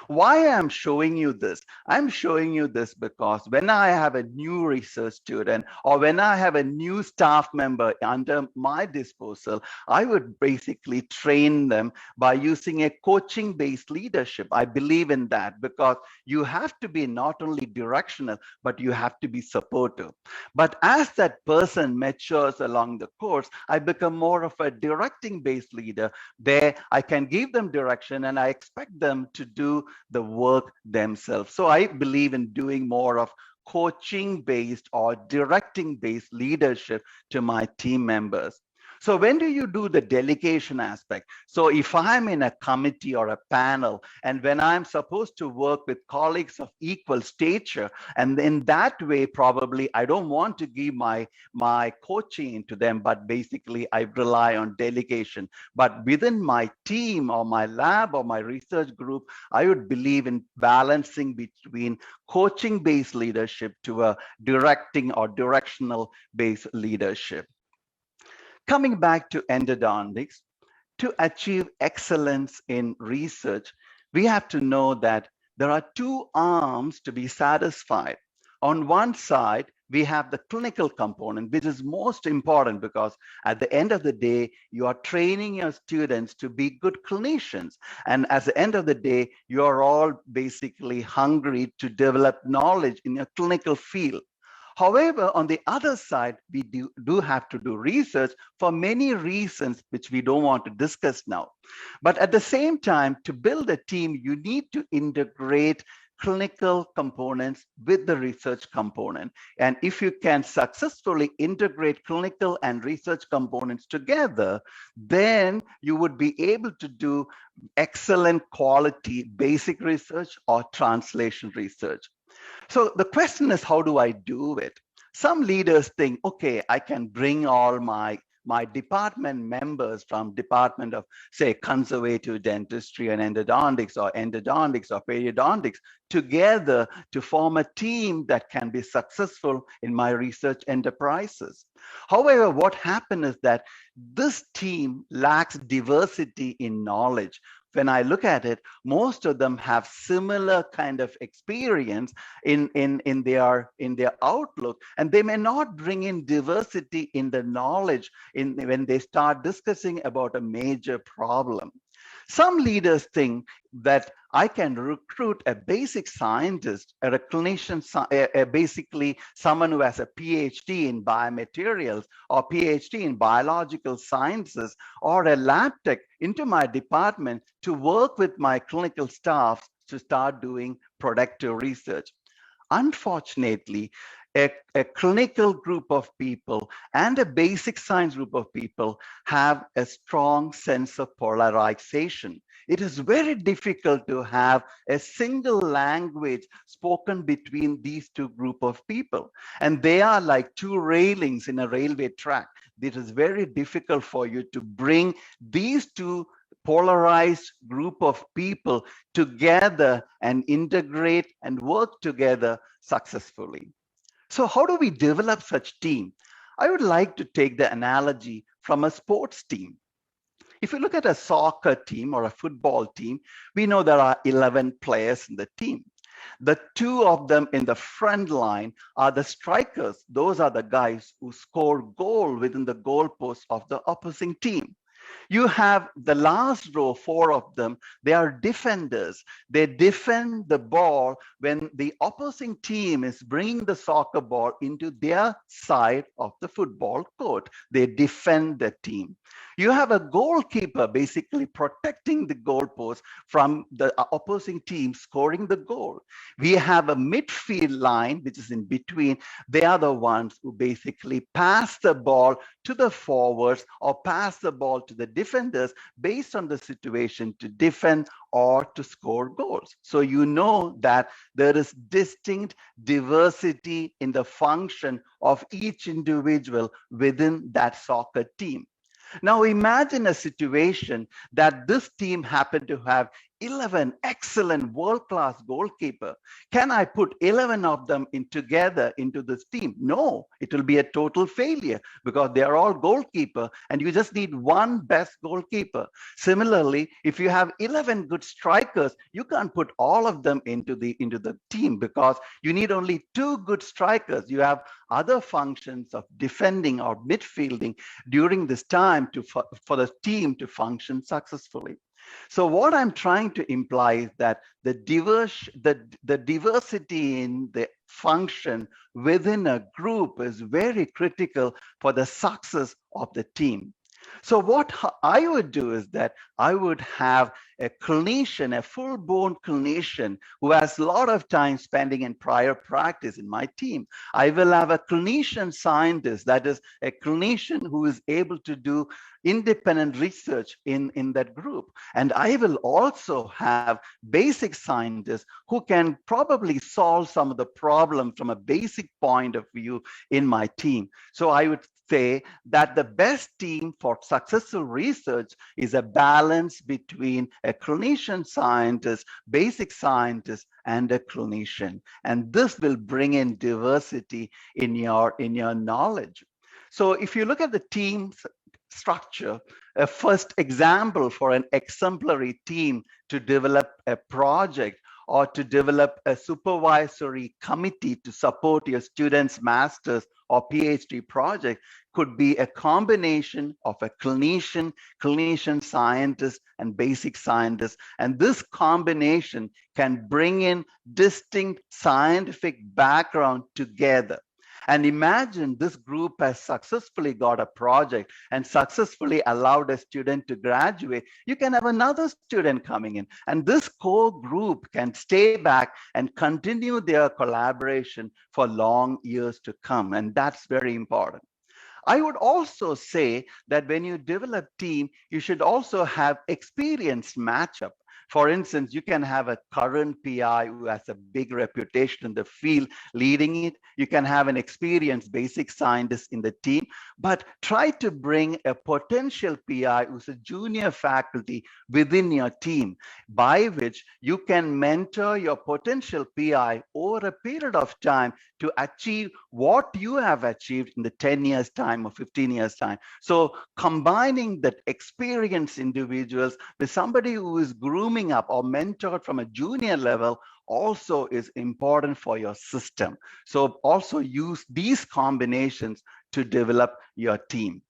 Why I'm showing you this? I'm showing you this because when I have a new research student or when I have a new staff member under my disposal, I would basically train them by using a coaching-based leadership. I believe in that because you have to be not only directional, but you have to be supportive. But as that person matures along the course, I become more of a directing-based leader. There, I can give them direction and I expect them to do the work themselves. So I believe in doing more of coaching-based or directing-based leadership to my team members. So when do you do the delegation aspect? So if I'm in a committee or a panel, and when I'm supposed to work with colleagues of equal stature, and in that way, probably I don't want to give my coaching to them, but basically I rely on delegation. But within my team or my lab or my research group, I would believe in balancing between coaching-based leadership to a directing or directional-based leadership. Coming back to endodontics, to achieve excellence in research, we have to know that there are two arms to be satisfied. On one side, we have the clinical component, which is most important because at the end of the day, you are training your students to be good clinicians. And at the end of the day, you are all basically hungry to develop knowledge in your clinical field. However, on the other side, we do have to do research for many reasons, which we don't want to discuss now. But at the same time, to build a team, you need to integrate clinical components with the research component. And if you can successfully integrate clinical and research components together, then you would be able to do excellent quality basic research or translation research. So the question is, how do I do it? Some leaders think, okay, I can bring all my department members from department of, say, conservative dentistry and endodontics or periodontics together to form a team that can be successful in my research enterprises. However, what happened is that this team lacks diversity in knowledge. When I look at it, most of them have similar kind of experience in their outlook, and they may not bring in diversity in the knowledge when they start discussing about a major problem. Some leaders think that I can recruit a basic scientist or a clinician, basically someone who has a PhD in biomaterials or PhD in biological sciences or a lab tech into my department to work with my clinical staff to start doing productive research. Unfortunately, a clinical group of people and a basic science group of people have a strong sense of polarization. It is very difficult to have a single language spoken between these two group of people. And they are like two railings in a railway track. It is very difficult for you to bring these two polarized group of people together and integrate and work together successfully. So how do we develop such team? I would like to take the analogy from a sports team. If you look at a soccer team or a football team, we know there are 11 players in the team. The two of them in the front line are the strikers. Those are the guys who score goal within the goalpost of the opposing team. You have the last row, 4 of them, they are defenders. They defend the ball when the opposing team is bringing the soccer ball into their side of the football court. They defend the team. You have a goalkeeper basically protecting the goalpost from the opposing team scoring the goal. We have a midfield line, which is in between. They are the ones who basically pass the ball to the forwards or pass the ball to the defenders based on the situation to defend or to score goals. So you know that there is distinct diversity in the function of each individual within that soccer team. Now imagine a situation that this team happened to have 11 excellent world-class goalkeeper. Can I put 11 of them together into this team? No, it will be a total failure because they are all goalkeeper and you just need one best goalkeeper. Similarly, if you have 11 good strikers, you can't put all of them into the team because you need only 2 good strikers. You have other functions of defending or midfielding during this time for the team to function successfully. So what I'm trying to imply is that the diversity in the function within a group is very critical for the success of the team. So what I would do is that I would have a clinician, a full-blown clinician who has a lot of time spending in prior practice in my team. I will have a clinician scientist, that is a clinician who is able to do independent research in that group. And I will also have basic scientists who can probably solve some of the problems from a basic point of view in my team. So I would say that the best team for successful research is a balance between a clinician scientist, basic scientist, and a clinician. And this will bring in diversity in your knowledge. So if you look at the teams structure, a first example for an exemplary team to develop a project or to develop a supervisory committee to support your students' master's or PhD project could be a combination of a clinician scientist, and basic scientist. And this combination can bring in distinct scientific background together. And imagine this group has successfully got a project and successfully allowed a student to graduate. You can have another student coming in, and this core group can stay back and continue their collaboration for long years to come. And that's very important. I would also say that when you develop team, you should also have experienced matchup. For instance, you can have a current PI who has a big reputation in the field leading it. You can have an experienced basic scientist in the team, but try to bring a potential PI who's a junior faculty within your team, by which you can mentor your potential PI over a period of time to achieve what you have achieved in the 10 years time or 15 years time. So combining that experienced individuals with somebody who is grooming up or mentored from a junior level also is important for your system. So also use these combinations to develop your team.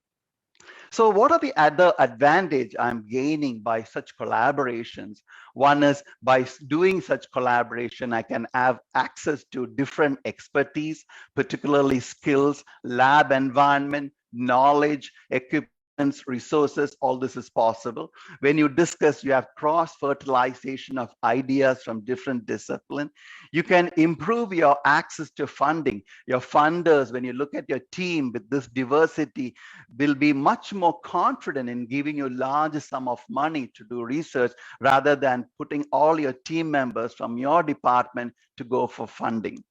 So what are the other advantage I'm gaining by such collaborations? One is by doing such collaboration, I can have access to different expertise, particularly skills, lab environment, knowledge, equipment, resources. All this is possible. When you discuss, you have cross-fertilization of ideas from different disciplines. You can improve your access to funding. Your funders, when you look at your team with this diversity, will be much more confident in giving you large sum of money to do research rather than putting all your team members from your department to go for funding.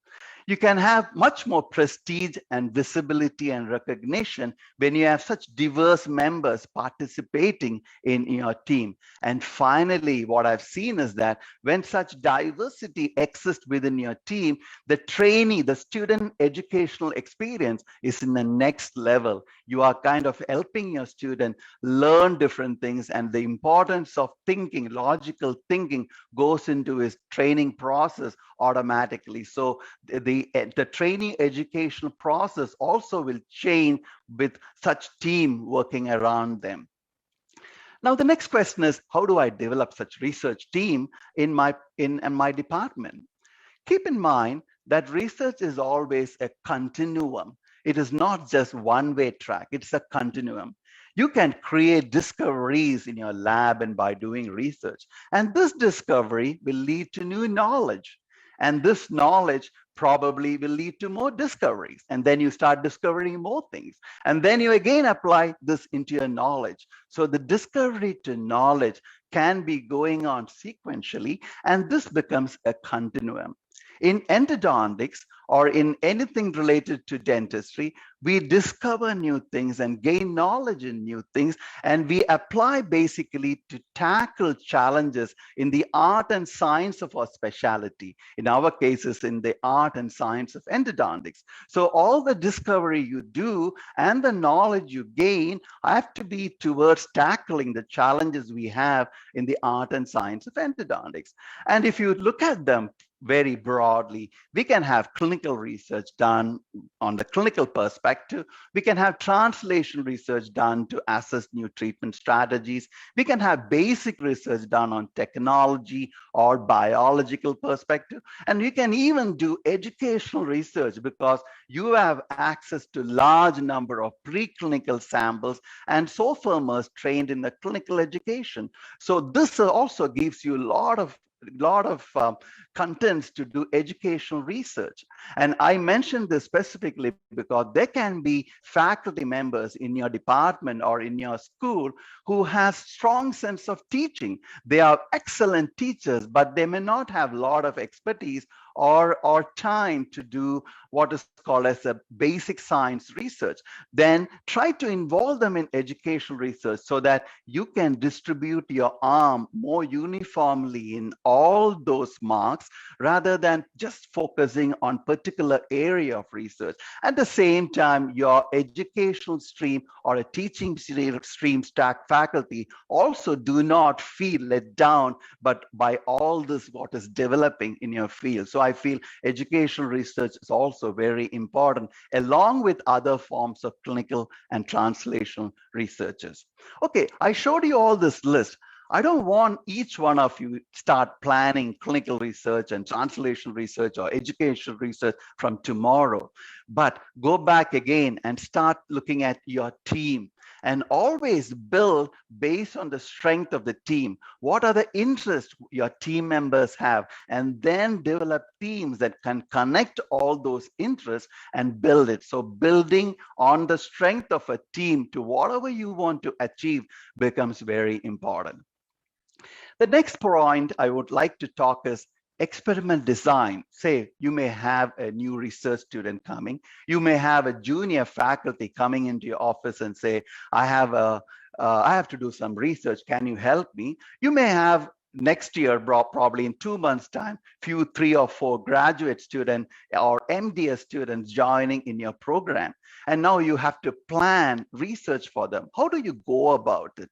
You can have much more prestige and visibility and recognition when you have such diverse members participating in your team. And finally, what I've seen is that when such diversity exists within your team, the trainee, the student educational experience is in the next level. You are kind of helping your student learn different things, and the importance of thinking, logical thinking goes into his training process automatically. So the training educational process also will change with such team working around them. Now, the next question is, how do I develop such research team in my department? Keep in mind that research is always a continuum. It is not just one-way track, it's a continuum. You can create discoveries in your lab and by doing research, and this discovery will lead to new knowledge. And this knowledge probably will lead to more discoveries. And then you start discovering more things. And then you again apply this into your knowledge. So the discovery to knowledge can be going on sequentially, and this becomes a continuum. In endodontics or in anything related to dentistry, we discover new things and gain knowledge in new things, and we apply basically to tackle challenges in the art and science of our specialty. In our cases, in the art and science of endodontics. So all the discovery you do and the knowledge you gain have to be towards tackling the challenges we have in the art and science of endodontics. And if you look at them very broadly, we can have clinical research done on the clinical perspective. We can have translation research done to assess new treatment strategies. We can have basic research done on technology or biological perspective. And we can even do educational research because you have access to large number of preclinical samples and sophomers trained in the clinical education. So this also gives you a lot of contents to do educational research. And I mentioned this specifically because there can be faculty members in your department or in your school who has strong sense of teaching. They are excellent teachers, but they may not have a lot of expertise or time to do what is called as a basic science research, then try to involve them in educational research so that you can distribute your arm more uniformly in all those marks rather than just focusing on particular area of research. At the same time, your educational stream or a teaching stream stack faculty also do not feel let down but by all this what is developing in your field. So I feel educational research is also very important along with other forms of clinical and translational researches. Okay, I showed you all this list. I don't want each one of you start planning clinical research and translational research or educational research from tomorrow, but go back again and start looking at your team and always build based on the strength of the team. What are the interests your team members have? And then develop teams that can connect all those interests and build it. So building on the strength of a team to whatever you want to achieve becomes very important. The next point I would like to talk is experiment design. Say you may have a new research student coming. You may have a junior faculty coming into your office and say, I have to do some research. Can you help me? You may have next year, probably in 2 months' time, 3 or 4 graduate students or MDS students joining in your program. And now you have to plan research for them. How do you go about it?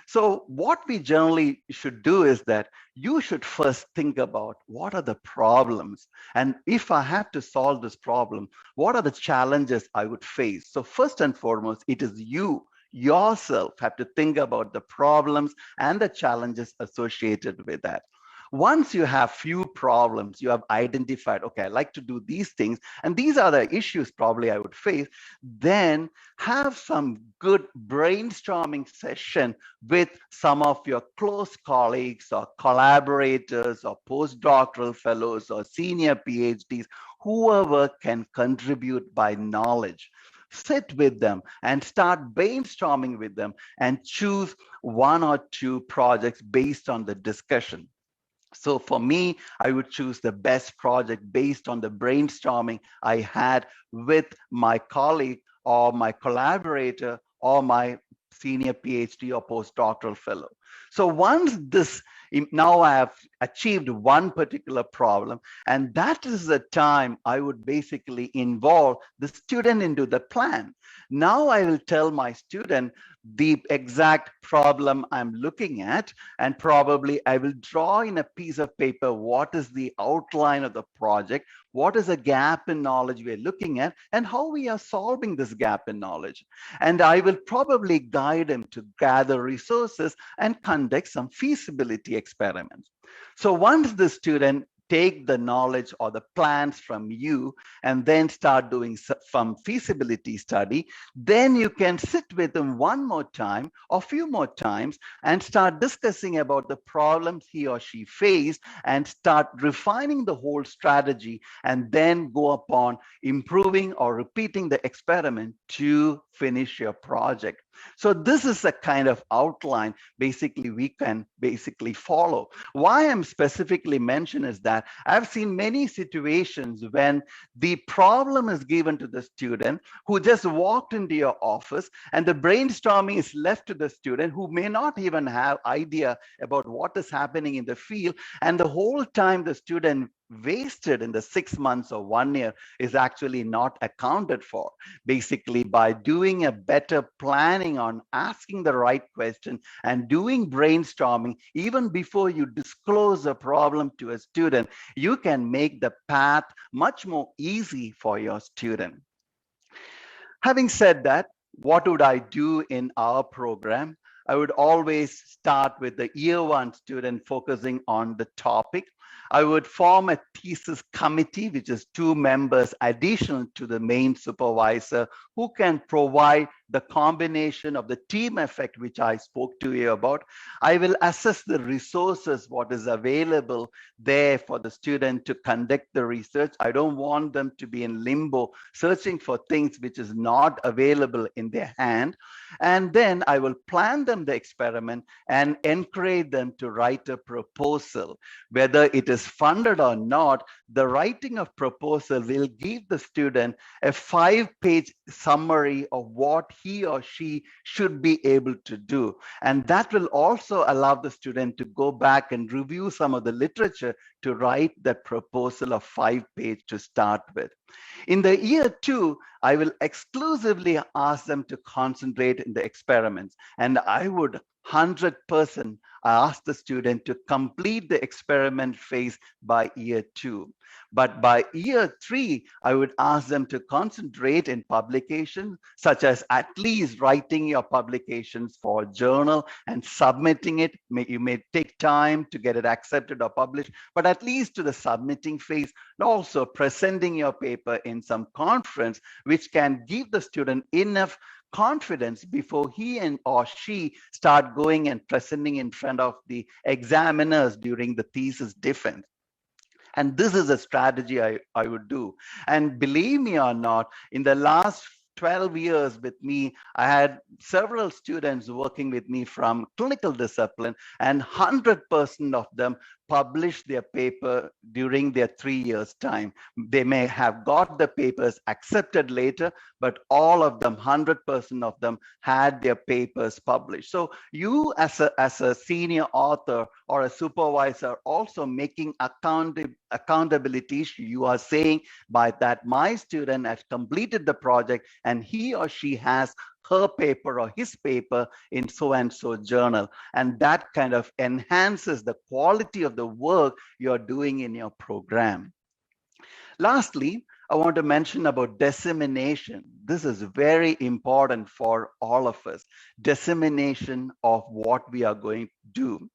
So what we generally should do is that you should first think about what are the problems, and if I have to solve this problem, what are the challenges I would face? So first and foremost, it is you yourself have to think about the problems and the challenges associated with that. Once you have few problems, you have identified, okay, I like to do these things, and these are the issues probably I would face, then have some good brainstorming session with some of your close colleagues or collaborators or postdoctoral fellows or senior PhDs, whoever can contribute by knowledge. Sit with them and start brainstorming with them and choose 1 or 2 projects based on the discussion. So for me, I would choose the best project based on the brainstorming I had with my colleague or my collaborator or my senior PhD or postdoctoral fellow. So once this, now I have achieved one particular problem, and that is the time I would basically involve the student into the plan. Now I will tell my student the exact problem I'm looking at, and probably I will draw in a piece of paper what is the outline of the project, what is a gap in knowledge we're looking at, and how we are solving this gap in knowledge. And I will probably guide him to gather resources and conduct some feasibility experiments. So once the student take the knowledge or the plans from you and then start doing some feasibility study, then you can sit with them one more time or few more times and start discussing about the problems he or she faced and start refining the whole strategy, and then go upon improving or repeating the experiment to finish your project. So this is a kind of outline basically we can basically follow. Why I'm specifically mentioning is that I've seen many situations when the problem is given to the student who just walked into your office, and the brainstorming is left to the student who may not even have idea about what is happening in the field, and the whole time the student wasted in the 6 months or 1 year is actually not accounted for. Basically, by doing a better planning on asking the right question and doing brainstorming, even before you disclose a problem to a student, you can make the path much more easy for your student. Having said that, what would I do in our program? I would always start with the year 1 student focusing on the topic. I would form a thesis committee, which is 2 members additional to the main supervisor, who who can provide the combination of the team effect, which I spoke to you about. I will assess the resources, what is available there for the student to conduct the research. I don't want them to be in limbo, searching for things which is not available in their hand. And then I will plan them the experiment and encourage them to write a proposal. Whether it is funded or not, the writing of proposal will give the student a 5-page summary of what he or she should be able to do. And that will also allow the student to go back and review some of the literature to write that proposal of 5-page to start with. In the year 2, I will exclusively ask them to concentrate in the experiments, and I would 100% ask the student to complete the experiment phase by year 2. But by year 3, I would ask them to concentrate in publication, such as at least writing your publications for a journal and submitting it. You may take time to get it accepted or published, but at least to the submitting phase, and also presenting your paper in some conference, which can give the student enough confidence before he or she start going and presenting in front of the examiners during the thesis defense. And this is a strategy I would do. And believe me or not, in the last 12 years with me, I had several students working with me from clinical discipline, and 100% of them published their paper during their 3 years time. They may have got the papers accepted later, but all of them, 100% of them had their papers published. So you as a senior author or a supervisor also making accountability, you are saying by that my student has completed the project and he or she has her paper or his paper in so and so journal, and that kind of enhances the quality of the work you're doing in your program. Lastly, I want to mention about dissemination. This is very important for all of us. Dissemination of what we are going to do.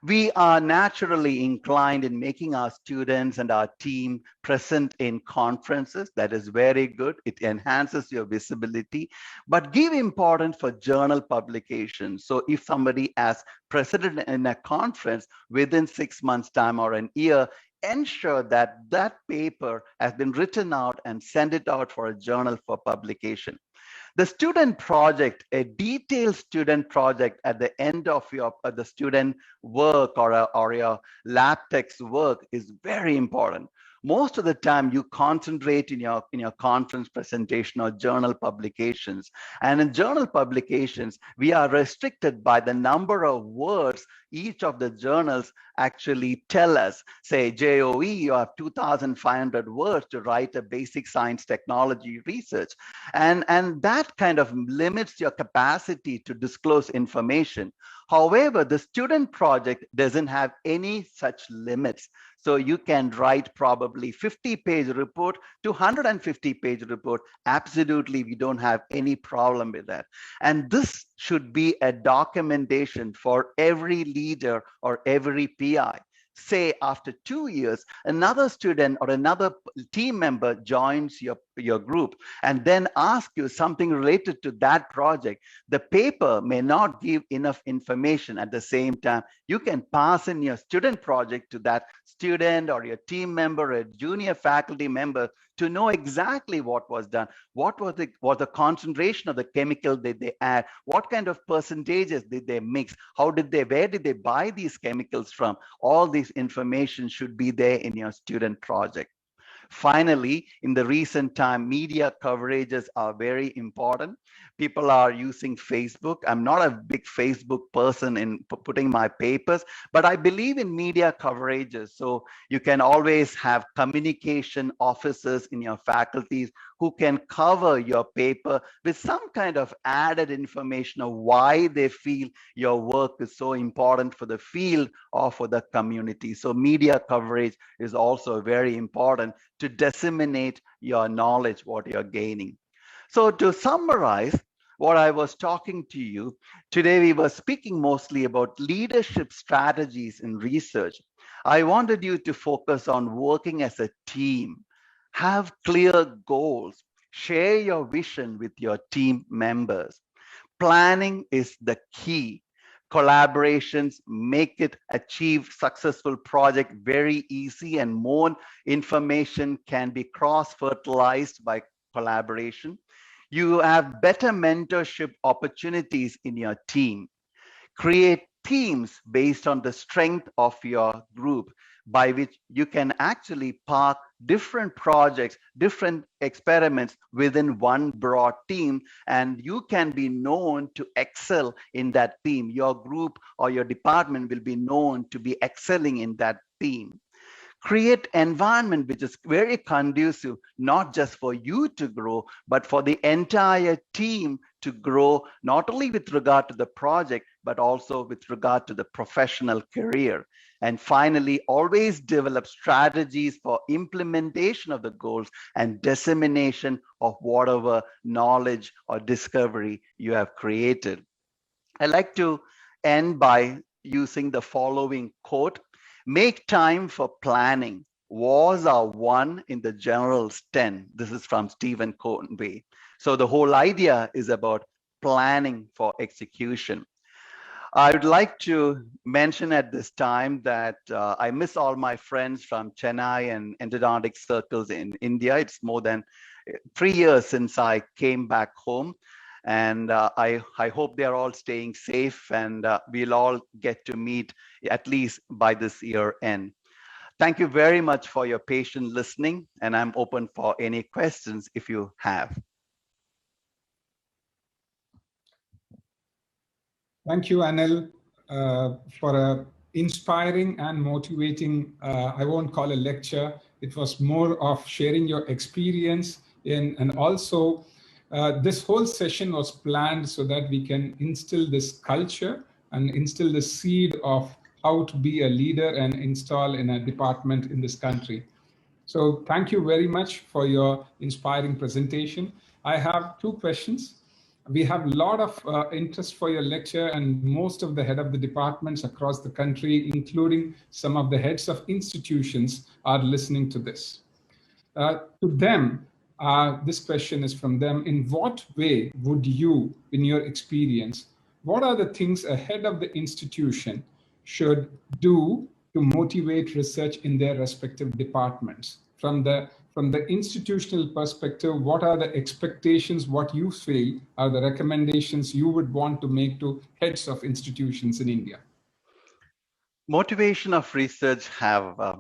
We are naturally inclined in making our students and our team present in conferences. That is very good. It enhances your visibility, but give importance for journal publications. So if somebody has presented in a conference within 6 months' time or an year, ensure that that paper has been written out and send it out for a journal for publication. The student project, a detailed student project at the end of your the student work or your lab text work is very important. Most of the time you concentrate in your conference presentation or journal publications. And in journal publications, we are restricted by the number of words each of the journals actually tell us. Say JOE, you have 2,500 words to write a basic science technology research. And that kind of limits your capacity to disclose information. However, the student project doesn't have any such limits. So you can write probably 50-page report to 150-page report. Absolutely, we don't have any problem with that. And this should be a documentation for every leader or every PI. Say after 2 years, another student or another team member joins your group and then ask you something related to that project. The paper may not give enough information. At the same time, you can pass in your student project to that student or your team member, a junior faculty member, to know exactly what was done. What was the concentration of the chemical that they add? What kind of percentages did they mix? Where did they buy these chemicals from? All these information should be there in your student project. Finally, in the recent time, media coverages are very important. People are using Facebook. I'm not a big Facebook person in putting my papers, but I believe in media coverages. So you can always have communication officers in your faculties who can cover your paper with some kind of added information of why they feel your work is so important for the field or for the community. So media coverage is also very important to disseminate your knowledge, what you're gaining. So to summarize what I was talking to you, today we were speaking mostly about leadership strategies in research. I wanted you to focus on working as a team, have clear goals, Share your vision with your team members. Planning is the key. Collaborations make it achieve successful project very easy, and more information can be cross-fertilized by collaboration. You have better mentorship opportunities in your team. Create teams based on the strength of your group, by which you can actually park different projects, different experiments within one broad team, and you can be known to excel in that team. Your group or your department will be known to be excelling in that team. Create environment which is very conducive, not just for you to grow, but for the entire team to grow, not only with regard to the project, but also with regard to the professional career. And finally, always develop strategies for implementation of the goals and dissemination of whatever knowledge or discovery you have created. I like to end by using the following quote: make time for planning. Wars are won in the general's tent. This is from Stephen Covey. So the whole idea is about planning for execution. I would like to mention at this time that I miss all my friends from Chennai and endodontic circles in India. It's more than 3 years since I came back home. And I hope they're all staying safe, and we'll all get to meet at least by this year end. Thank you very much for your patient listening, and I'm open for any questions if you have. Thank you, Anil, for a inspiring and motivating, I won't call a lecture. It was more of sharing your experience and also this whole session was planned so that we can instill this culture and instill the seed of how to be a leader and install in a department in this country. So thank you very much for your inspiring presentation. I have 2 questions. We have a lot of interest for your lecture, and most of the head of the departments across the country, including some of the heads of institutions, are listening to this. To them, this question is from them: in what way would you, in your experience, what are the things a head of the institution should do to motivate research in their respective departments? From the institutional perspective, what are the expectations, what you feel are the recommendations you would want to make to heads of institutions in India? Motivation of research have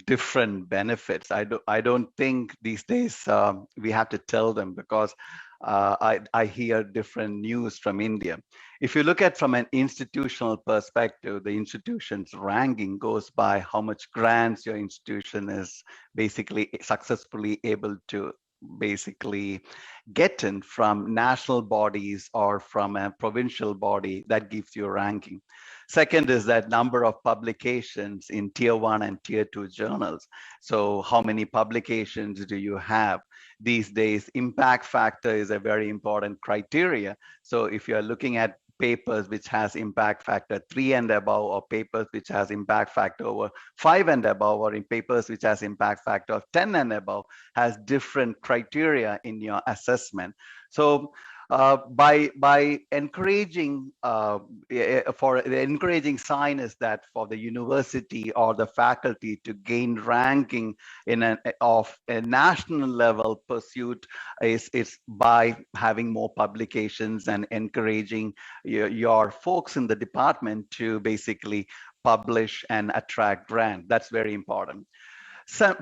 different benefits. I don't think these days we have to tell them, because I hear different news from India. If you look at from an institutional perspective, the institution's ranking goes by how much grants your institution is basically successfully able to basically get in from national bodies or from a provincial body. That gives you a ranking. Second is that number of publications in tier 1 and tier 2 journals. So how many publications do you have? These days, impact factor is a very important criteria. So if you're looking at papers which has impact factor 3 and above, or papers which has impact factor over 5 and above, or in papers which has impact factor of 10 and above, has different criteria in your assessment. So by encouraging for the encouraging sign is that for the university or the faculty to gain ranking in of a national level pursuit is by having more publications and encouraging your folks in the department to basically publish and attract grant. That's very important. So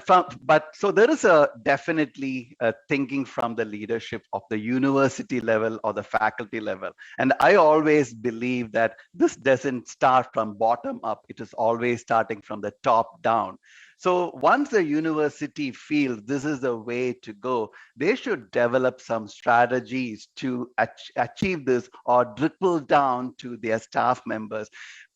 there is definitely thinking from the leadership of the university level or the faculty level. And I always believe that this doesn't start from bottom up. It is always starting from the top down. So once the university feels this is the way to go, they should develop some strategies to achieve this or trickle down to their staff members.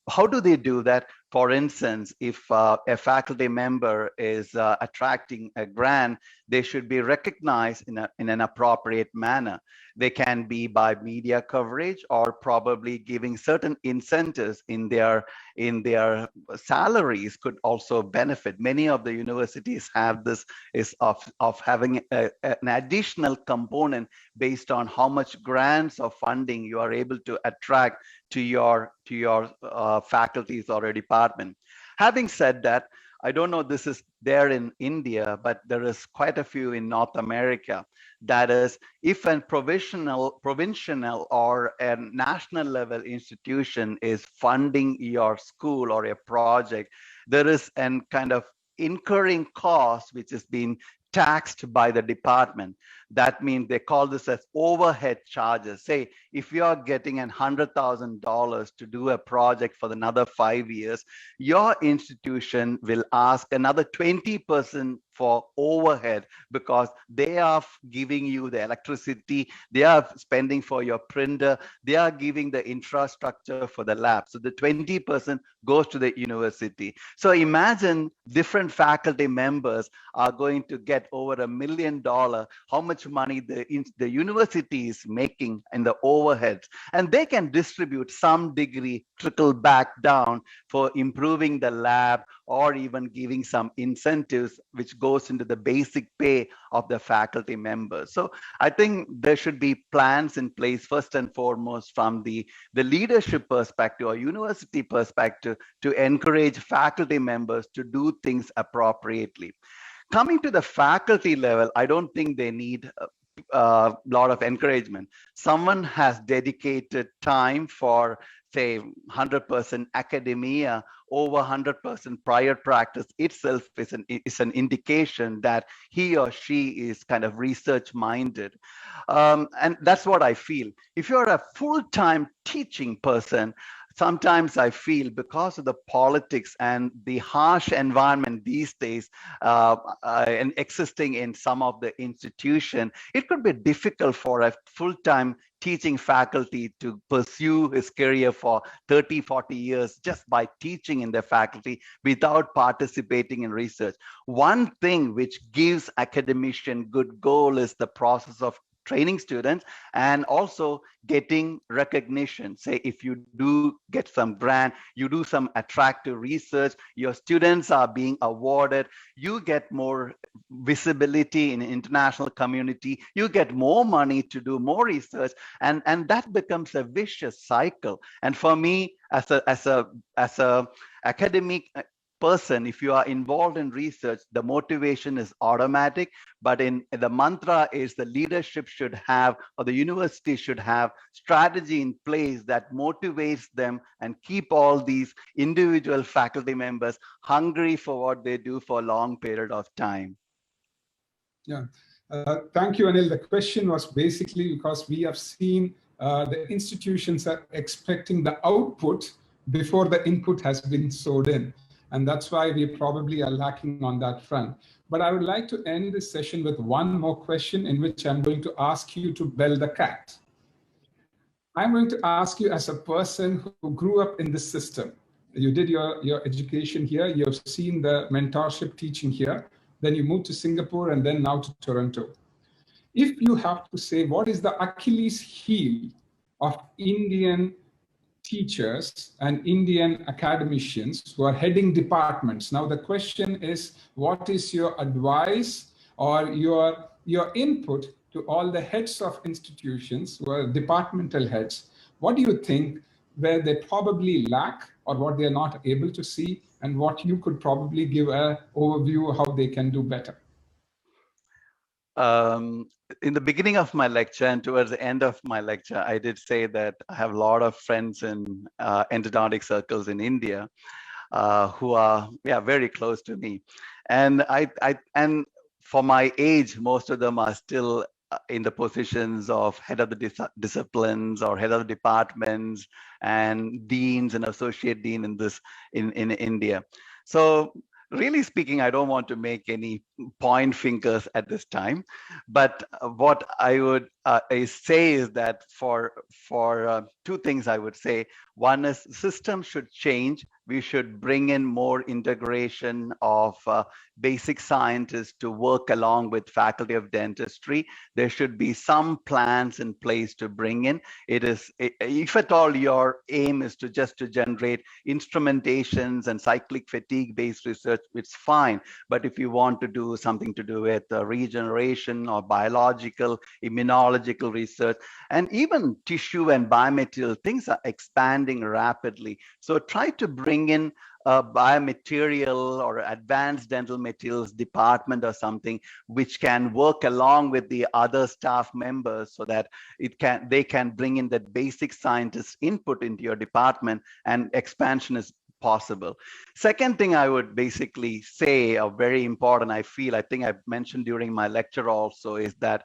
How do they do that? For instance, if a faculty member is attracting a grant, they should be recognized in an appropriate manner. They can be by media coverage or probably giving certain incentives in their salaries could also benefit. Many of the universities have this is of having an additional component based on how much grants or funding you are able to attract to your faculties or a department. Having said that, I don't know this is there in India, but there is quite a few in North America. That is, if a provincial or a national level institution is funding your school or a project, there is an kind of incurring cost which is being taxed by the department. That means they call this as overhead charges. Say, if you are getting $100,000 to do a project for another 5 years, your institution will ask another 20% for overhead because they are giving you the electricity, they are spending for your printer, they are giving the infrastructure for the lab. So the 20% goes to the university. So imagine different faculty members are going to get over $1 million, how much money the university is making in the overheads, and they can distribute some degree, trickle back down for improving the lab or even giving some incentives which goes into the basic pay of the faculty members. So I think there should be plans in place first and foremost from the leadership perspective or university perspective to encourage faculty members to do things appropriately. Coming to the faculty level, I don't think they need a lot of encouragement. Someone has dedicated time for, say, 100% academia, over 100% prior practice itself is an indication that he or she is kind of research minded. And that's what I feel. If you're a full-time teaching person, sometimes I feel because of the politics and the harsh environment these days and existing in some of the institution, it could be difficult for a full-time teaching faculty to pursue his career for 30, 40 years just by teaching in the faculty without participating in research. One thing which gives academician good goal is the process of training students and also getting recognition. Say if you do get some grant, you do some attractive research, your students are being awarded, you get more visibility in the international community, you get more money to do more research, and that becomes a vicious cycle. And for me, as a academic person, if you are involved in research, the motivation is automatic, but in the mantra is the leadership should have, or the university should have strategy in place that motivates them and keep all these individual faculty members hungry for what they do for a long period of time. Yeah, thank you, Anil. The question was basically because we have seen the institutions are expecting the output before the input has been sowed in. And that's why we probably are lacking on that front. But I would like to end this session with one more question in which I'm going to ask you to bell the cat. I'm going to ask you as a person who grew up in this system. You did your education here, you've seen the mentorship teaching here, then you moved to Singapore and then now to Toronto. If you have to say, what is the Achilles heel of Indian teachers and Indian academicians who are heading departments? Now, the question is, what is your advice or your input to all the heads of institutions who are departmental heads? What do you think where they probably lack or what they're not able to see, and what you could probably give an overview of how they can do better? In the beginning of my lecture and towards the end of my lecture, I did say that I have a lot of friends in endodontic circles in India who are very close to me, and and for my age, most of them are still in the positions of head of the disciplines or head of the departments and deans and associate dean in India. So really speaking, I don't want to make any point fingers at this time, but what I would say is that for two things I would say. One is system should change We should bring in more integration of basic scientists to work along with faculty of dentistry. There should be some plans in place to bring in. It is, if at all your aim is to just to generate instrumentations and cyclic fatigue based research, it's fine. But if you want to do something to do with regeneration or biological, immunological research, and even tissue and biomaterial, things are expanding rapidly. So try to bring in a biomaterial or advanced dental materials department or something which can work along with the other staff members so that they can bring in that basic scientist input into your department, and expansion is possible. Second thing I would basically say, very important, I think I've mentioned during my lecture also, is that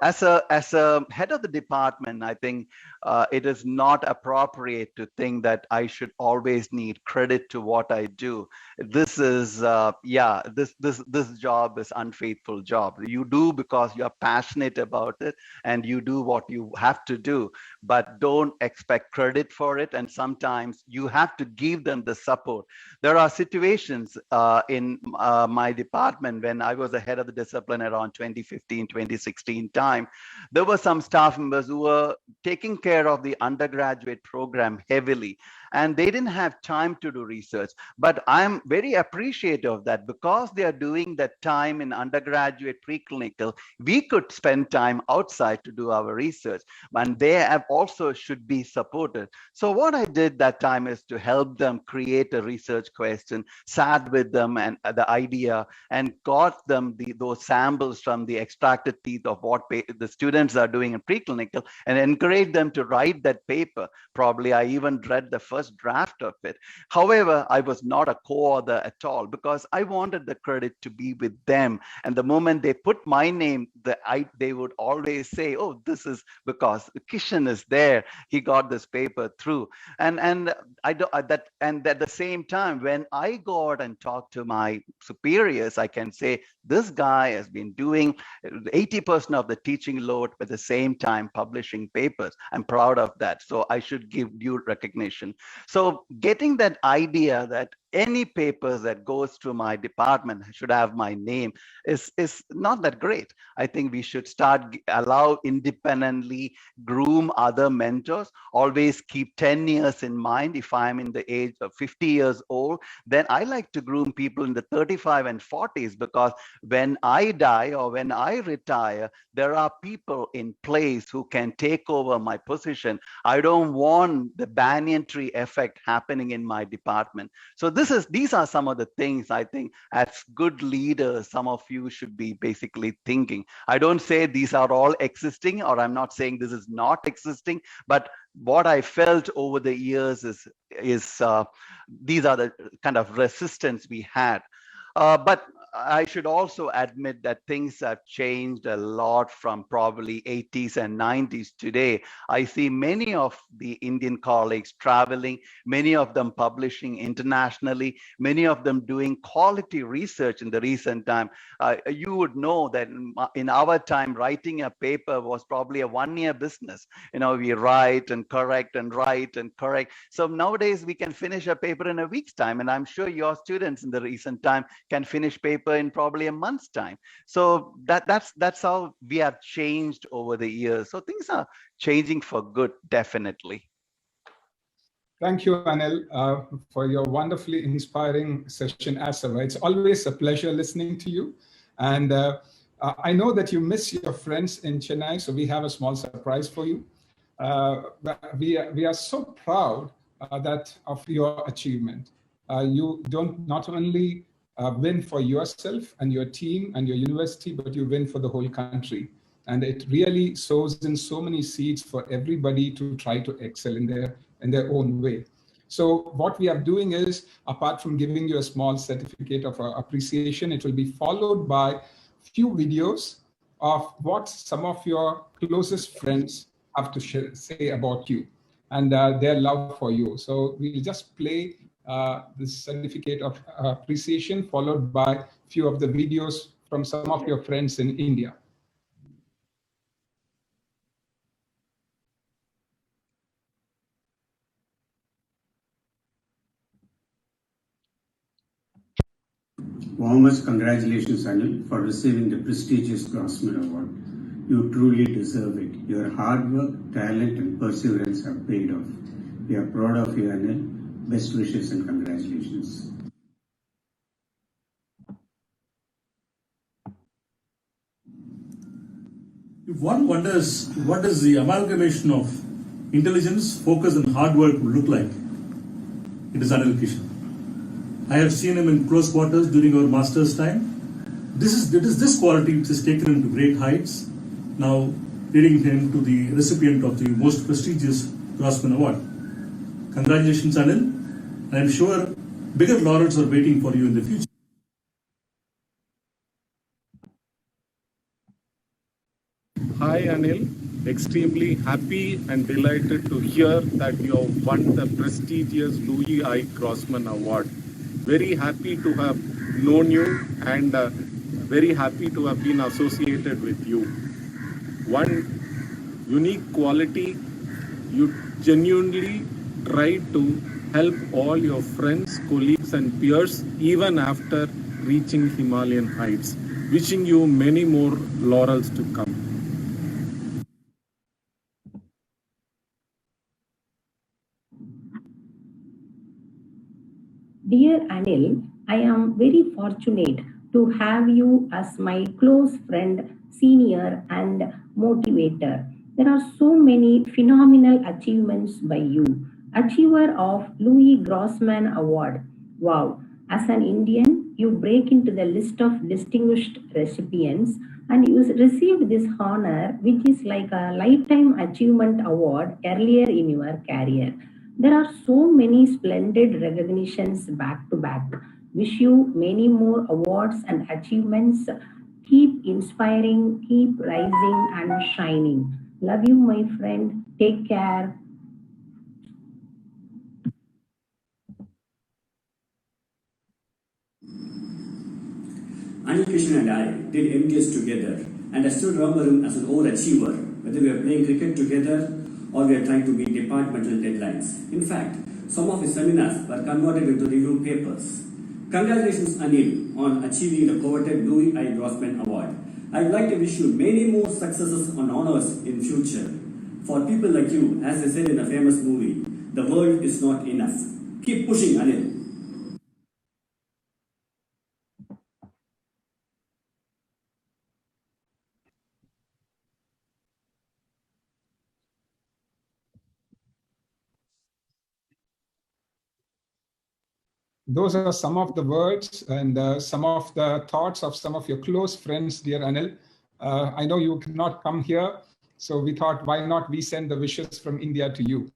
as a head of the department, I think it is not appropriate to think that I should always need credit to what I do. This is, this job is unfaithful job. You do because you are passionate about it and you do what you have to do, but don't expect credit for it. And sometimes you have to give them the support. There are situations in my department when I was the head of the discipline around 2015, 2016 time. There were some staff members who were taking care of the undergraduate program heavily, and they didn't have time to do research. But I'm very appreciative of that, because they are doing that time in undergraduate preclinical. We could spend time outside to do our research, and they have also should be supported. So what I did that time is to help them create a research question, sat with them and the idea, and got them those samples from the extracted teeth of what the students are doing in preclinical, and encouraged them to write that paper. Probably I even read the first draft of it. However, I was not a co-author at all, because I wanted the credit to be with them. And the moment they put my name, they would always say, oh, this is because Kishan is there. He got this paper through. And at the same time, when I go out and talk to my superiors, I can say, this guy has been doing 80% of the teaching load, but at the same time publishing papers. I'm proud of that. So I should give due recognition. So getting that idea that any papers that goes to my department should have my name is not that great. I think we should allow independently groom other mentors. Always keep 10 years in mind. If I'm in the age of 50 years old, then I like to groom people in the 35 and 40s, because when I die or when I retire, there are people in place who can take over my position. I don't want the banyan tree effect happening in my department. So these are some of the things I think as good leaders, some of you should be basically thinking. I don't say these are all existing, or I'm not saying this is not existing, but what I felt over the years is these are the kind of resistance we had. But I should also admit that things have changed a lot from probably 80s and 90s today. I see many of the Indian colleagues traveling, many of them publishing internationally, many of them doing quality research in the recent time. You would know that in our time, writing a paper was probably a one-year business. We write and correct and write and correct. So nowadays we can finish a paper in a week's time, and I'm sure your students in the recent time can finish paper in probably a month's time. So that's how we have changed over the years. So things are changing for good, definitely. Thank you, Anil, for your wonderfully inspiring session as ever. It's always a pleasure listening to you. And I know that you miss your friends in Chennai, so we have a small surprise for you. We are so proud of your achievement. You don't not only win for yourself and your team and your university, but you win for the whole country. And it really sows in so many seeds for everybody to try to excel in their own way. So what we are doing is, apart from giving you a small certificate of appreciation, it will be followed by few videos of what some of your closest friends have to say about you and their love for you. So we'll just play this certificate of appreciation, followed by few of the videos from some of your friends in India. Warmest congratulations, Anil, for receiving the prestigious Grossman Award. You truly deserve it. Your hard work, talent, and perseverance have paid off. We are proud of you, Anil. Best wishes and congratulations. If one wonders what does the amalgamation of intelligence, focus, and hard work would look like, it is Anil Kishan. I have seen him in close quarters during our master's time. It is this quality which has taken him to great heights, now leading him to the recipient of the most prestigious Grossman Award. Congratulations, Anil, and I'm sure bigger laurels are waiting for you in the future. Hi Anil, extremely happy and delighted to hear that you have won the prestigious Louis I. Grossman Award. Very happy to have known you and very happy to have been associated with you. One unique quality, you genuinely try to help all your friends, colleagues and peers even after reaching Himalayan heights. Wishing you many more laurels to come. Dear Anil, I am very fortunate to have you as my close friend, senior, and motivator. There are so many phenomenal achievements by you. Achiever of Louis Grossman Award. Wow. As an Indian, you break into the list of distinguished recipients and you received this honor, which is like a lifetime achievement award earlier in your career. There are so many splendid recognitions back to back. Wish you many more awards and achievements. Keep inspiring, keep rising and shining. Love you, my friend. Take care. Anil Kishan and I did MDS together, and I still remember him as an overachiever, whether we are playing cricket together or we are trying to beat departmental deadlines. In fact, some of his seminars were converted into review papers. Congratulations, Anil, on achieving the coveted Louis I. Grossman Award. I would like to wish you many more successes and honors in future. For people like you, as they said in a famous movie, the world is not enough. Keep pushing, Anil. Those are some of the words and some of the thoughts of some of your close friends, dear Anil. I know you cannot come here, so we thought, why not we send the wishes from India to you?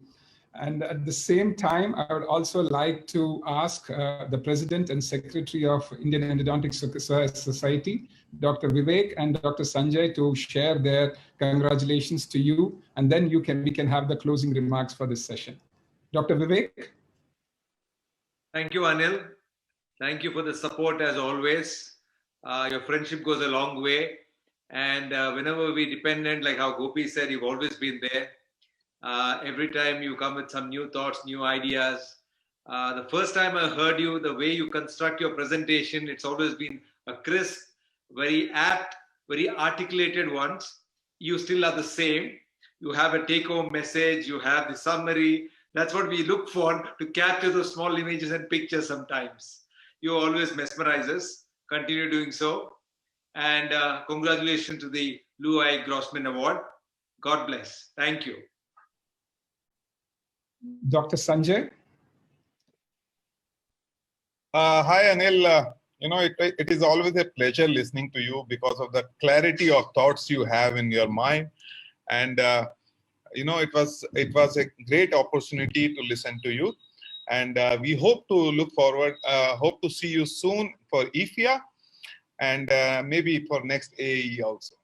And at the same time, I would also like to ask the President and Secretary of Indian Endodontic Society, Dr. Vivek and Dr. Sanjay, to share their congratulations to you, and then we can have the closing remarks for this session. Dr. Vivek. Thank you, Anil. Thank you for the support as always. Your friendship goes a long way. And whenever we're dependent, like how Gopi said, you've always been there. Every time you come with some new thoughts, new ideas. The first time I heard you, the way you construct your presentation, it's always been a crisp, very apt, very articulated ones. You still are the same. You have a take-home message, you have the summary. That's what we look for, to capture those small images and pictures sometimes. You always mesmerize us. Continue doing so. And congratulations to the Louis I. Grossman Award. God bless. Thank you. Dr. Sanjay. Hi, Anil. It is always a pleasure listening to you because of the clarity of thoughts you have in your mind. And it was a great opportunity to listen to you, and we hope to see you soon for IFIA and maybe for next AAE also.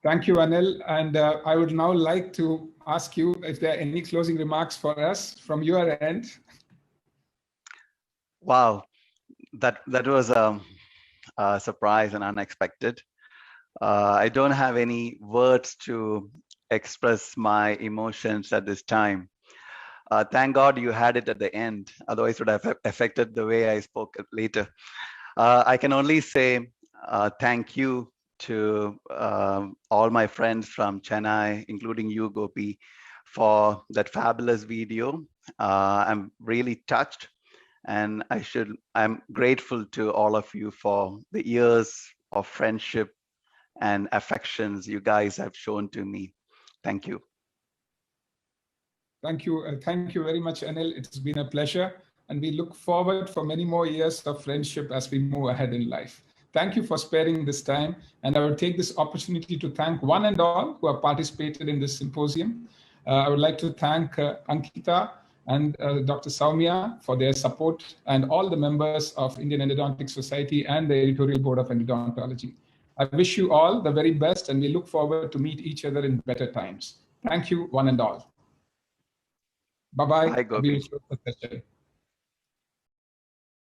Thank you, Anil. And I would now like to ask you if there are any closing remarks for us from your end. Wow, that was a surprise and unexpected. I don't have any words to express my emotions at this time. Thank God you had it at the end. Otherwise, it would have affected the way I spoke later. I can only say thank you to all my friends from Chennai, including you, Gopi, for that fabulous video. I'm really touched, and I'm grateful to all of you for the years of friendship and affections you guys have shown to me. Thank you. Thank you. Thank you very much, Anil. It's been a pleasure. And we look forward for many more years of friendship as we move ahead in life. Thank you for sparing this time. And I will take this opportunity to thank one and all who have participated in this symposium. I would like to thank Ankita and Dr. Soumya for their support, and all the members of Indian Endodontic Society and the Editorial Board of Endodontology. I wish you all the very best, and we look forward to meet each other in better times. Thank you, one and all. Bye-bye. Bye, Gopi.